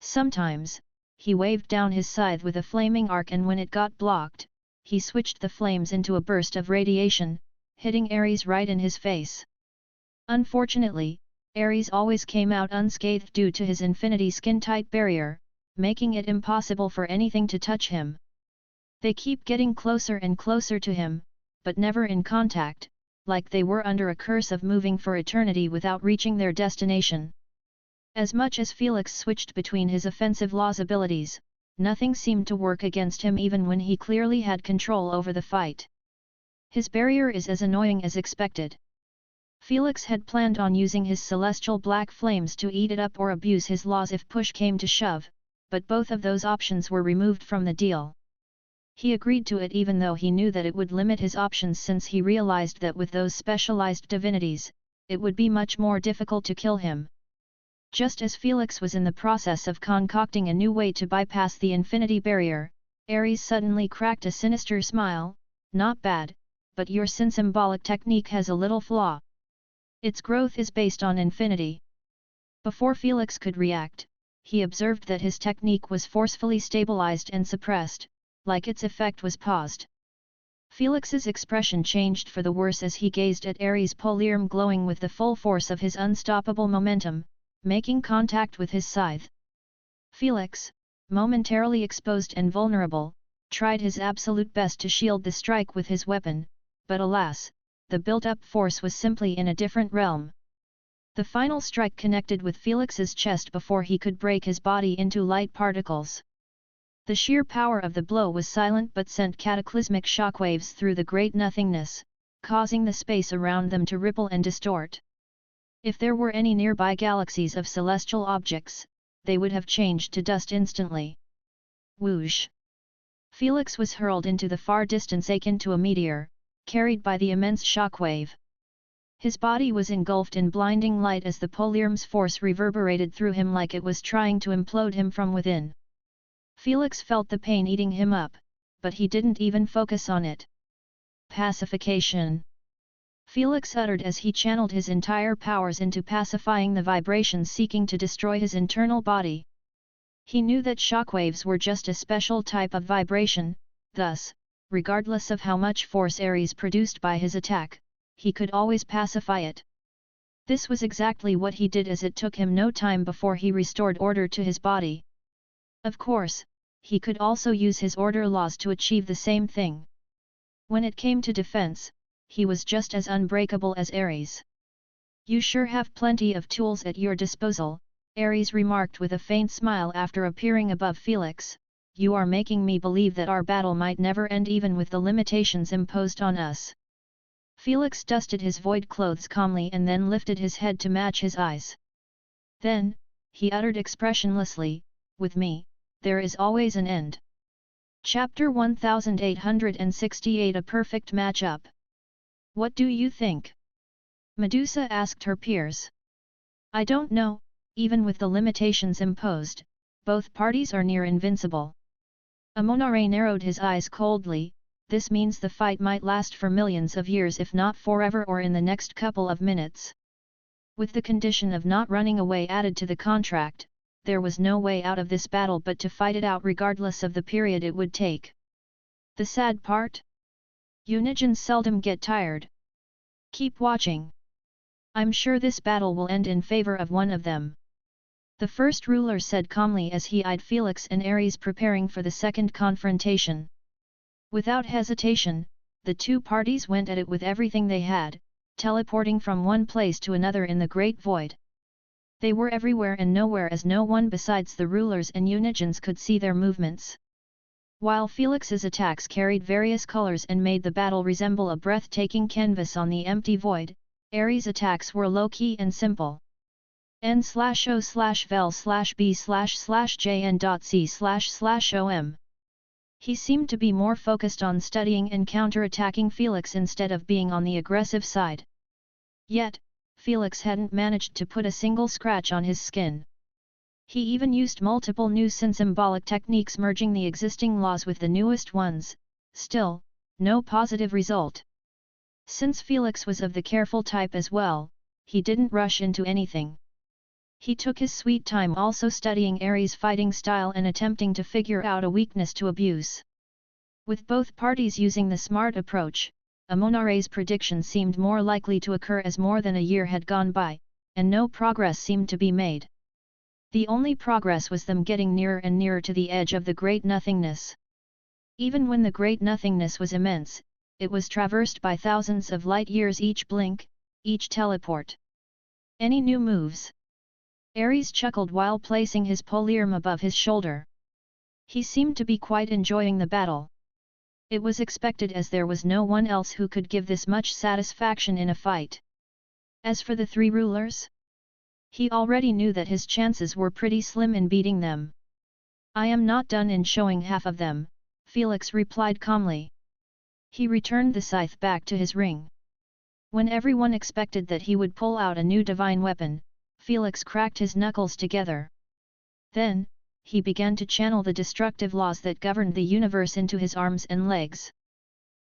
Sometimes, he waved down his scythe with a flaming arc, and when it got blocked, he switched the flames into a burst of radiation, hitting Ares right in his face. Unfortunately, Ares always came out unscathed due to his infinity skin-tight barrier, making it impossible for anything to touch him. They keep getting closer and closer to him, but never in contact, like they were under a curse of moving for eternity without reaching their destination. As much as Felix switched between his offensive laws abilities, nothing seemed to work against him even when he clearly had control over the fight. His barrier is as annoying as expected. Felix had planned on using his celestial black flames to eat it up or abuse his laws if push came to shove, but both of those options were removed from the deal. He agreed to it even though he knew that it would limit his options, since he realized that with those specialized divinities, it would be much more difficult to kill him. Just as Felix was in the process of concocting a new way to bypass the infinity barrier, Ares suddenly cracked a sinister smile. Not bad, but your symbolic technique has a little flaw. Its growth is based on infinity. Before Felix could react, he observed that his technique was forcefully stabilized and suppressed, like its effect was paused. Felix's expression changed for the worse as he gazed at Ares' polyarm glowing with the full force of his unstoppable momentum, making contact with his scythe. Felix, momentarily exposed and vulnerable, tried his absolute best to shield the strike with his weapon, but alas, the built-up force was simply in a different realm. The final strike connected with Felix's chest before he could break his body into light particles. The sheer power of the blow was silent but sent cataclysmic shockwaves through the great nothingness, causing the space around them to ripple and distort. If there were any nearby galaxies of celestial objects, they would have changed to dust instantly. Whoosh! Felix was hurled into the far distance akin to a meteor, carried by the immense shockwave. His body was engulfed in blinding light as the polyarm's force reverberated through him like it was trying to implode him from within. Felix felt the pain eating him up, but he didn't even focus on it. Pacification! Felix uttered as he channeled his entire powers into pacifying the vibrations seeking to destroy his internal body. He knew that shockwaves were just a special type of vibration, thus, regardless of how much force Ares produced by his attack, he could always pacify it. This was exactly what he did, as it took him no time before he restored order to his body. Of course, he could also use his order laws to achieve the same thing. When it came to defense, he was just as unbreakable as Ares. You sure have plenty of tools at your disposal, Ares remarked with a faint smile after appearing above Felix. You are making me believe that our battle might never end even with the limitations imposed on us. Felix dusted his void clothes calmly and then lifted his head to match his eyes. Then, he uttered expressionlessly, with me, there is always an end. Chapter 1868 A Perfect Matchup. What do you think? Medusa asked her peers. I don't know, even with the limitations imposed, both parties are near invincible. Amonare narrowed his eyes coldly. This means the fight might last for millions of years, if not forever, or in the next couple of minutes. With the condition of not running away added to the contract, there was no way out of this battle but to fight it out regardless of the period it would take. The sad part? Unigens seldom get tired. Keep watching. I'm sure this battle will end in favor of one of them. The first ruler said calmly as he eyed Felix and Ares preparing for the second confrontation. Without hesitation, the two parties went at it with everything they had, teleporting from one place to another in the great void. They were everywhere and nowhere, as no one besides the rulers and Unigens could see their movements. While Felix's attacks carried various colors and made the battle resemble a breathtaking canvas on the empty void, Ares' attacks were low-key and simple. N/O/vel/b/jn.c//om. He seemed to be more focused on studying and counter-attacking Felix instead of being on the aggressive side. Yet, Felix hadn't managed to put a single scratch on his skin. He even used multiple new symbolic techniques merging the existing laws with the newest ones, still, no positive result. Since Felix was of the careful type as well, he didn't rush into anything. He took his sweet time also studying Ares' fighting style and attempting to figure out a weakness to abuse. With both parties using the smart approach, Amonare's prediction seemed more likely to occur as more than a year had gone by, and no progress seemed to be made. The only progress was them getting nearer and nearer to the edge of the Great Nothingness. Even when the Great Nothingness was immense, it was traversed by thousands of light years each blink, each teleport. Any new moves? Ares chuckled while placing his polearm above his shoulder. He seemed to be quite enjoying the battle. It was expected as there was no one else who could give this much satisfaction in a fight. As for the three rulers, he already knew that his chances were pretty slim in beating them. I am not done in showing half of them, Felix replied calmly. He returned the scythe back to his ring. When everyone expected that he would pull out a new divine weapon, Felix cracked his knuckles together. Then, he began to channel the destructive laws that governed the universe into his arms and legs.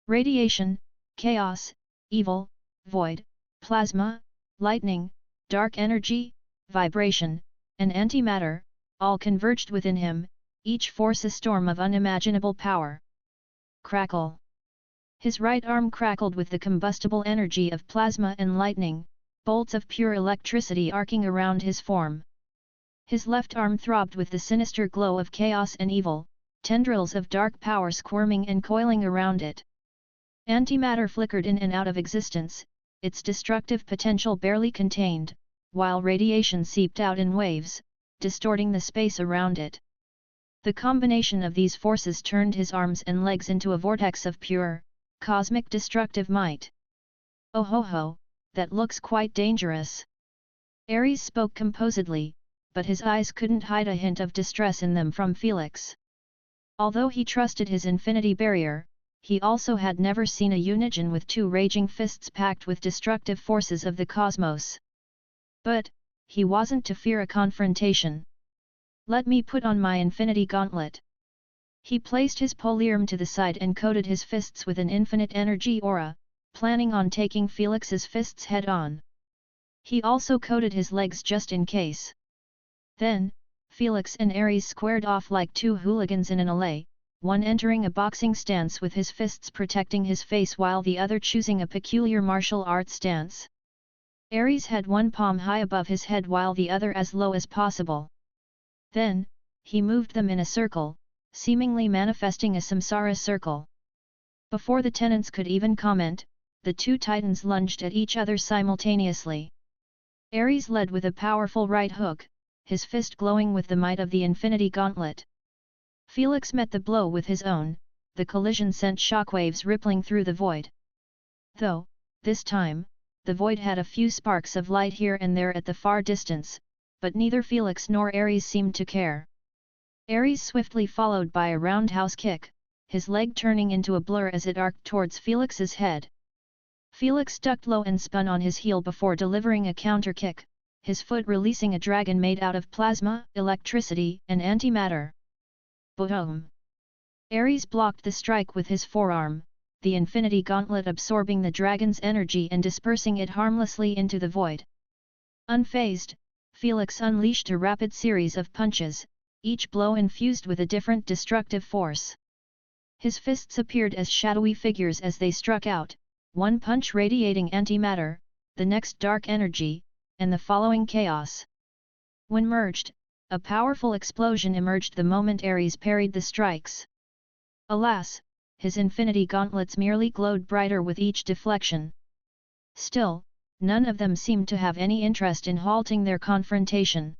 Radiation, chaos, evil, void, plasma, lightning, dark energy, vibration, and antimatter, all converged within him, each force a storm of unimaginable power. Crackle! His right arm crackled with the combustible energy of plasma and lightning, bolts of pure electricity arcing around his form. His left arm throbbed with the sinister glow of chaos and evil, tendrils of dark power squirming and coiling around it. Antimatter flickered in and out of existence, its destructive potential barely contained, while radiation seeped out in waves, distorting the space around it. The combination of these forces turned his arms and legs into a vortex of pure, cosmic destructive might. Oh ho ho, that looks quite dangerous. Ares spoke composedly, but his eyes couldn't hide a hint of distress in them from Felix. Although he trusted his infinity barrier, he also had never seen a Unigen with two raging fists packed with destructive forces of the cosmos. But, he wasn't to fear a confrontation. Let me put on my infinity gauntlet. He placed his polearm to the side and coated his fists with an infinite energy aura, planning on taking Felix's fists head-on. He also coated his legs just in case. Then, Felix and Ares squared off like two hooligans in an alley, one entering a boxing stance with his fists protecting his face while the other choosing a peculiar martial arts stance. Ares had one palm high above his head while the other as low as possible. Then, he moved them in a circle, seemingly manifesting a samsara circle. Before the tenants could even comment, the two titans lunged at each other simultaneously. Ares led with a powerful right hook, his fist glowing with the might of the infinity gauntlet. Felix met the blow with his own, the collision sent shockwaves rippling through the void. Though, this time, the void had a few sparks of light here and there at the far distance, but neither Felix nor Ares seemed to care. Ares swiftly followed by a roundhouse kick, his leg turning into a blur as it arced towards Felix's head. Felix ducked low and spun on his heel before delivering a counter kick, his foot releasing a dragon made out of plasma, electricity, and antimatter. Boredom! Ares blocked the strike with his forearm, the infinity gauntlet absorbing the dragon's energy and dispersing it harmlessly into the void. Unfazed, Felix unleashed a rapid series of punches, each blow infused with a different destructive force. His fists appeared as shadowy figures as they struck out, one punch radiating antimatter, the next dark energy, and the following chaos. When merged, a powerful explosion emerged the moment Ares parried the strikes. Alas, his infinity gauntlets merely glowed brighter with each deflection. Still, none of them seemed to have any interest in halting their confrontation.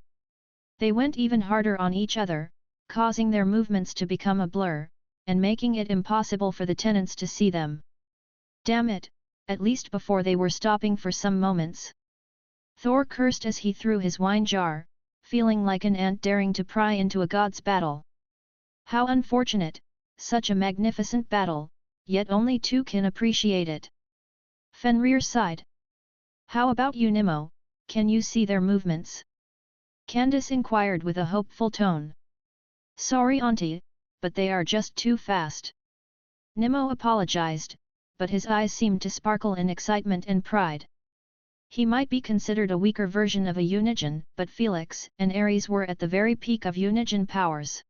They went even harder on each other, causing their movements to become a blur, and making it impossible for the tenants to see them. Damn it, at least before they were stopping for some moments. Thor cursed as he threw his wine jar, feeling like an ant daring to pry into a god's battle. How unfortunate, such a magnificent battle, yet only two can appreciate it. Fenrir sighed. How about you, Nimmo, can you see their movements? Candace inquired with a hopeful tone. Sorry auntie, but they are just too fast. Nimmo apologized, but his eyes seemed to sparkle in excitement and pride. He might be considered a weaker version of a Unigen, but Felix and Ares were at the very peak of Unigen powers.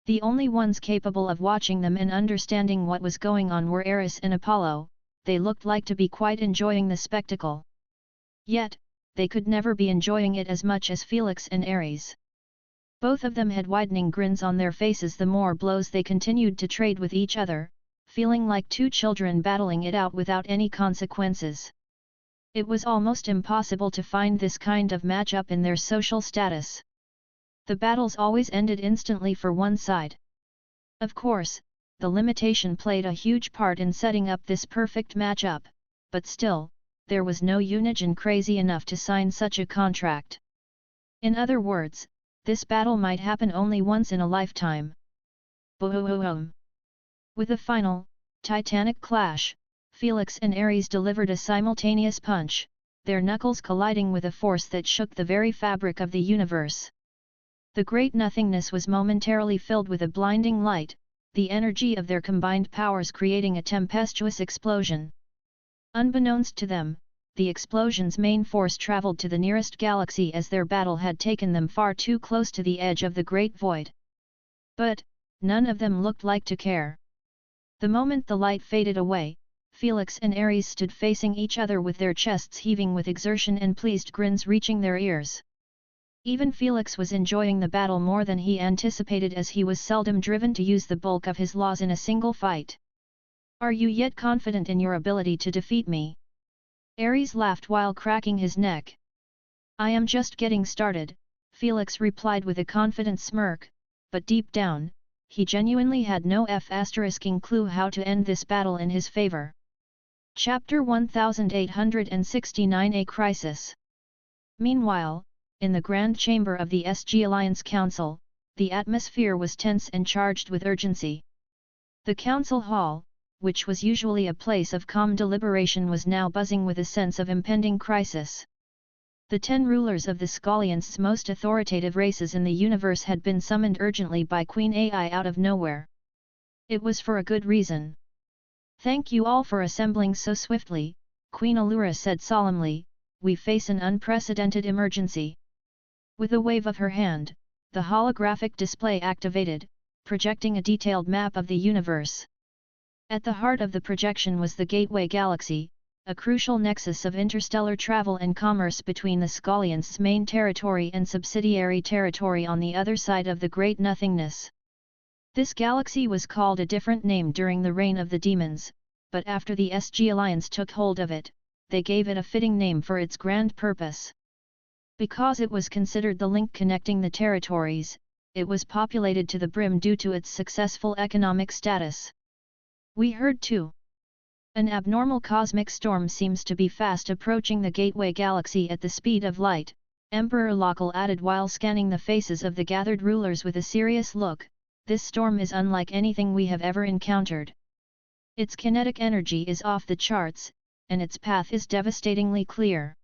The only ones capable of watching them and understanding what was going on were Eris and Apollo. They looked like to be quite enjoying the spectacle. Yet, they could never be enjoying it as much as Felix and Ares. Both of them had widening grins on their faces the more blows they continued to trade with each other, feeling like two children battling it out without any consequences. It was almost impossible to find this kind of match-up in their social status. The battles always ended instantly for one side. Of course, the limitation played a huge part in setting up this perfect match-up, but still, there was no Unigen crazy enough to sign such a contract. In other words, this battle might happen only once in a lifetime. Boom! With a final, titanic clash, Felix and Ares delivered a simultaneous punch, their knuckles colliding with a force that shook the very fabric of the universe. The great nothingness was momentarily filled with a blinding light, the energy of their combined powers creating a tempestuous explosion. Unbeknownst to them, the explosion's main force traveled to the nearest galaxy as their battle had taken them far too close to the edge of the Great Void. But, none of them looked like to care. The moment the light faded away, Felix and Ares stood facing each other with their chests heaving with exertion and pleased grins reaching their ears. Even Felix was enjoying the battle more than he anticipated as he was seldom driven to use the bulk of his laws in a single fight. Are you yet confident in your ability to defeat me? Ares laughed while cracking his neck. I am just getting started, Felix replied with a confident smirk, but deep down, he genuinely had no clue how to end this battle in his favor. Chapter 1869 A Crisis. Meanwhile, in the Grand Chamber of the SG Alliance Council, the atmosphere was tense and charged with urgency. The council hall, which was usually a place of calm deliberation, was now buzzing with a sense of impending crisis. The 10 rulers of the Scalliance's most authoritative races in the universe had been summoned urgently by Queen Ai out of nowhere. It was for a good reason. Thank you all for assembling so swiftly, Queen Allura said solemnly. We face an unprecedented emergency. With a wave of her hand, the holographic display activated, projecting a detailed map of the universe. At the heart of the projection was the Gateway Galaxy, a crucial nexus of interstellar travel and commerce between the Scalliance's main territory and subsidiary territory on the other side of the Great Nothingness. This galaxy was called a different name during the reign of the demons, but after the SG Alliance took hold of it, they gave it a fitting name for its grand purpose. Because it was considered the link connecting the territories, it was populated to the brim due to its successful economic status. We heard too. An abnormal cosmic storm seems to be fast approaching the Gateway Galaxy at the speed of light, Emperor Local added while scanning the faces of the gathered rulers with a serious look. This storm is unlike anything we have ever encountered. Its kinetic energy is off the charts, and its path is devastatingly clear.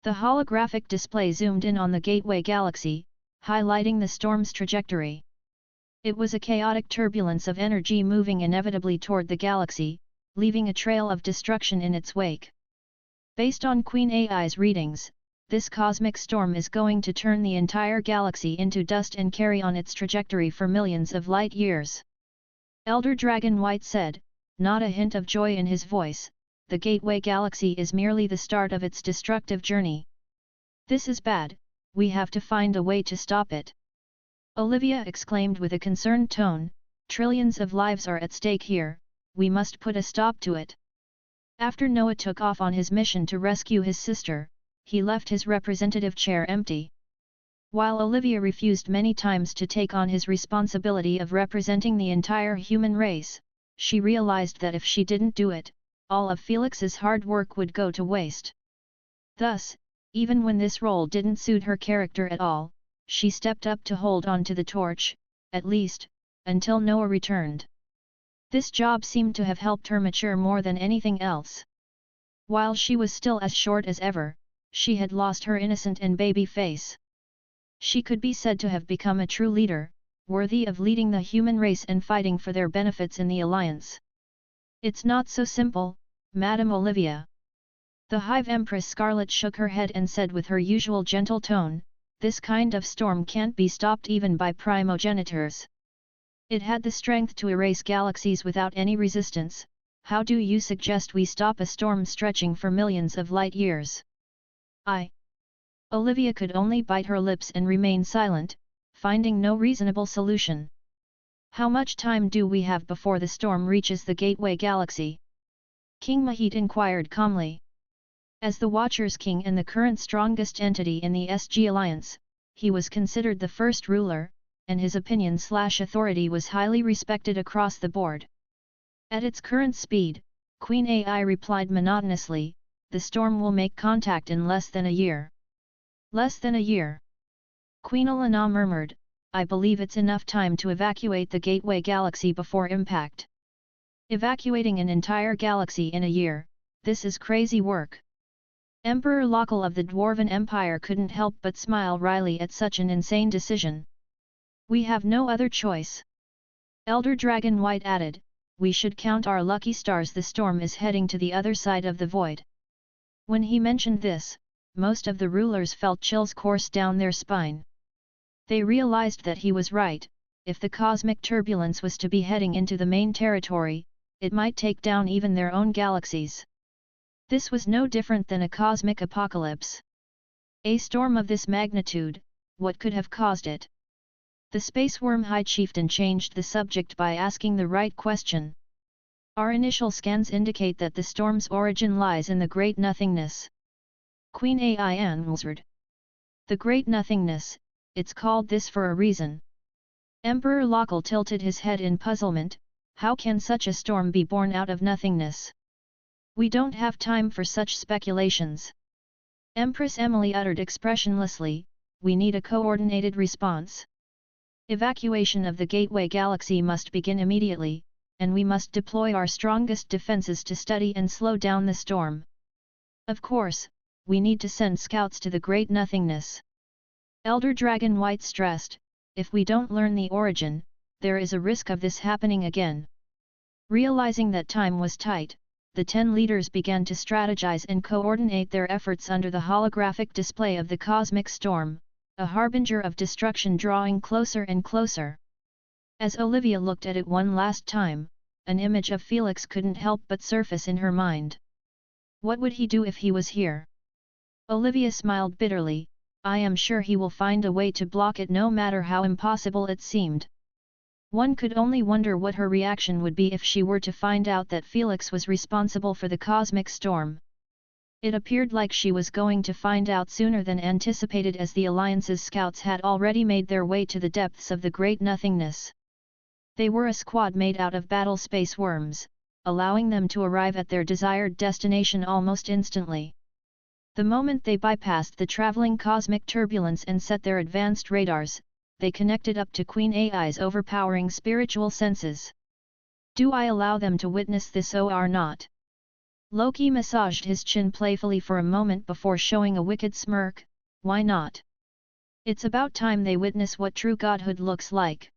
The holographic display zoomed in on the Gateway Galaxy, highlighting the storm's trajectory. It was a chaotic turbulence of energy moving inevitably toward the galaxy, leaving a trail of destruction in its wake. Based on Queen Ai's readings, this cosmic storm is going to turn the entire galaxy into dust and carry on its trajectory for millions of light years. Elder Dragon White said, not a hint of joy in his voice. The Gateway Galaxy is merely the start of its destructive journey. This is bad, we have to find a way to stop it. Olivia exclaimed with a concerned tone, trillions of lives are at stake here, we must put a stop to it. After Noah took off on his mission to rescue his sister, he left his representative chair empty. While Olivia refused many times to take on his responsibility of representing the entire human race, she realized that if she didn't do it, all of Felix's hard work would go to waste. Thus, even when this role didn't suit her character at all, she stepped up to hold on to the torch, at least, until Noah returned. This job seemed to have helped her mature more than anything else. While she was still as short as ever, she had lost her innocent and baby face. She could be said to have become a true leader, worthy of leading the human race and fighting for their benefits in the Alliance. It's not so simple, Madame Olivia. The Hive Empress Scarlet shook her head and said with her usual gentle tone, this kind of storm can't be stopped even by primogenitors. It had the strength to erase galaxies without any resistance. How do you suggest we stop a storm stretching for millions of light years? Olivia could only bite her lips and remain silent, finding no reasonable solution. How much time do we have before the storm reaches the Gateway Galaxy? King Mahit inquired calmly. As the Watcher's King and the current strongest entity in the SG Alliance, he was considered the first ruler, and his opinion/authority was highly respected across the board. At its current speed, Queen AI replied monotonously, the storm will make contact in less than a year. Less than a year. Queen Elena murmured, I believe it's enough time to evacuate the Gateway Galaxy before impact. Evacuating an entire galaxy in a year, this is crazy work. Emperor Local of the Dwarven Empire couldn't help but smile wryly at such an insane decision. We have no other choice. Elder Dragon White added, we should count our lucky stars, the storm is heading to the other side of the void. When he mentioned this, most of the rulers felt chills course down their spine. They realized that he was right. If the cosmic turbulence was to be heading into the main territory, it might take down even their own galaxies. This was no different than a cosmic apocalypse. A storm of this magnitude, what could have caused it? The Space Worm High Chieftain changed the subject by asking the right question. Our initial scans indicate that the storm's origin lies in the Great Nothingness. Queen AI answered. The Great Nothingness, it's called this for a reason. Emperor Local tilted his head in puzzlement, how can such a storm be born out of nothingness? We don't have time for such speculations. Empress Emily uttered expressionlessly, we need a coordinated response. Evacuation of the Gateway Galaxy must begin immediately, and we must deploy our strongest defenses to study and slow down the storm. Of course, we need to send scouts to the Great Nothingness. Elder Dragon White stressed, if we don't learn the origin, there is a risk of this happening again. Realizing that time was tight, the 10 leaders began to strategize and coordinate their efforts under the holographic display of the cosmic storm, a harbinger of destruction drawing closer and closer. As Olivia looked at it one last time, an image of Felix couldn't help but surface in her mind. What would he do if he was here? Olivia smiled bitterly, I am sure he will find a way to block it no matter how impossible it seemed. One could only wonder what her reaction would be if she were to find out that Felix was responsible for the cosmic storm. It appeared like she was going to find out sooner than anticipated, as the Alliance's scouts had already made their way to the depths of the Great Nothingness. They were a squad made out of battle space worms, allowing them to arrive at their desired destination almost instantly. The moment they bypassed the traveling cosmic turbulence and set their advanced radars, they connected up to Queen AI's overpowering spiritual senses. Do I allow them to witness this or not? Loki massaged his chin playfully for a moment before showing a wicked smirk, why not? It's about time they witness what true godhood looks like.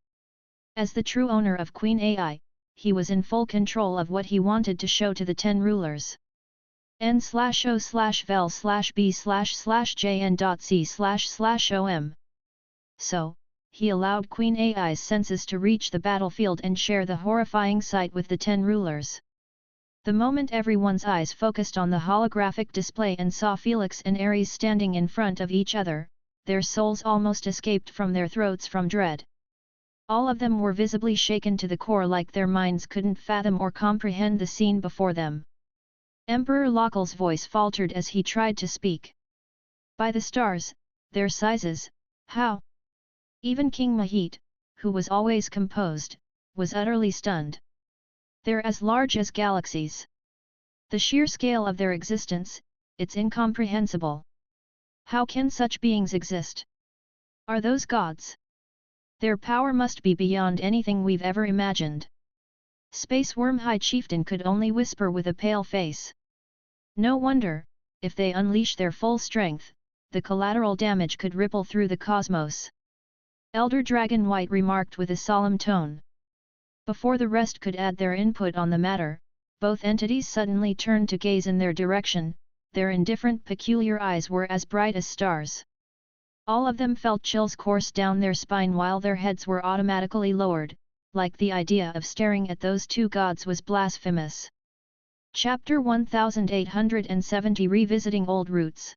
As the true owner of Queen AI, he was in full control of what he wanted to show to the 10 rulers. n/o/vel/b/jn.c//om. So, he allowed Queen AI's senses to reach the battlefield and share the horrifying sight with the 10 rulers. The moment everyone's eyes focused on the holographic display and saw Felix and Ares standing in front of each other, their souls almost escaped from their throats from dread. All of them were visibly shaken to the core, like their minds couldn't fathom or comprehend the scene before them. Emperor Lockel's voice faltered as he tried to speak. By the stars, their sizes, How? Even King Mahit, who was always composed, was utterly stunned. They're as large as galaxies. The sheer scale of their existence, it's incomprehensible. How can such beings exist? Are those gods? Their power must be beyond anything we've ever imagined. Space Worm High Chieftain could only whisper with a pale face. No wonder, if they unleash their full strength, the collateral damage could ripple through the cosmos. Elder Dragon White remarked with a solemn tone. Before the rest could add their input on the matter, both entities suddenly turned to gaze in their direction. Their indifferent peculiar eyes were as bright as stars. All of them felt chills course down their spine while their heads were automatically lowered, like the idea of staring at those two gods was blasphemous. Chapter 1870 Revisiting Old Roots.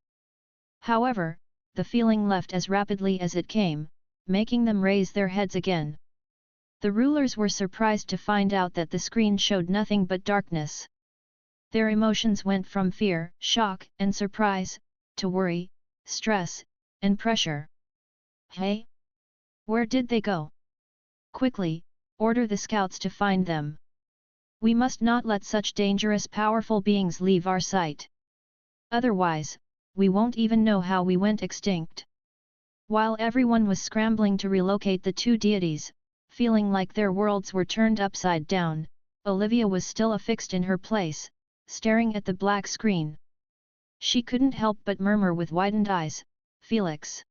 However, the feeling left as rapidly as it came, making them raise their heads again. The rulers were surprised to find out that the screen showed nothing but darkness. Their emotions went from fear, shock, and surprise, to worry, stress, and pressure. Hey? Where did they go? Quickly, order the scouts to find them. We must not let such dangerous powerful beings leave our sight. Otherwise, we won't even know how we went extinct. While everyone was scrambling to relocate the two deities, feeling like their worlds were turned upside down, Olivia was still affixed in her place, staring at the black screen. She couldn't help but murmur with widened eyes, "Felix."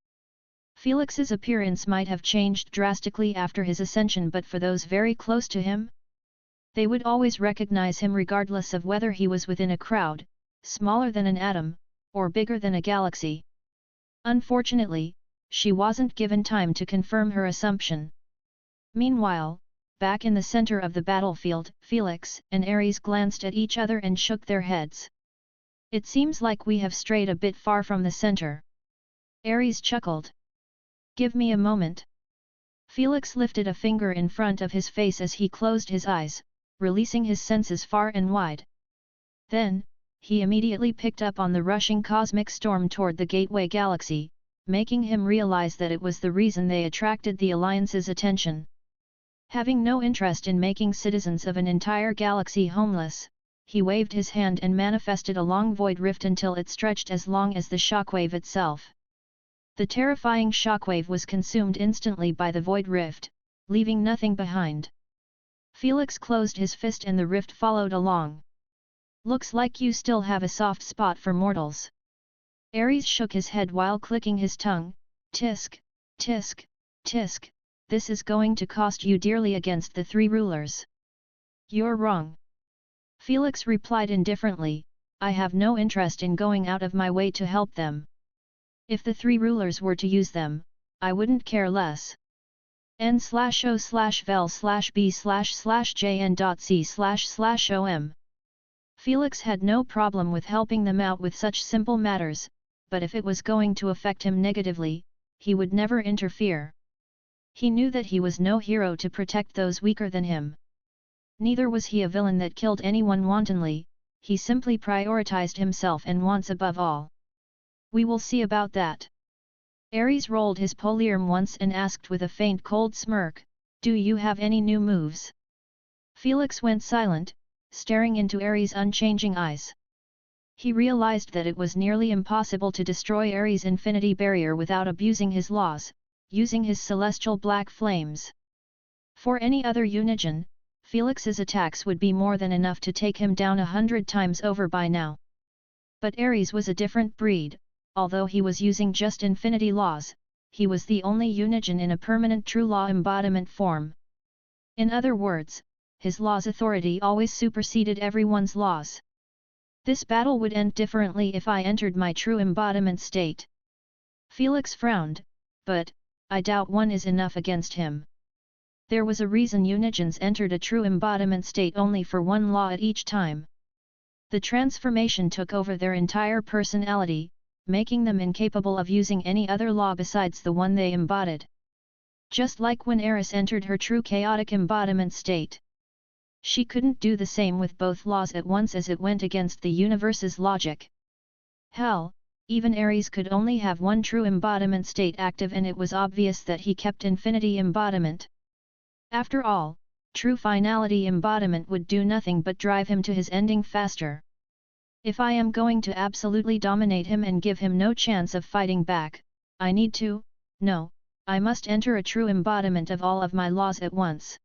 Felix's appearance might have changed drastically after his ascension, but for those very close to him, they would always recognize him regardless of whether he was within a crowd, smaller than an atom, or bigger than a galaxy. Unfortunately, she wasn't given time to confirm her assumption. Meanwhile, back in the center of the battlefield, Felix and Ares glanced at each other and shook their heads. "It seems like we have strayed a bit far from the center." Ares chuckled. "Give me a moment." Felix lifted a finger in front of his face as he closed his eyes, releasing his senses far and wide. Then, he immediately picked up on the rushing cosmic storm toward the Gateway Galaxy, making him realize that it was the reason they attracted the Alliance's attention. Having no interest in making citizens of an entire galaxy homeless, he waved his hand and manifested a long void rift until it stretched as long as the shockwave itself. The terrifying shockwave was consumed instantly by the void rift, leaving nothing behind. Felix closed his fist and the rift followed along. "Looks like you still have a soft spot for mortals." Ares shook his head while clicking his tongue. "Tisk, tisk, tisk, this is going to cost you dearly against the three rulers." "You're wrong." Felix replied indifferently, "I have no interest in going out of my way to help them. If the three rulers were to use them, I wouldn't care less. n/o/vel/b/jn.c//om." Felix had no problem with helping them out with such simple matters, but if it was going to affect him negatively, he would never interfere. He knew that he was no hero to protect those weaker than him. Neither was he a villain that killed anyone wantonly, he simply prioritized himself and wants above all. "We will see about that." Ares rolled his polearm once and asked with a faint cold smirk, "Do you have any new moves?" Felix went silent, staring into Ares' unchanging eyes. He realized that it was nearly impossible to destroy Ares' infinity barrier without abusing his laws, using his celestial black flames. For any other Unigen, Felix's attacks would be more than enough to take him down 100 times over by now. But Ares was a different breed. Although he was using just infinity laws, he was the only Unigen in a permanent true law embodiment form. In other words, his law's authority always superseded everyone's laws. "This battle would end differently if I entered my true embodiment state." Felix frowned, "But, I doubt one is enough against him." There was a reason Unigens entered a true embodiment state only for one law at each time. The transformation took over their entire personality, making them incapable of using any other law besides the one they embodied. Just like when Eris entered her true chaotic embodiment state. She couldn't do the same with both laws at once as it went against the universe's logic. Hell, Even Ares could only have one true embodiment state active, and it was obvious that he kept infinity embodiment. After all, true finality embodiment would do nothing but drive him to his ending faster. If I am going to absolutely dominate him and give him no chance of fighting back, I need to, no, I must enter a true embodiment of all of my laws at once.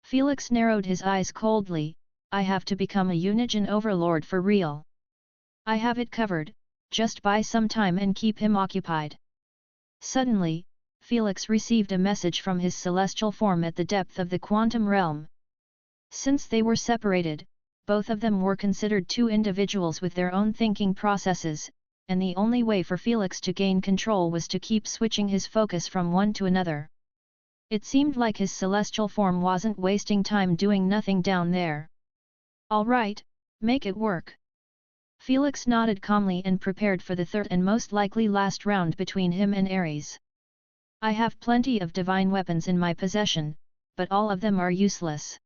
Felix narrowed his eyes coldly. I have to become a Unigen overlord for real. I have it covered, just buy some time and keep him occupied. Suddenly, Felix received a message from his celestial form at the depth of the quantum realm. Since they were separated, both of them were considered two individuals with their own thinking processes, and the only way for Felix to gain control was to keep switching his focus from one to another. It seemed like his celestial form wasn't wasting time doing nothing down there. All right, make it work. Felix nodded calmly and prepared for the third and most likely last round between him and Ares. I have plenty of divine weapons in my possession, but all of them are useless.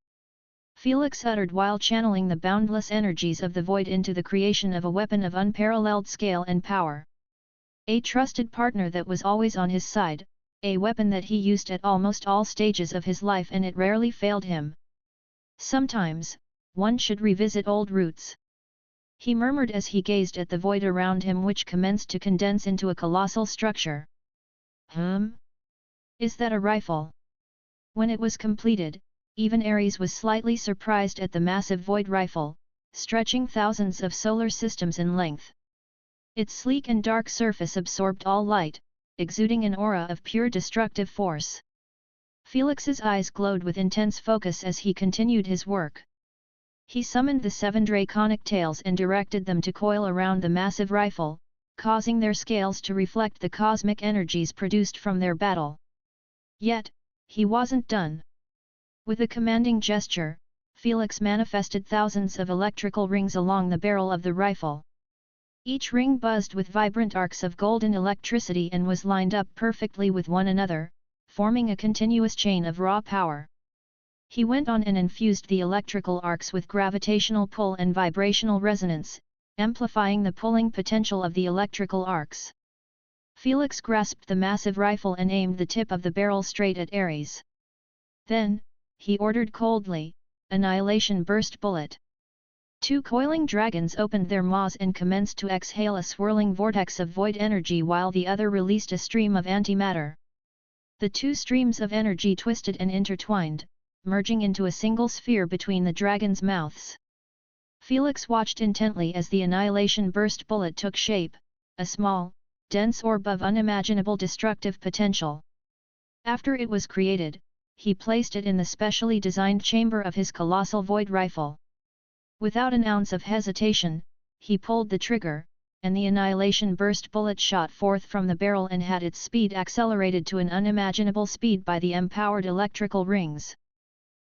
Felix uttered while channeling the boundless energies of the void into the creation of a weapon of unparalleled scale and power. A trusted partner that was always on his side, a weapon that he used at almost all stages of his life, and it rarely failed him. Sometimes, one should revisit old roots. He murmured as he gazed at the void around him, which commenced to condense into a colossal structure. Is that a rifle? When it was completed, even Ares was slightly surprised at the massive void rifle, stretching thousands of solar systems in length. Its sleek and dark surface absorbed all light, exuding an aura of pure destructive force. Felix's eyes glowed with intense focus as he continued his work. He summoned the 7 draconic tails and directed them to coil around the massive rifle, causing their scales to reflect the cosmic energies produced from their battle. Yet, he wasn't done. With a commanding gesture, Felix manifested thousands of electrical rings along the barrel of the rifle. Each ring buzzed with vibrant arcs of golden electricity and was lined up perfectly with one another, forming a continuous chain of raw power. He went on and infused the electrical arcs with gravitational pull and vibrational resonance, amplifying the pulling potential of the electrical arcs. Felix grasped the massive rifle and aimed the tip of the barrel straight at Ares. Then, he ordered coldly, "Annihilation burst bullet." 2 coiling dragons opened their maws and commenced to exhale a swirling vortex of void energy while the other released a stream of antimatter. The 2 streams of energy twisted and intertwined, merging into a single sphere between the dragons' mouths. Felix watched intently as the annihilation burst bullet took shape, a small, dense orb of unimaginable destructive potential. After it was created, he placed it in the specially designed chamber of his colossal void rifle. Without an ounce of hesitation, he pulled the trigger, and the annihilation burst bullet shot forth from the barrel and had its speed accelerated to an unimaginable speed by the empowered electrical rings.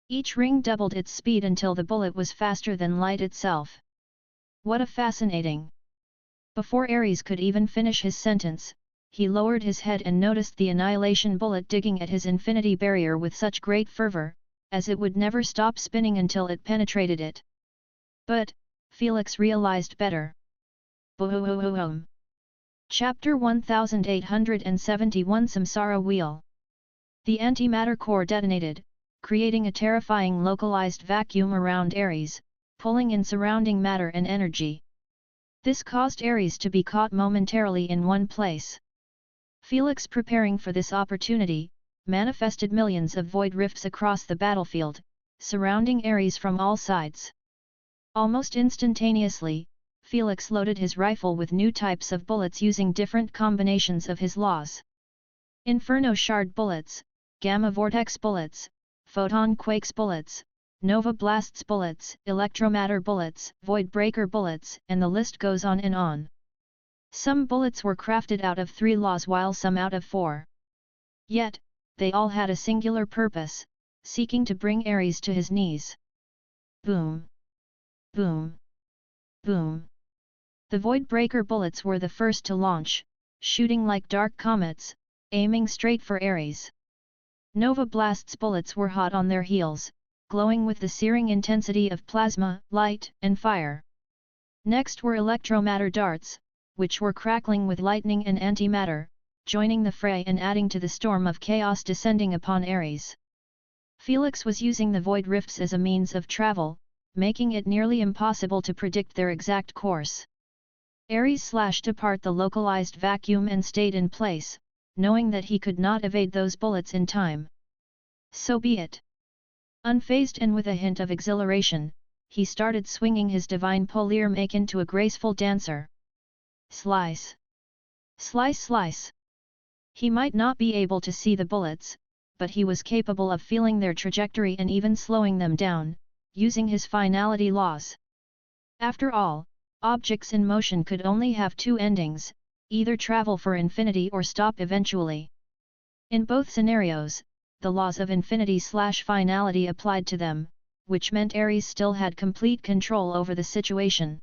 Each ring doubled its speed until the bullet was faster than light itself. What a fascinating! Before Ares could even finish his sentence, he lowered his head and noticed the annihilation bullet digging at his infinity barrier with such great fervor, as it would never stop spinning until it penetrated it. But, Felix realized better. Boom. Chapter 1871 Samsara Wheel. The antimatter core detonated, creating a terrifying localized vacuum around Ares, pulling in surrounding matter and energy. This caused Ares to be caught momentarily in one place. Felix, preparing for this opportunity, manifested millions of void rifts across the battlefield, surrounding Ares from all sides. Almost instantaneously, Felix loaded his rifle with new types of bullets using different combinations of his laws. Inferno shard bullets, gamma vortex bullets, photon quakes bullets, nova blasts bullets, electromatter bullets, void breaker bullets, and the list goes on and on. Some bullets were crafted out of 3 laws while some out of 4. Yet, they all had a singular purpose, seeking to bring Ares to his knees. Boom! Boom! Boom! The void breaker bullets were the first to launch, shooting like dark comets, aiming straight for Ares. Nova blasts bullets were hot on their heels, glowing with the searing intensity of plasma, light, and fire. Next were electromatter darts, which were crackling with lightning and antimatter, joining the fray and adding to the storm of chaos descending upon Ares. Felix was using the void rifts as a means of travel, making it nearly impossible to predict their exact course. Ares slashed apart the localized vacuum and stayed in place, knowing that he could not evade those bullets in time. So be it. Unfazed and with a hint of exhilaration, he started swinging his divine polear make into a graceful dancer. Slice! Slice slice! He might not be able to see the bullets, but he was capable of feeling their trajectory and even slowing them down, using his finality laws. After all, objects in motion could only have two endings, either travel for infinity or stop eventually. In both scenarios, the laws of infinity/finality applied to them, which meant Ares still had complete control over the situation.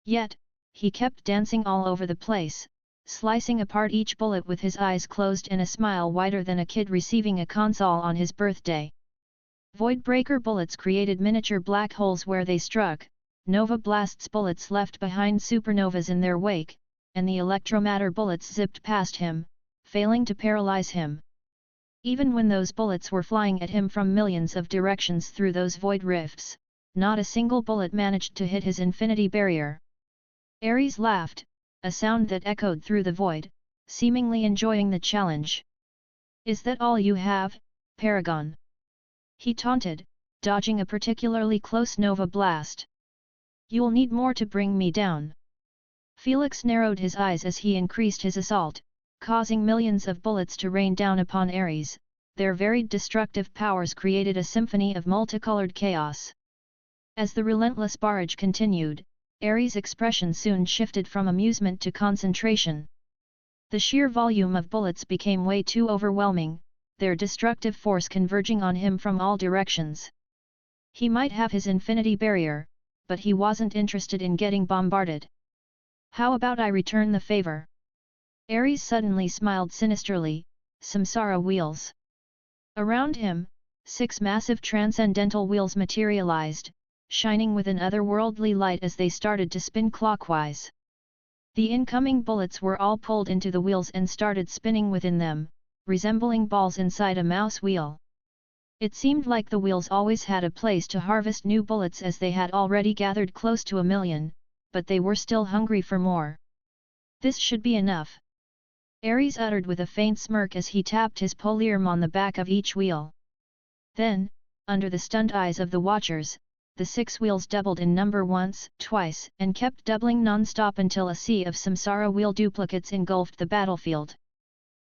Yet, he kept dancing all over the place, slicing apart each bullet with his eyes closed and a smile wider than a kid receiving a console on his birthday. Voidbreaker bullets created miniature black holes where they struck, Nova Blast's bullets left behind supernovas in their wake, and the electromatter bullets zipped past him, failing to paralyze him. Even when those bullets were flying at him from millions of directions through those void rifts, not a single bullet managed to hit his infinity barrier. Ares laughed, a sound that echoed through the void, seemingly enjoying the challenge. "Is that all you have, Paragon?" he taunted, dodging a particularly close Nova Blast. "You'll need more to bring me down." Felix narrowed his eyes as he increased his assault, causing millions of bullets to rain down upon Ares. Their varied destructive powers created a symphony of multicolored chaos. As the relentless barrage continued, Ares' expression soon shifted from amusement to concentration. The sheer volume of bullets became way too overwhelming, their destructive force converging on him from all directions. He might have his infinity barrier, but he wasn't interested in getting bombarded. "How about I return the favor?" Ares suddenly smiled sinisterly, "Samsara wheels." Around him, 6 massive transcendental wheels materialized, shining with an otherworldly light as they started to spin clockwise. The incoming bullets were all pulled into the wheels and started spinning within them, resembling balls inside a mouse wheel. It seemed like the wheels always had a place to harvest new bullets as they had already gathered close to 1,000,000, but they were still hungry for more. "This should be enough," Ares uttered with a faint smirk as he tapped his polearm on the back of each wheel. Then, under the stunned eyes of the watchers, the 6 wheels doubled in number once, twice, and kept doubling non-stop until a sea of samsara wheel duplicates engulfed the battlefield.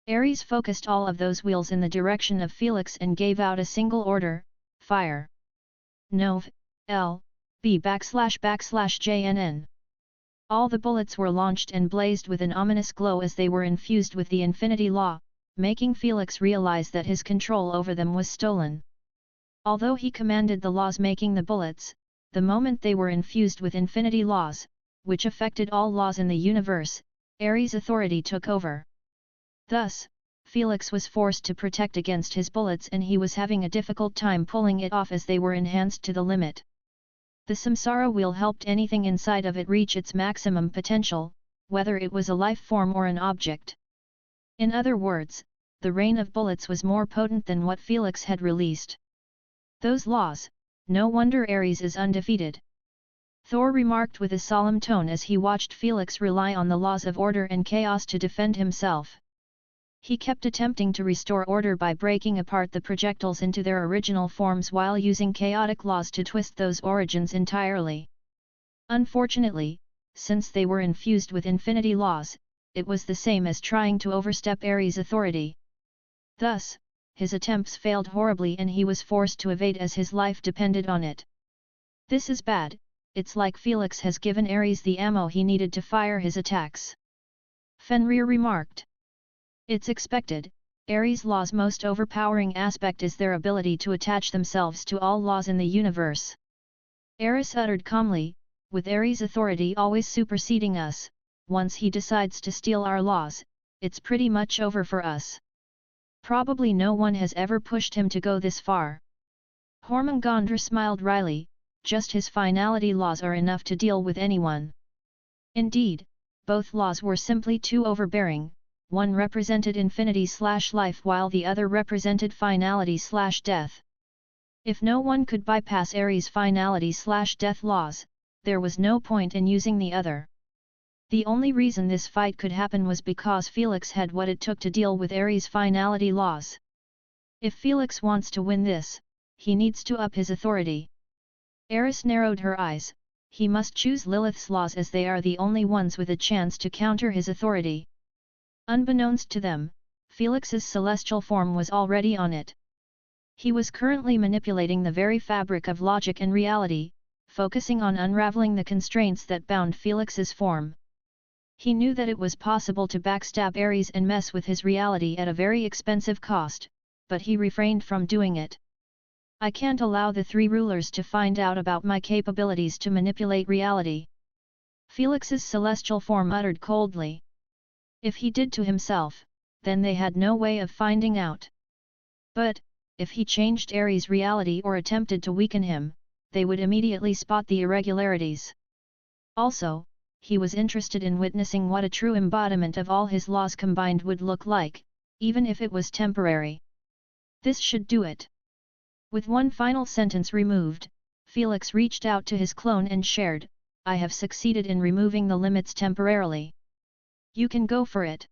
Ares focused all of those wheels in the direction of Felix and gave out a single order: "Fire!" Nov. L. B //JNN. All the bullets were launched and blazed with an ominous glow as they were infused with the Infinity Law, making Felix realize that his control over them was stolen. Although he commanded the laws making the bullets, the moment they were infused with Infinity Laws, which affected all laws in the universe, Ares' authority took over. Thus, Felix was forced to protect against his bullets and he was having a difficult time pulling it off as they were enhanced to the limit. The samsara wheel helped anything inside of it reach its maximum potential, whether it was a life form or an object. In other words, the rain of bullets was more potent than what Felix had released. "Those laws, no wonder Ares is undefeated," Thor remarked with a solemn tone as he watched Felix rely on the laws of order and chaos to defend himself. He kept attempting to restore order by breaking apart the projectiles into their original forms while using chaotic laws to twist those origins entirely. Unfortunately, since they were infused with infinity laws, it was the same as trying to overstep Ares' authority. Thus, his attempts failed horribly and he was forced to evade as his life depended on it. "This is bad, it's like Felix has given Ares the ammo he needed to fire his attacks," Fenrir remarked. "It's expected, Ares' law's most overpowering aspect is their ability to attach themselves to all laws in the universe." Ares uttered calmly, "With Ares' authority always superseding us, once he decides to steal our laws, it's pretty much over for us. Probably no one has ever pushed him to go this far." Hormungandr smiled wryly, "Just his finality laws are enough to deal with anyone." Indeed, both laws were simply too overbearing, one represented infinity/life while the other represented finality/death. If no one could bypass Ares' finality/death laws, there was no point in using the other. The only reason this fight could happen was because Felix had what it took to deal with Ares' finality laws. If Felix wants to win this, he needs to up his authority. Eris narrowed her eyes. He must choose Lilith's laws as they are the only ones with a chance to counter his authority. Unbeknownst to them, Felix's celestial form was already on it. He was currently manipulating the very fabric of logic and reality, focusing on unraveling the constraints that bound Felix's form. He knew that it was possible to backstab Ares and mess with his reality at a very expensive cost, but he refrained from doing it. I can't allow the three rulers to find out about my capabilities to manipulate reality. Felix's celestial form uttered coldly. If he did to himself, then they had no way of finding out. But, if he changed Ares' reality or attempted to weaken him, they would immediately spot the irregularities. Also, he was interested in witnessing what a true embodiment of all his laws combined would look like, even if it was temporary. This should do it. With one final sentence removed, Felix reached out to his clone and shared, I have succeeded in removing the limits temporarily. You can go for it.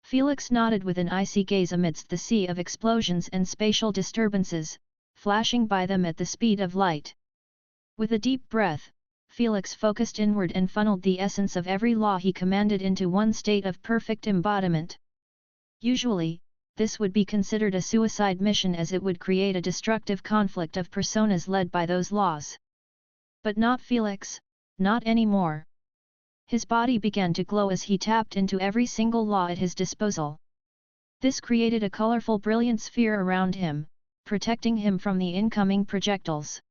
Felix nodded with an icy gaze amidst the sea of explosions and spatial disturbances, flashing by them at the speed of light. With a deep breath, Felix focused inward and funneled the essence of every law he commanded into one state of perfect embodiment. Usually, this would be considered a suicide mission as it would create a destructive conflict of personas led by those laws. But not Felix, not anymore. His body began to glow as he tapped into every single law at his disposal. This created a colorful brilliant sphere around him, protecting him from the incoming projectiles.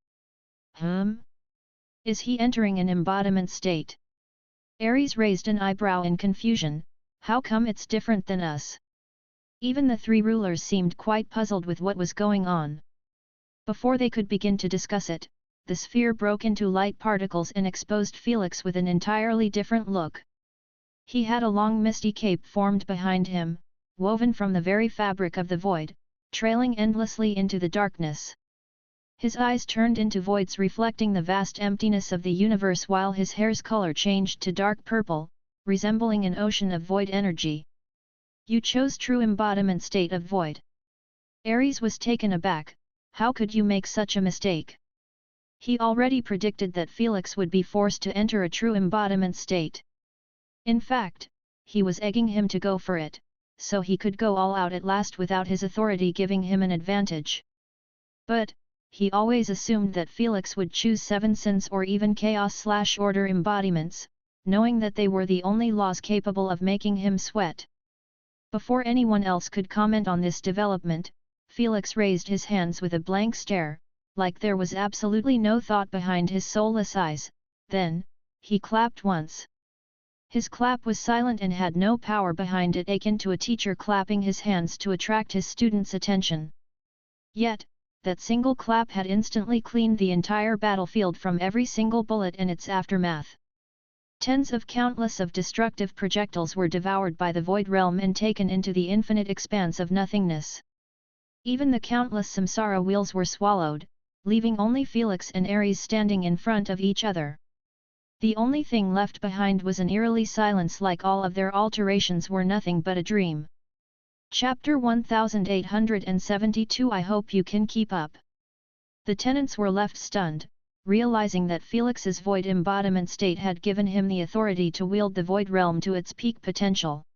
Is he entering an embodiment state? Ares raised an eyebrow in confusion. How come it's different than us? Even the three rulers seemed quite puzzled with what was going on. Before they could begin to discuss it, the sphere broke into light particles and exposed Felix with an entirely different look. He had a long misty cape formed behind him, woven from the very fabric of the void, trailing endlessly into the darkness. His eyes turned into voids reflecting the vast emptiness of the universe while his hair's color changed to dark purple, resembling an ocean of void energy. You chose true embodiment state of void. Ares was taken aback. How could you make such a mistake? He already predicted that Felix would be forced to enter a true embodiment state. In fact, he was egging him to go for it, so he could go all out at last without his authority giving him an advantage. But, he always assumed that Felix would choose seven sins or even chaos/order embodiments, knowing that they were the only laws capable of making him sweat. Before anyone else could comment on this development, Felix raised his hands with a blank stare, like there was absolutely no thought behind his soulless eyes. Then, he clapped once. His clap was silent and had no power behind it, akin to a teacher clapping his hands to attract his students' attention. Yet, that single clap had instantly cleaned the entire battlefield from every single bullet and its aftermath. Tens of countless of destructive projectiles were devoured by the void realm and taken into the infinite expanse of nothingness. Even the countless samsara wheels were swallowed, leaving only Felix and Ares standing in front of each other. The only thing left behind was an eerily silence, like all of their alterations were nothing but a dream. Chapter 1872. I hope you can keep up. The tenants were left stunned, realizing that Felix's void embodiment state had given him the authority to wield the void realm to its peak potential.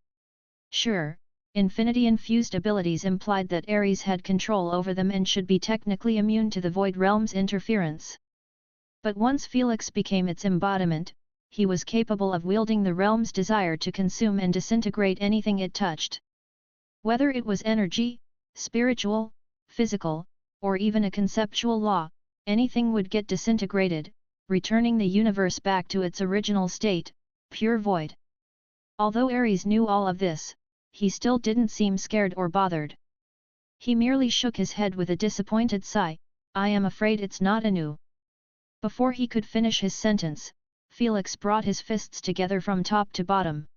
Sure, infinity-infused abilities implied that Ares had control over them and should be technically immune to the void realm's interference. But once Felix became its embodiment, he was capable of wielding the realm's desire to consume and disintegrate anything it touched. Whether it was energy, spiritual, physical, or even a conceptual law, anything would get disintegrated, returning the universe back to its original state, pure void. Although Ares knew all of this, he still didn't seem scared or bothered. He merely shook his head with a disappointed sigh. I am afraid it's not Anu. Before he could finish his sentence, Felix brought his fists together from top to bottom.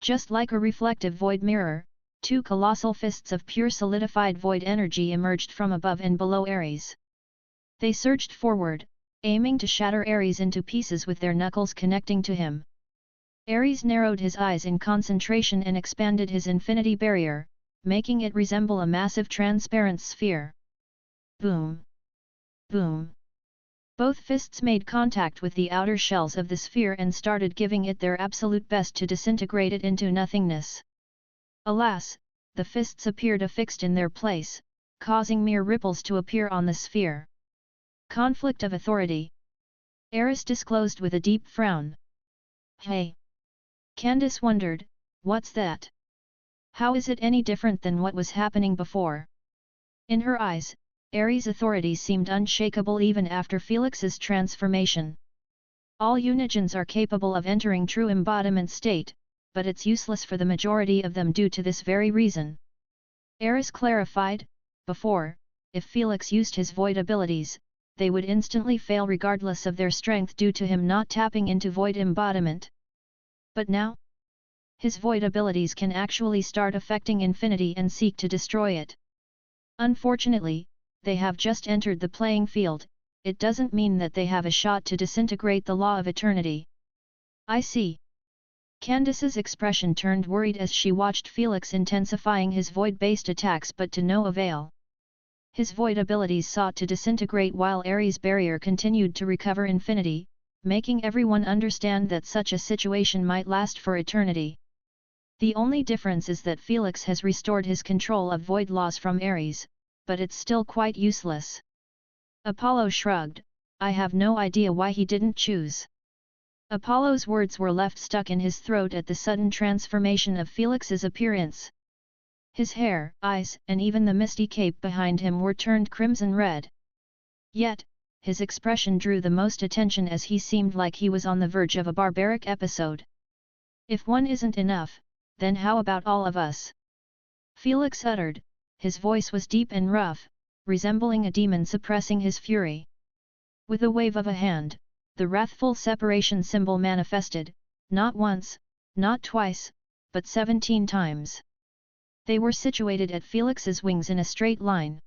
Just like a reflective void mirror, two colossal fists of pure solidified void energy emerged from above and below Ares. They surged forward, aiming to shatter Ares into pieces with their knuckles connecting to him. Ares narrowed his eyes in concentration and expanded his infinity barrier, making it resemble a massive transparent sphere. Boom! Boom! Both fists made contact with the outer shells of the sphere and started giving it their absolute best to disintegrate it into nothingness. Alas, the fists appeared affixed in their place, causing mere ripples to appear on the sphere. Conflict of authority. Ares disclosed with a deep frown. Hey! Candace wondered, what's that? How is it any different than what was happening before? In her eyes, Ares' authority seemed unshakable even after Felix's transformation. All Unigens are capable of entering true embodiment state, but it's useless for the majority of them due to this very reason. Ares clarified, before, if Felix used his void abilities, they would instantly fail regardless of their strength due to him not tapping into void embodiment. But now? His void abilities can actually start affecting infinity and seek to destroy it. Unfortunately, they have just entered the playing field. It doesn't mean that they have a shot to disintegrate the law of eternity. I see. Candace's expression turned worried as she watched Felix intensifying his void-based attacks but to no avail. His void abilities sought to disintegrate while Ares' barrier continued to recover infinity, making everyone understand that such a situation might last for eternity. The only difference is that Felix has restored his control of void laws from Ares, but it's still quite useless. Apollo shrugged, I have no idea why he didn't choose. Apollo's words were left stuck in his throat at the sudden transformation of Felix's appearance. His hair, eyes, and even the misty cape behind him were turned crimson red. Yet, his expression drew the most attention as he seemed like he was on the verge of a barbaric episode. If one isn't enough, then how about all of us? Felix uttered, his voice was deep and rough, resembling a demon suppressing his fury. With a wave of a hand, the wrathful separation symbol manifested, not once, not twice, but 17 times. They were situated at Felix's wings in a straight line.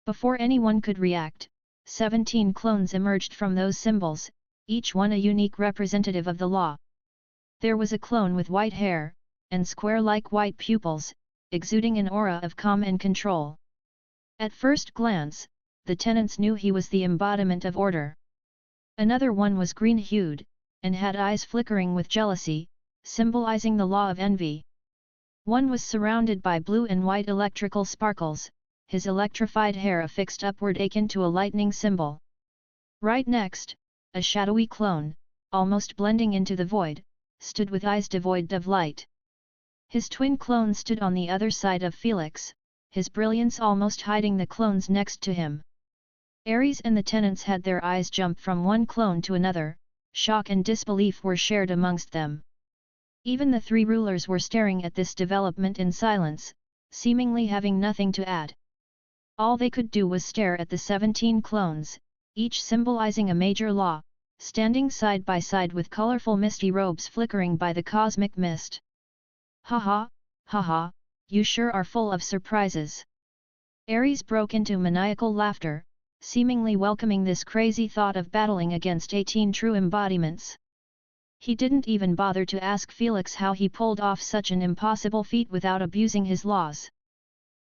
Before anyone could react, 17 clones emerged from those symbols, each one a unique representative of the law. There was a clone with white hair, and square-like white pupils, exuding an aura of calm and control. At first glance, the tenants knew he was the embodiment of order. Another one was green-hued, and had eyes flickering with jealousy, symbolizing the law of envy. One was surrounded by blue and white electrical sparkles, his electrified hair affixed upward akin to a lightning symbol. Right next, a shadowy clone, almost blending into the void, stood with eyes devoid of light. His twin clone stood on the other side of Felix, his brilliance almost hiding the clones next to him. Ares and the tenants had their eyes jump from one clone to another, shock and disbelief were shared amongst them. Even the three rulers were staring at this development in silence, seemingly having nothing to add. All they could do was stare at the 17 clones, each symbolizing a major law, standing side by side with colorful misty robes flickering by the cosmic mist. Ha ha, you sure are full of surprises. Ares broke into maniacal laughter, seemingly welcoming this crazy thought of battling against 18 true embodiments. He didn't even bother to ask Felix how he pulled off such an impossible feat without abusing his laws.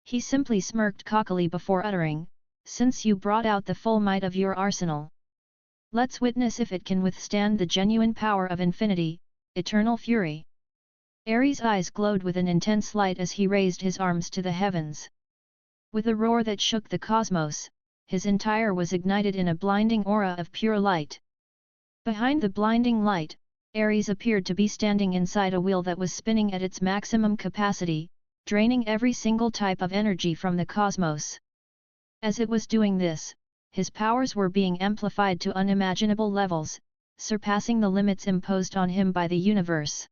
He simply smirked cockily before uttering, since you brought out the full might of your arsenal. Let's witness if it can withstand the genuine power of infinity, eternal fury. Ares' eyes glowed with an intense light as he raised his arms to the heavens. With a roar that shook the cosmos, his entire was ignited in a blinding aura of pure light. Behind the blinding light, Ares appeared to be standing inside a wheel that was spinning at its maximum capacity, draining every single type of energy from the cosmos. As it was doing this, his powers were being amplified to unimaginable levels, surpassing the limits imposed on him by the universe.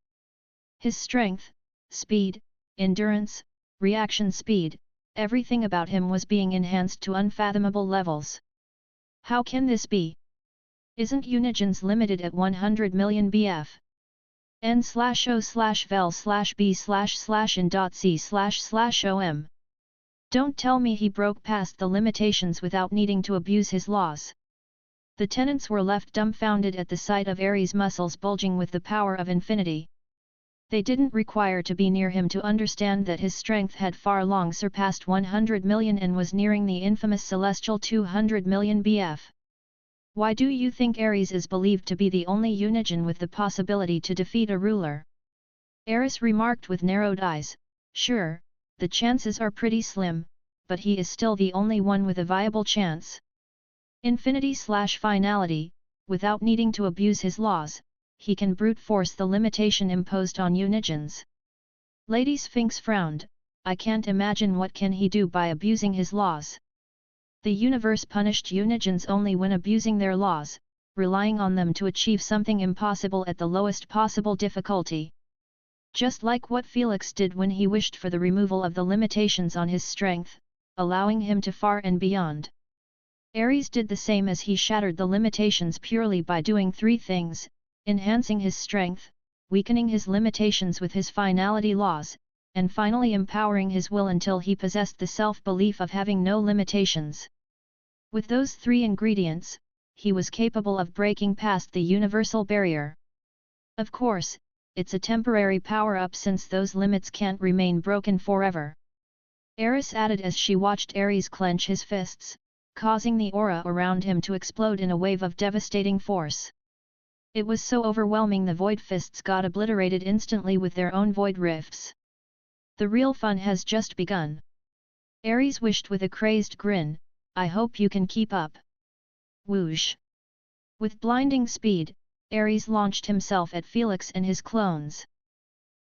His strength, speed, endurance, reaction speed, everything about him was being enhanced to unfathomable levels. How can this be? Isn't Unigens limited at 100 million bf? N/O/vel/b/in.c//om. Don't tell me he broke past the limitations without needing to abuse his laws. The tenants were left dumbfounded at the sight of Ares' muscles bulging with the power of infinity. They didn't require to be near him to understand that his strength had far long surpassed 100 million and was nearing the infamous celestial 200 million bf. Why do you think Ares is believed to be the only Unigen with the possibility to defeat a ruler? Ares remarked with narrowed eyes, sure, the chances are pretty slim, but he is still the only one with a viable chance. Infinity/finality, without needing to abuse his laws, he can brute force the limitation imposed on Unigens. Lady Sphinx frowned, I can't imagine what can he do by abusing his laws. The universe punished Unigens only when abusing their laws, relying on them to achieve something impossible at the lowest possible difficulty. Just like what Felix did when he wished for the removal of the limitations on his strength, allowing him to far and beyond. Ares did the same as he shattered the limitations purely by doing three things: enhancing his strength, weakening his limitations with his finality laws, and finally empowering his will until he possessed the self-belief of having no limitations. With those three ingredients, he was capable of breaking past the universal barrier. Of course, it's a temporary power-up since those limits can't remain broken forever. Eris added as she watched Ares clench his fists, causing the aura around him to explode in a wave of devastating force. It was so overwhelming the void fists got obliterated instantly with their own void rifts. The real fun has just begun. Ares wished with a crazed grin, I hope you can keep up. Whoosh! With blinding speed, Ares launched himself at Felix and his clones.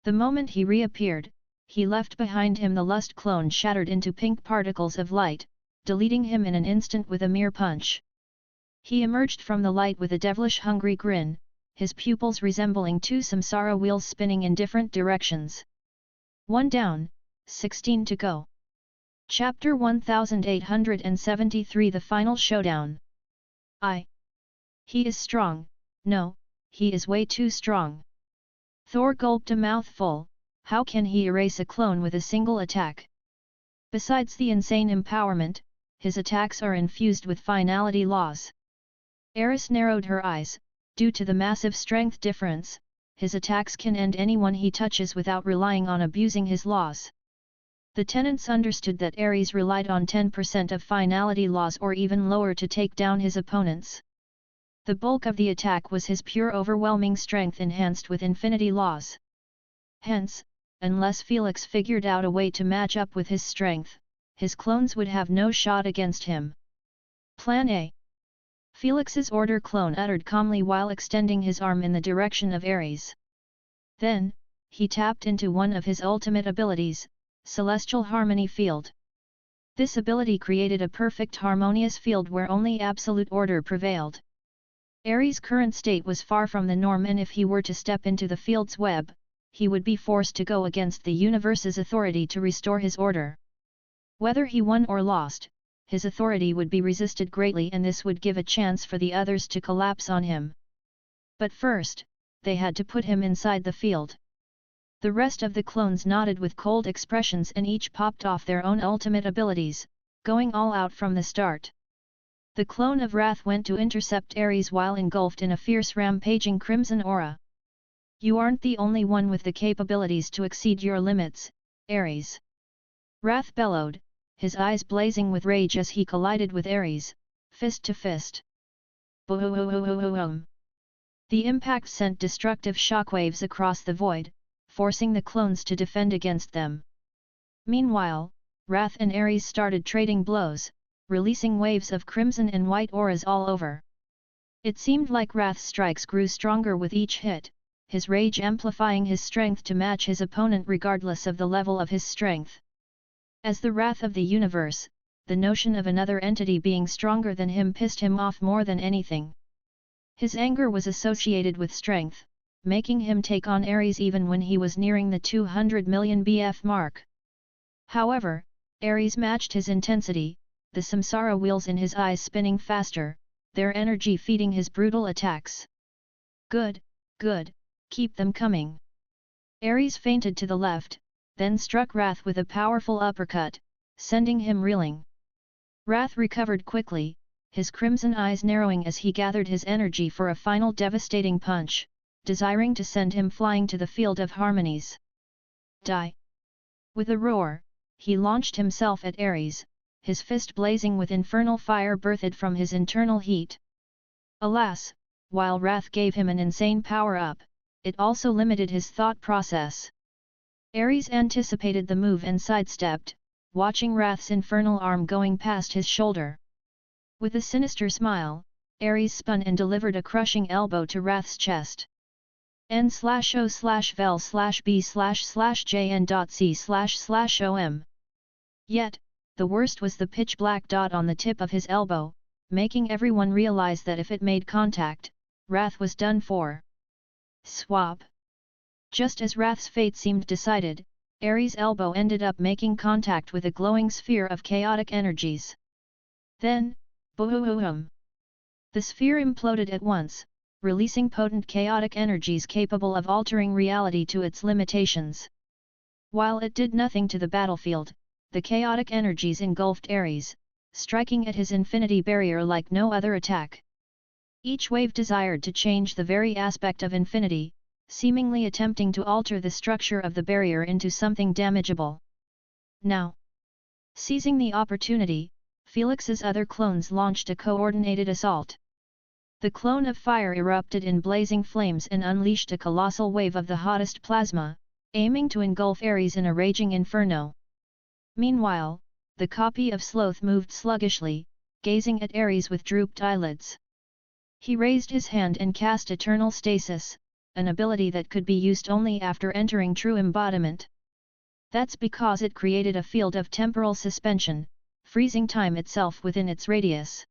The moment he reappeared, he left behind him the lust clone shattered into pink particles of light, deleting him in an instant with a mere punch. He emerged from the light with a devilish hungry grin, his pupils resembling two samsara wheels spinning in different directions. 1 down, 16 to go. Chapter 1873 The Final Showdown. He is strong, no, he is way too strong. Thor gulped a mouthful, how can he erase a clone with a single attack? Besides the insane empowerment, his attacks are infused with finality laws. Eris narrowed her eyes, due to the massive strength difference, his attacks can end anyone he touches without relying on abusing his laws. The tenants understood that Ares relied on 10% of finality laws or even lower to take down his opponents. The bulk of the attack was his pure overwhelming strength enhanced with infinity laws. Hence, unless Felix figured out a way to match up with his strength, his clones would have no shot against him. Plan A. Felix's order clone uttered calmly while extending his arm in the direction of Ares. Then, he tapped into one of his ultimate abilities, Celestial Harmony Field. This ability created a perfect harmonious field where only absolute order prevailed. Ares' current state was far from the norm, and if he were to step into the field's web, he would be forced to go against the universe's authority to restore his order. Whether he won or lost, his authority would be resisted greatly, and this would give a chance for the others to collapse on him. But first, they had to put him inside the field. The rest of the clones nodded with cold expressions and each popped off their own ultimate abilities, going all out from the start. The clone of Wrath went to intercept Ares while engulfed in a fierce rampaging crimson aura. You aren't the only one with the capabilities to exceed your limits, Ares. Wrath bellowed, his eyes blazing with rage as he collided with Ares, fist to fist. Boom! The impact sent destructive shockwaves across the void, forcing the clones to defend against them. Meanwhile, Wrath and Ares started trading blows, releasing waves of crimson and white auras all over. It seemed like Wrath's strikes grew stronger with each hit, his rage amplifying his strength to match his opponent regardless of the level of his strength. As the Wrath of the universe, the notion of another entity being stronger than him pissed him off more than anything. His anger was associated with strength, making him take on Ares even when he was nearing the 200 million BF mark. However, Ares matched his intensity, the samsara wheels in his eyes spinning faster, their energy feeding his brutal attacks. Good, good, keep them coming. Ares feinted to the left, then struck Wrath with a powerful uppercut, sending him reeling. Wrath recovered quickly, his crimson eyes narrowing as he gathered his energy for a final devastating punch, desiring to send him flying to the field of harmonies. Die! With a roar, he launched himself at Ares, his fist blazing with infernal fire birthed from his internal heat. Alas, while Wrath gave him an insane power-up, it also limited his thought process. Ares anticipated the move and sidestepped, watching Wrath's infernal arm going past his shoulder. With a sinister smile, Ares spun and delivered a crushing elbow to Wrath's chest. N/O/vel/B/jn.C//om. Yet, the worst was the pitch-black dot on the tip of his elbow, making everyone realize that if it made contact, Wrath was done for. Swap! Just as Wrath's fate seemed decided, Ares' elbow ended up making contact with a glowing sphere of chaotic energies. Then, boom! The sphere imploded at once, releasing potent chaotic energies capable of altering reality to its limitations. While it did nothing to the battlefield, the chaotic energies engulfed Ares, striking at his infinity barrier like no other attack. Each wave desired to change the very aspect of infinity, seemingly attempting to alter the structure of the barrier into something damageable. Now, seizing the opportunity, Felix's other clones launched a coordinated assault. The clone of fire erupted in blazing flames and unleashed a colossal wave of the hottest plasma, aiming to engulf Ares in a raging inferno. Meanwhile, the copy of Sloth moved sluggishly, gazing at Ares with drooped eyelids. He raised his hand and cast Eternal Stasis, an ability that could be used only after entering true embodiment. That's because it created a field of temporal suspension, freezing time itself within its radius.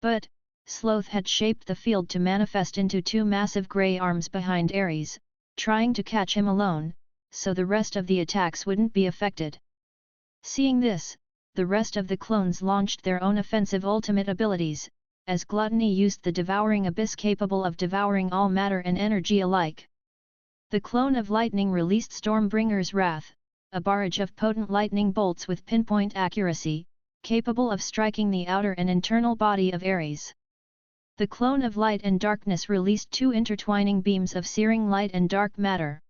But, Sloth had shaped the field to manifest into two massive grey arms behind Ares, trying to catch him alone, so the rest of the attacks wouldn't be affected. Seeing this, the rest of the clones launched their own offensive ultimate abilities, as Gluttony used the devouring abyss capable of devouring all matter and energy alike. The clone of lightning released Stormbringer's Wrath, a barrage of potent lightning bolts with pinpoint accuracy, capable of striking the outer and internal body of Ares. The clone of light and darkness released two intertwining beams of searing light and dark matter.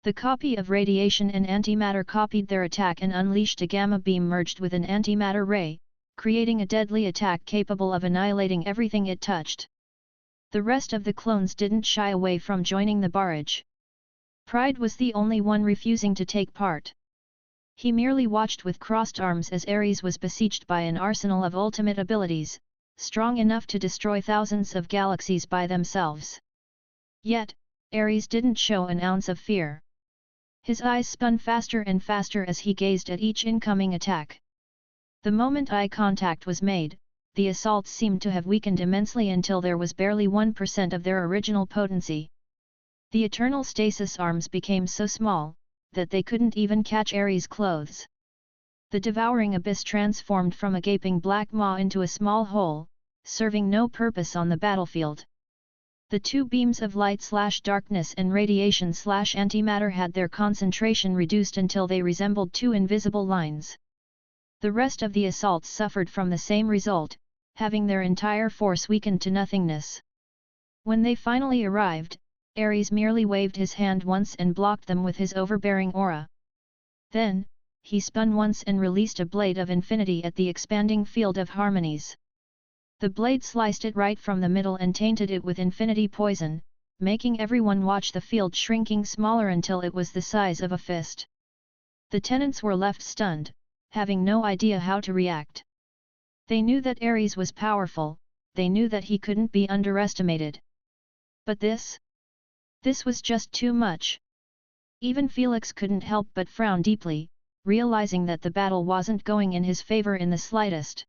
The copy of radiation and antimatter copied their attack and unleashed a gamma beam merged with an antimatter ray, creating a deadly attack capable of annihilating everything it touched. The rest of the clones didn't shy away from joining the barrage. Pride was the only one refusing to take part. He merely watched with crossed arms as Ares was besieged by an arsenal of ultimate abilities, strong enough to destroy thousands of galaxies by themselves. Yet, Ares didn't show an ounce of fear. His eyes spun faster and faster as he gazed at each incoming attack. The moment eye contact was made, the assaults seemed to have weakened immensely until there was barely 1% of their original potency. The Eternal Stasis arms became so small, that they couldn't even catch Ares' clothes. The devouring abyss transformed from a gaping black maw into a small hole, serving no purpose on the battlefield. The two beams of light/darkness and radiation/antimatter had their concentration reduced until they resembled two invisible lines. The rest of the assaults suffered from the same result, having their entire force weakened to nothingness. When they finally arrived, Ares merely waved his hand once and blocked them with his overbearing aura. Then, he spun once and released a blade of infinity at the expanding field of harmonies. The blade sliced it right from the middle and tainted it with infinity poison, making everyone watch the field shrinking smaller until it was the size of a fist. The tenants were left stunned, having no idea how to react. They knew that Ares was powerful, they knew that he couldn't be underestimated. But this was just too much. Even Felix couldn't help but frown deeply, realizing that the battle wasn't going in his favor in the slightest.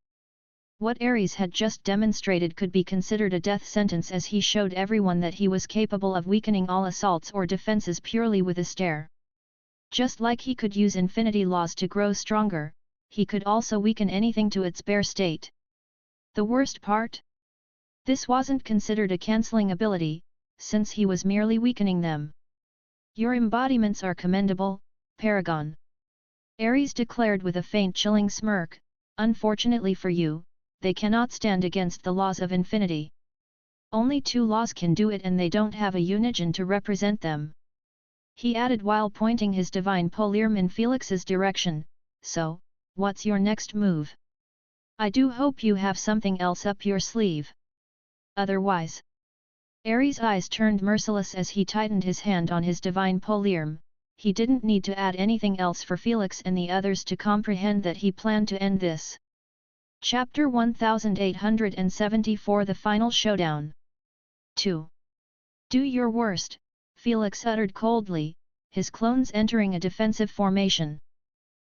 What Ares had just demonstrated could be considered a death sentence, as he showed everyone that he was capable of weakening all assaults or defenses purely with a stare. Just like he could use infinity laws to grow stronger, he could also weaken anything to its bare state. The worst part? This wasn't considered a cancelling ability, since he was merely weakening them. Your embodiments are commendable, Paragon. Ares declared with a faint chilling smirk. Unfortunately for you, they cannot stand against the laws of infinity. Only 2 laws can do it, and they don't have a unigen to represent them. He added while pointing his divine polyrm in Felix's direction, so, what's your next move? I do hope you have something else up your sleeve. Otherwise. Ares' eyes turned merciless as he tightened his hand on his divine polyrm. He didn't need to add anything else for Felix and the others to comprehend that he planned to end this. Chapter 1874 The Final Showdown. 2. Do your worst, Felix uttered coldly, his clones entering a defensive formation.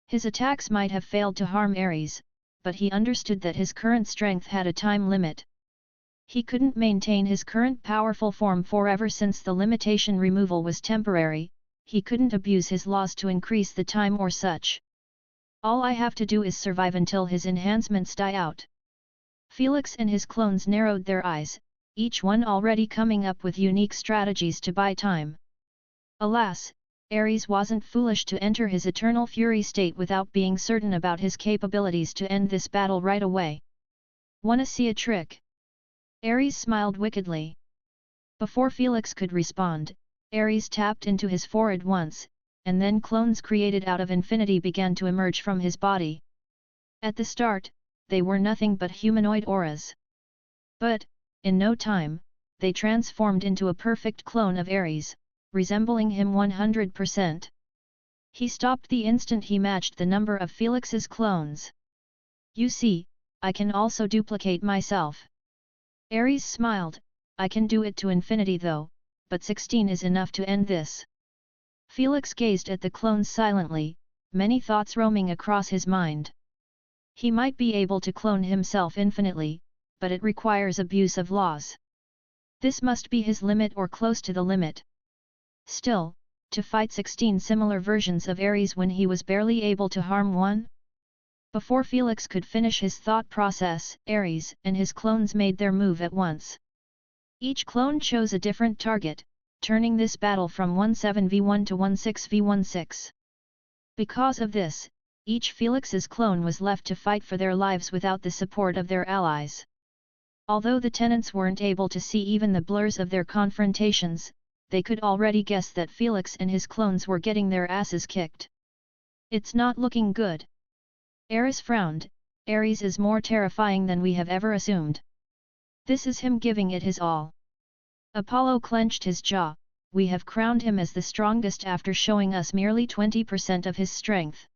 His attacks might have failed to harm Ares, but he understood that his current strength had a time limit. He couldn't maintain his current powerful form forever since the limitation removal was temporary. He couldn't abuse his laws to increase the time or such. All I have to do is survive until his enhancements die out. Felix and his clones narrowed their eyes, each one already coming up with unique strategies to buy time. Alas, Ares wasn't foolish to enter his eternal fury state without being certain about his capabilities to end this battle right away. Wanna see a trick? Ares smiled wickedly. Before Felix could respond, Ares tapped into his forehead once, and then clones created out of infinity began to emerge from his body. At the start, they were nothing but humanoid auras. But, in no time, they transformed into a perfect clone of Ares, resembling him 100%. He stopped the instant he matched the number of Felix's clones. You see, I can also duplicate myself. Ares smiled. I can do it to infinity though, but 16 is enough to end this. Felix gazed at the clones silently, many thoughts roaming across his mind. He might be able to clone himself infinitely, but it requires abuse of laws. This must be his limit or close to the limit. Still, to fight 16 similar versions of Ares when he was barely able to harm one? Before Felix could finish his thought process, Ares and his clones made their move at once. Each clone chose a different target, turning this battle from 17v1 to 16v16. Because of this, each Felix's clone was left to fight for their lives without the support of their allies. Although the tenants weren't able to see even the blurs of their confrontations, they could already guess that Felix and his clones were getting their asses kicked. It's not looking good. Ares frowned. Ares is more terrifying than we have ever assumed. This is him giving it his all. Apollo clenched his jaw. We have crowned him as the strongest after showing us merely 20% of his strength.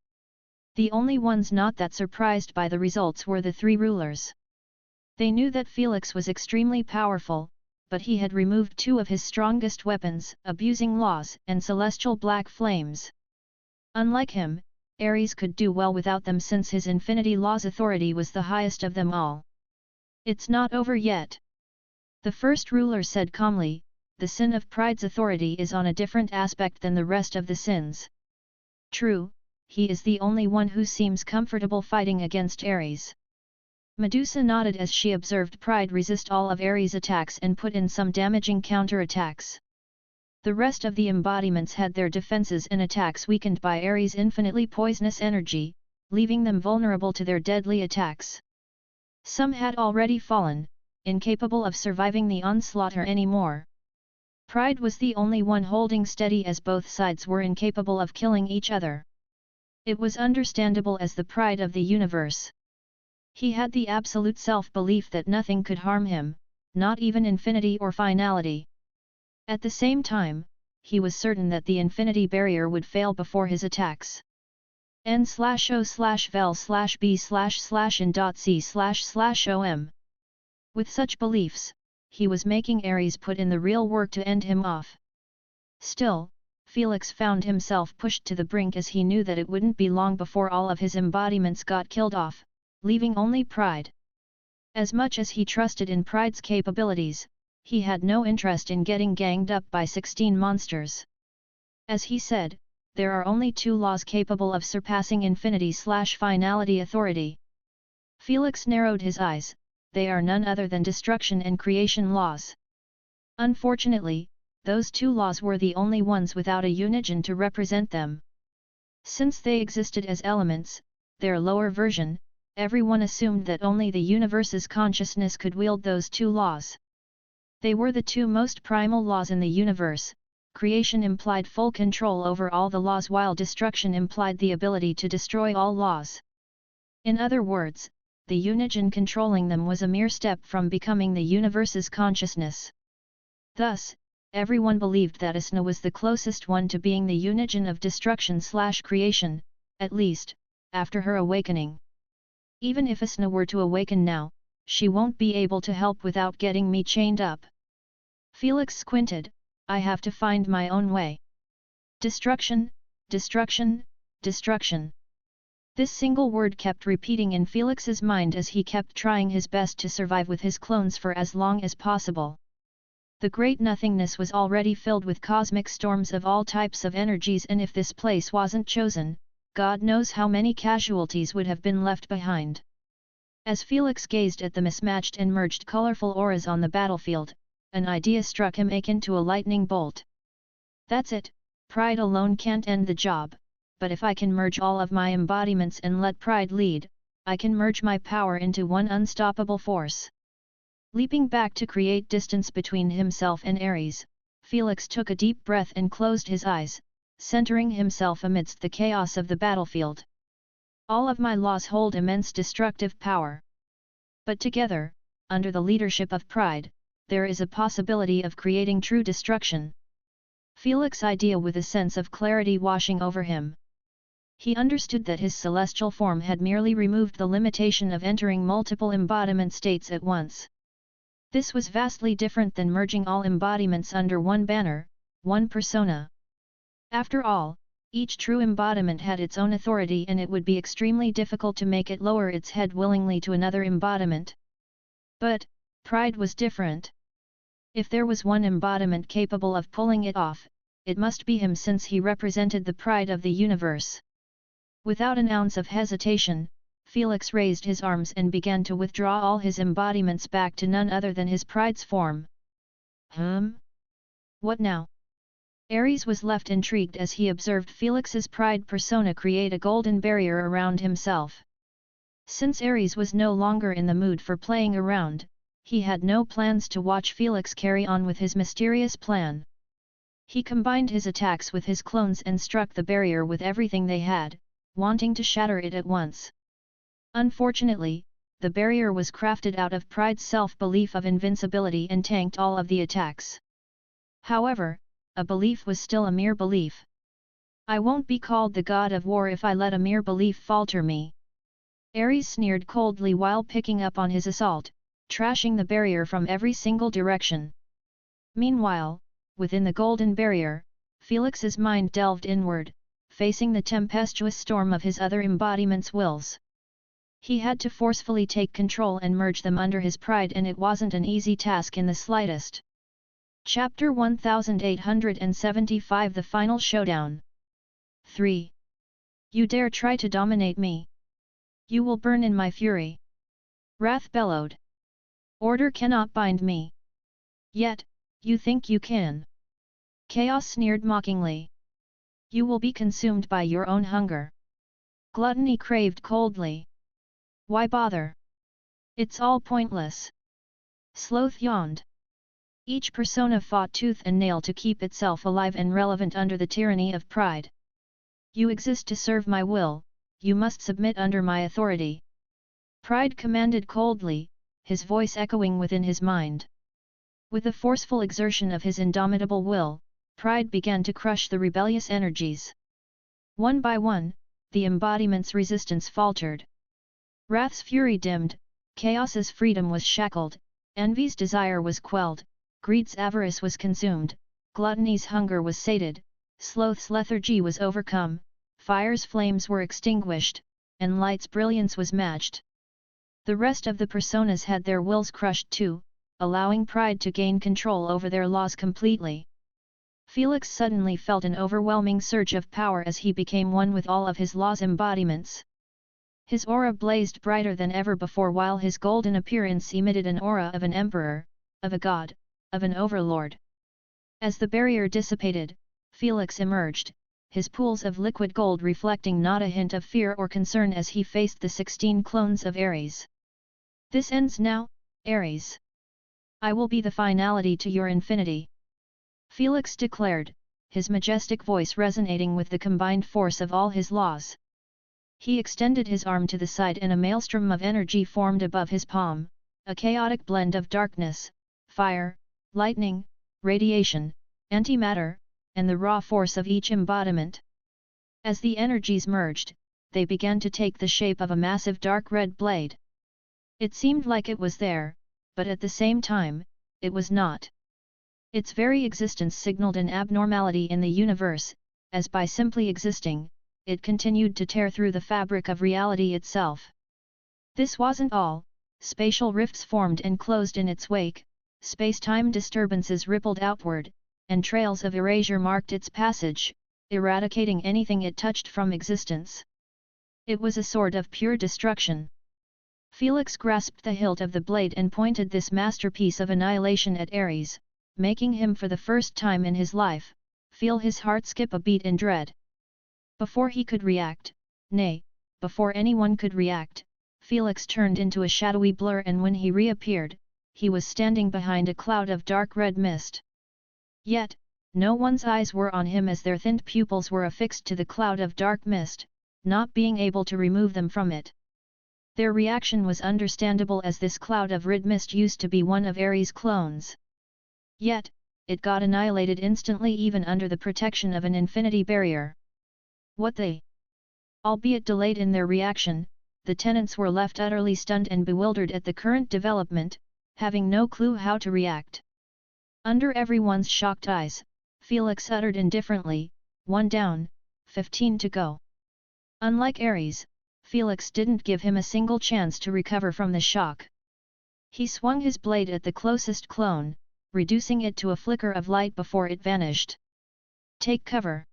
The only ones not that surprised by the results were the 3 rulers. They knew that Felix was extremely powerful, but he had removed 2 of his strongest weapons, abusing laws and celestial black flames. Unlike him, Ares could do well without them since his infinity law's authority was the highest of them all. It's not over yet. The first ruler said calmly, the sin of pride's authority is on a different aspect than the rest of the sins. True, he is the only one who seems comfortable fighting against Ares. Medusa nodded as she observed pride resist all of Ares' attacks and put in some damaging counter-attacks. The rest of the embodiments had their defenses and attacks weakened by Ares' infinitely poisonous energy, leaving them vulnerable to their deadly attacks. Some had already fallen, incapable of surviving the onslaught anymore. Pride was the only one holding steady as both sides were incapable of killing each other. It was understandable as the pride of the universe. He had the absolute self-belief that nothing could harm him, not even infinity or finality. At the same time, he was certain that the infinity barrier would fail before his attacks. n/o/vel/b/in.c//om. With such beliefs, he was making Ares put in the real work to end him off. Still, Felix found himself pushed to the brink as he knew that it wouldn't be long before all of his embodiments got killed off, leaving only pride. As much as he trusted in pride's capabilities, he had no interest in getting ganged up by 16 monsters. As he said, there are only 2 laws capable of surpassing infinity/finality authority. Felix narrowed his eyes, they are none other than destruction and creation laws. Unfortunately, those two laws were the only ones without a unigen to represent them. Since they existed as elements, their lower version, everyone assumed that only the universe's consciousness could wield those two laws. They were the two most primal laws in the universe. Creation implied full control over all the laws while destruction implied the ability to destroy all laws. In other words, the unigen controlling them was a mere step from becoming the universe's consciousness. Thus, everyone believed that Asna was the closest one to being the unigen of destruction/creation, at least, after her awakening. Even if Asna were to awaken now, she won't be able to help without getting me chained up. Felix squinted. I have to find my own way. Destruction, destruction, destruction. This single word kept repeating in Felix's mind as he kept trying his best to survive with his clones for as long as possible. The great nothingness was already filled with cosmic storms of all types of energies, and if this place wasn't chosen, God knows how many casualties would have been left behind. As Felix gazed at the mismatched and merged colorful auras on the battlefield, an idea struck him akin to a lightning bolt. That's it, pride alone can't end the job, but if I can merge all of my embodiments and let pride lead, I can merge my power into one unstoppable force. Leaping back to create distance between himself and Ares, Felix took a deep breath and closed his eyes, centering himself amidst the chaos of the battlefield. All of my laws hold immense destructive power. But together, under the leadership of pride, there is a possibility of creating true destruction. Felix's idea with a sense of clarity washing over him. He understood that his celestial form had merely removed the limitation of entering multiple embodiment states at once. This was vastly different than merging all embodiments under one banner, one persona. After all, each true embodiment had its own authority, and it would be extremely difficult to make it lower its head willingly to another embodiment. But, pride was different. If there was one embodiment capable of pulling it off, it must be him, since he represented the pride of the universe. Without an ounce of hesitation, Felix raised his arms and began to withdraw all his embodiments back to none other than his pride's form. What now? Ares was left intrigued as he observed Felix's pride persona create a golden barrier around himself. Since Ares was no longer in the mood for playing around, he had no plans to watch Felix carry on with his mysterious plan. He combined his attacks with his clones and struck the barrier with everything they had, wanting to shatter it at once. Unfortunately, the barrier was crafted out of pride's self-belief of invincibility and tanked all of the attacks. However, a belief was still a mere belief. I won't be called the god of war if I let a mere belief falter me. Ares sneered coldly while picking up on his assault, trashing the barrier from every single direction. Meanwhile, within the golden barrier, Felix's mind delved inward, facing the tempestuous storm of his other embodiments' wills. He had to forcefully take control and merge them under his pride, and it wasn't an easy task in the slightest. Chapter 1875 The Final Showdown. 3. You dare try to dominate me? You will burn in my fury. Wrath bellowed. Order cannot bind me. Yet, you think you can. Chaos sneered mockingly. You will be consumed by your own hunger. Gluttony craved coldly. Why bother? It's all pointless. Sloth yawned. Each persona fought tooth and nail to keep itself alive and relevant under the tyranny of pride. You exist to serve my will, you must submit under my authority. Pride commanded coldly, his voice echoing within his mind. With the forceful exertion of his indomitable will, pride began to crush the rebellious energies. One by one, the embodiment's resistance faltered. Wrath's fury dimmed, chaos's freedom was shackled, envy's desire was quelled, greed's avarice was consumed, gluttony's hunger was sated, sloth's lethargy was overcome, fire's flames were extinguished, and light's brilliance was matched. The rest of the personas had their wills crushed too, allowing pride to gain control over their laws completely. Felix suddenly felt an overwhelming surge of power as he became one with all of his laws' embodiments. His aura blazed brighter than ever before, while his golden appearance emitted an aura of an emperor, of a god, of an overlord. As the barrier dissipated, Felix emerged, his pools of liquid gold reflecting not a hint of fear or concern as he faced the 16 clones of Ares. "This ends now, Ares. I will be the finality to your infinity," Felix declared, his majestic voice resonating with the combined force of all his laws. He extended his arm to the side and a maelstrom of energy formed above his palm, a chaotic blend of darkness, fire, lightning, radiation, antimatter, and the raw force of each embodiment. As the energies merged, they began to take the shape of a massive dark red blade. It seemed like it was there, but at the same time, it was not. Its very existence signaled an abnormality in the universe, as by simply existing, it continued to tear through the fabric of reality itself. This wasn't all, spatial rifts formed and closed in its wake, space-time disturbances rippled outward, and trails of erasure marked its passage, eradicating anything it touched from existence. It was a sword of pure destruction. Felix grasped the hilt of the blade and pointed this masterpiece of annihilation at Ares, making him for the first time in his life, feel his heart skip a beat in dread. Before he could react, nay, before anyone could react, Felix turned into a shadowy blur, and when he reappeared, he was standing behind a cloud of dark red mist. Yet, no one's eyes were on him as their thinned pupils were affixed to the cloud of dark mist, not being able to remove them from it. Their reaction was understandable, as this cloud of red mist used to be one of Ares' clones. Yet, it got annihilated instantly even under the protection of an infinity barrier. What they? Albeit delayed in their reaction, the tenants were left utterly stunned and bewildered at the current development, having no clue how to react. Under everyone's shocked eyes, Felix uttered indifferently, "1 down, 15 to go." Unlike Ares, Felix didn't give him a single chance to recover from the shock. He swung his blade at the closest clone, reducing it to a flicker of light before it vanished. "Take cover."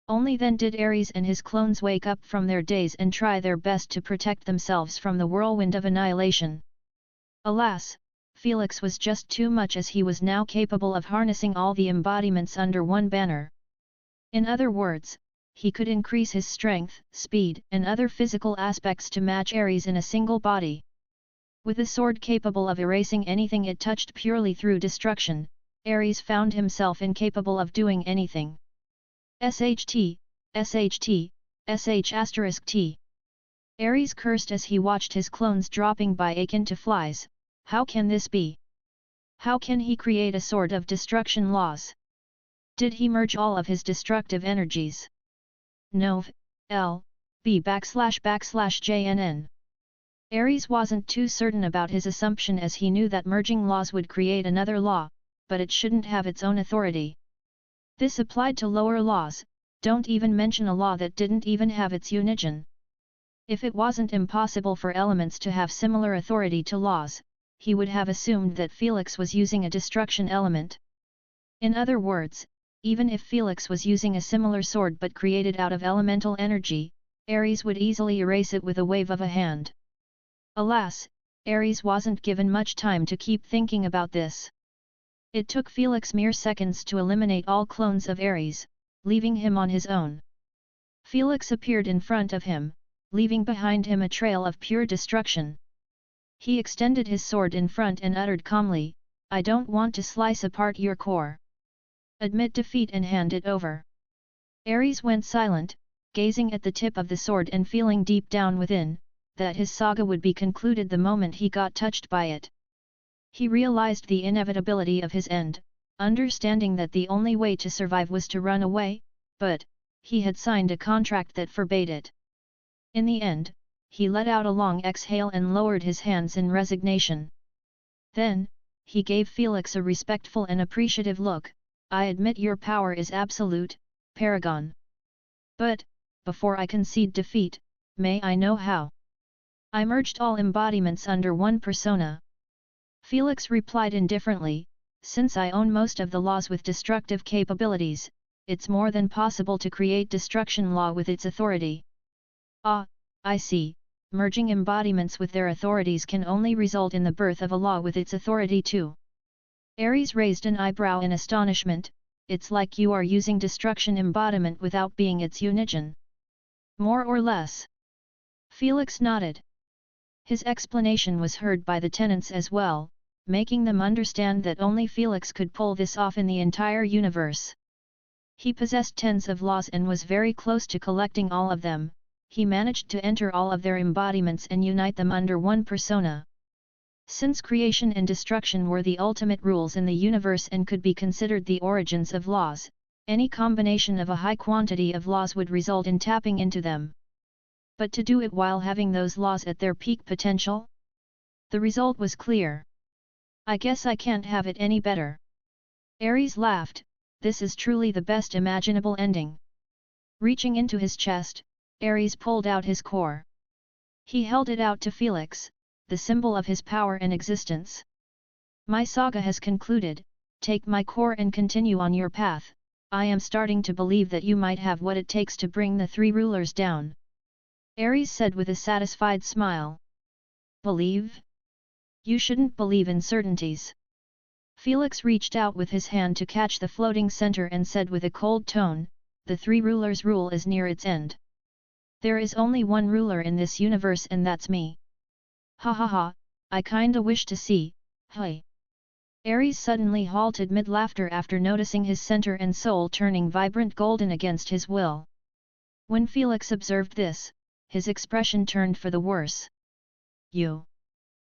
Only then did Ares and his clones wake up from their daze and try their best to protect themselves from the whirlwind of annihilation. Alas, Felix was just too much, as he was now capable of harnessing all the embodiments under one banner. In other words, he could increase his strength, speed, and other physical aspects to match Ares in a single body. With a sword capable of erasing anything it touched purely through destruction, Ares found himself incapable of doing anything. SHT, SHT, SH*T. Ares cursed as he watched his clones dropping by akin to flies. How can this be? How can he create a sword of destruction laws? Did he merge all of his destructive energies? Nov. L. B /JNN. Ares wasn't too certain about his assumption, as he knew that merging laws would create another law, but it shouldn't have its own authority. This applied to lower laws, don't even mention a law that didn't even have its unigen. If it wasn't impossible for elements to have similar authority to laws, he would have assumed that Felix was using a destruction element. In other words, even if Felix was using a similar sword but created out of elemental energy, Ares would easily erase it with a wave of a hand. Alas, Ares wasn't given much time to keep thinking about this. It took Felix mere seconds to eliminate all clones of Ares, leaving him on his own. Felix appeared in front of him, leaving behind him a trail of pure destruction. He extended his sword in front and uttered calmly, "I don't want to slice apart your core. Admit defeat and hand it over." Ares went silent, gazing at the tip of the sword and feeling deep down within, that his saga would be concluded the moment he got touched by it. He realized the inevitability of his end, understanding that the only way to survive was to run away, but he had signed a contract that forbade it. In the end, he let out a long exhale and lowered his hands in resignation. Then, he gave Felix a respectful and appreciative look. "I admit your power is absolute, Paragon. But, before I concede defeat, may I know how?" "I merged all embodiments under one persona," Felix replied indifferently. "Since I own most of the laws with destructive capabilities, it's more than possible to create destruction law with its authority." "Ah, I see," merging embodiments with their authorities can only result in the birth of a law with its authority too. Ares raised an eyebrow in astonishment. It's like you are using destruction embodiment without being its unigen. More or less. Felix nodded. His explanation was heard by the tenants as well, making them understand that only Felix could pull this off in the entire universe. He possessed tens of laws and was very close to collecting all of them. He managed to enter all of their embodiments and unite them under one persona. Since creation and destruction were the ultimate rules in the universe and could be considered the origins of laws, any combination of a high quantity of laws would result in tapping into them. But to do it while having those laws at their peak potential? The result was clear. I guess I can't have it any better. Ares laughed. This is truly the best imaginable ending. Reaching into his chest, Ares pulled out his core. He held it out to Felix, the symbol of his power and existence. My saga has concluded, take my core and continue on your path. I am starting to believe that you might have what it takes to bring the three rulers down. Ares said with a satisfied smile. Believe? You shouldn't believe in certainties. Felix reached out with his hand to catch the floating center and said with a cold tone, the three rulers' rule is near its end. There is only one ruler in this universe and that's me. Ha ha ha, I kinda wish to see, hey. Ares suddenly halted mid-laughter after noticing his center and soul turning vibrant golden against his will. When Felix observed this, his expression turned for the worse. You.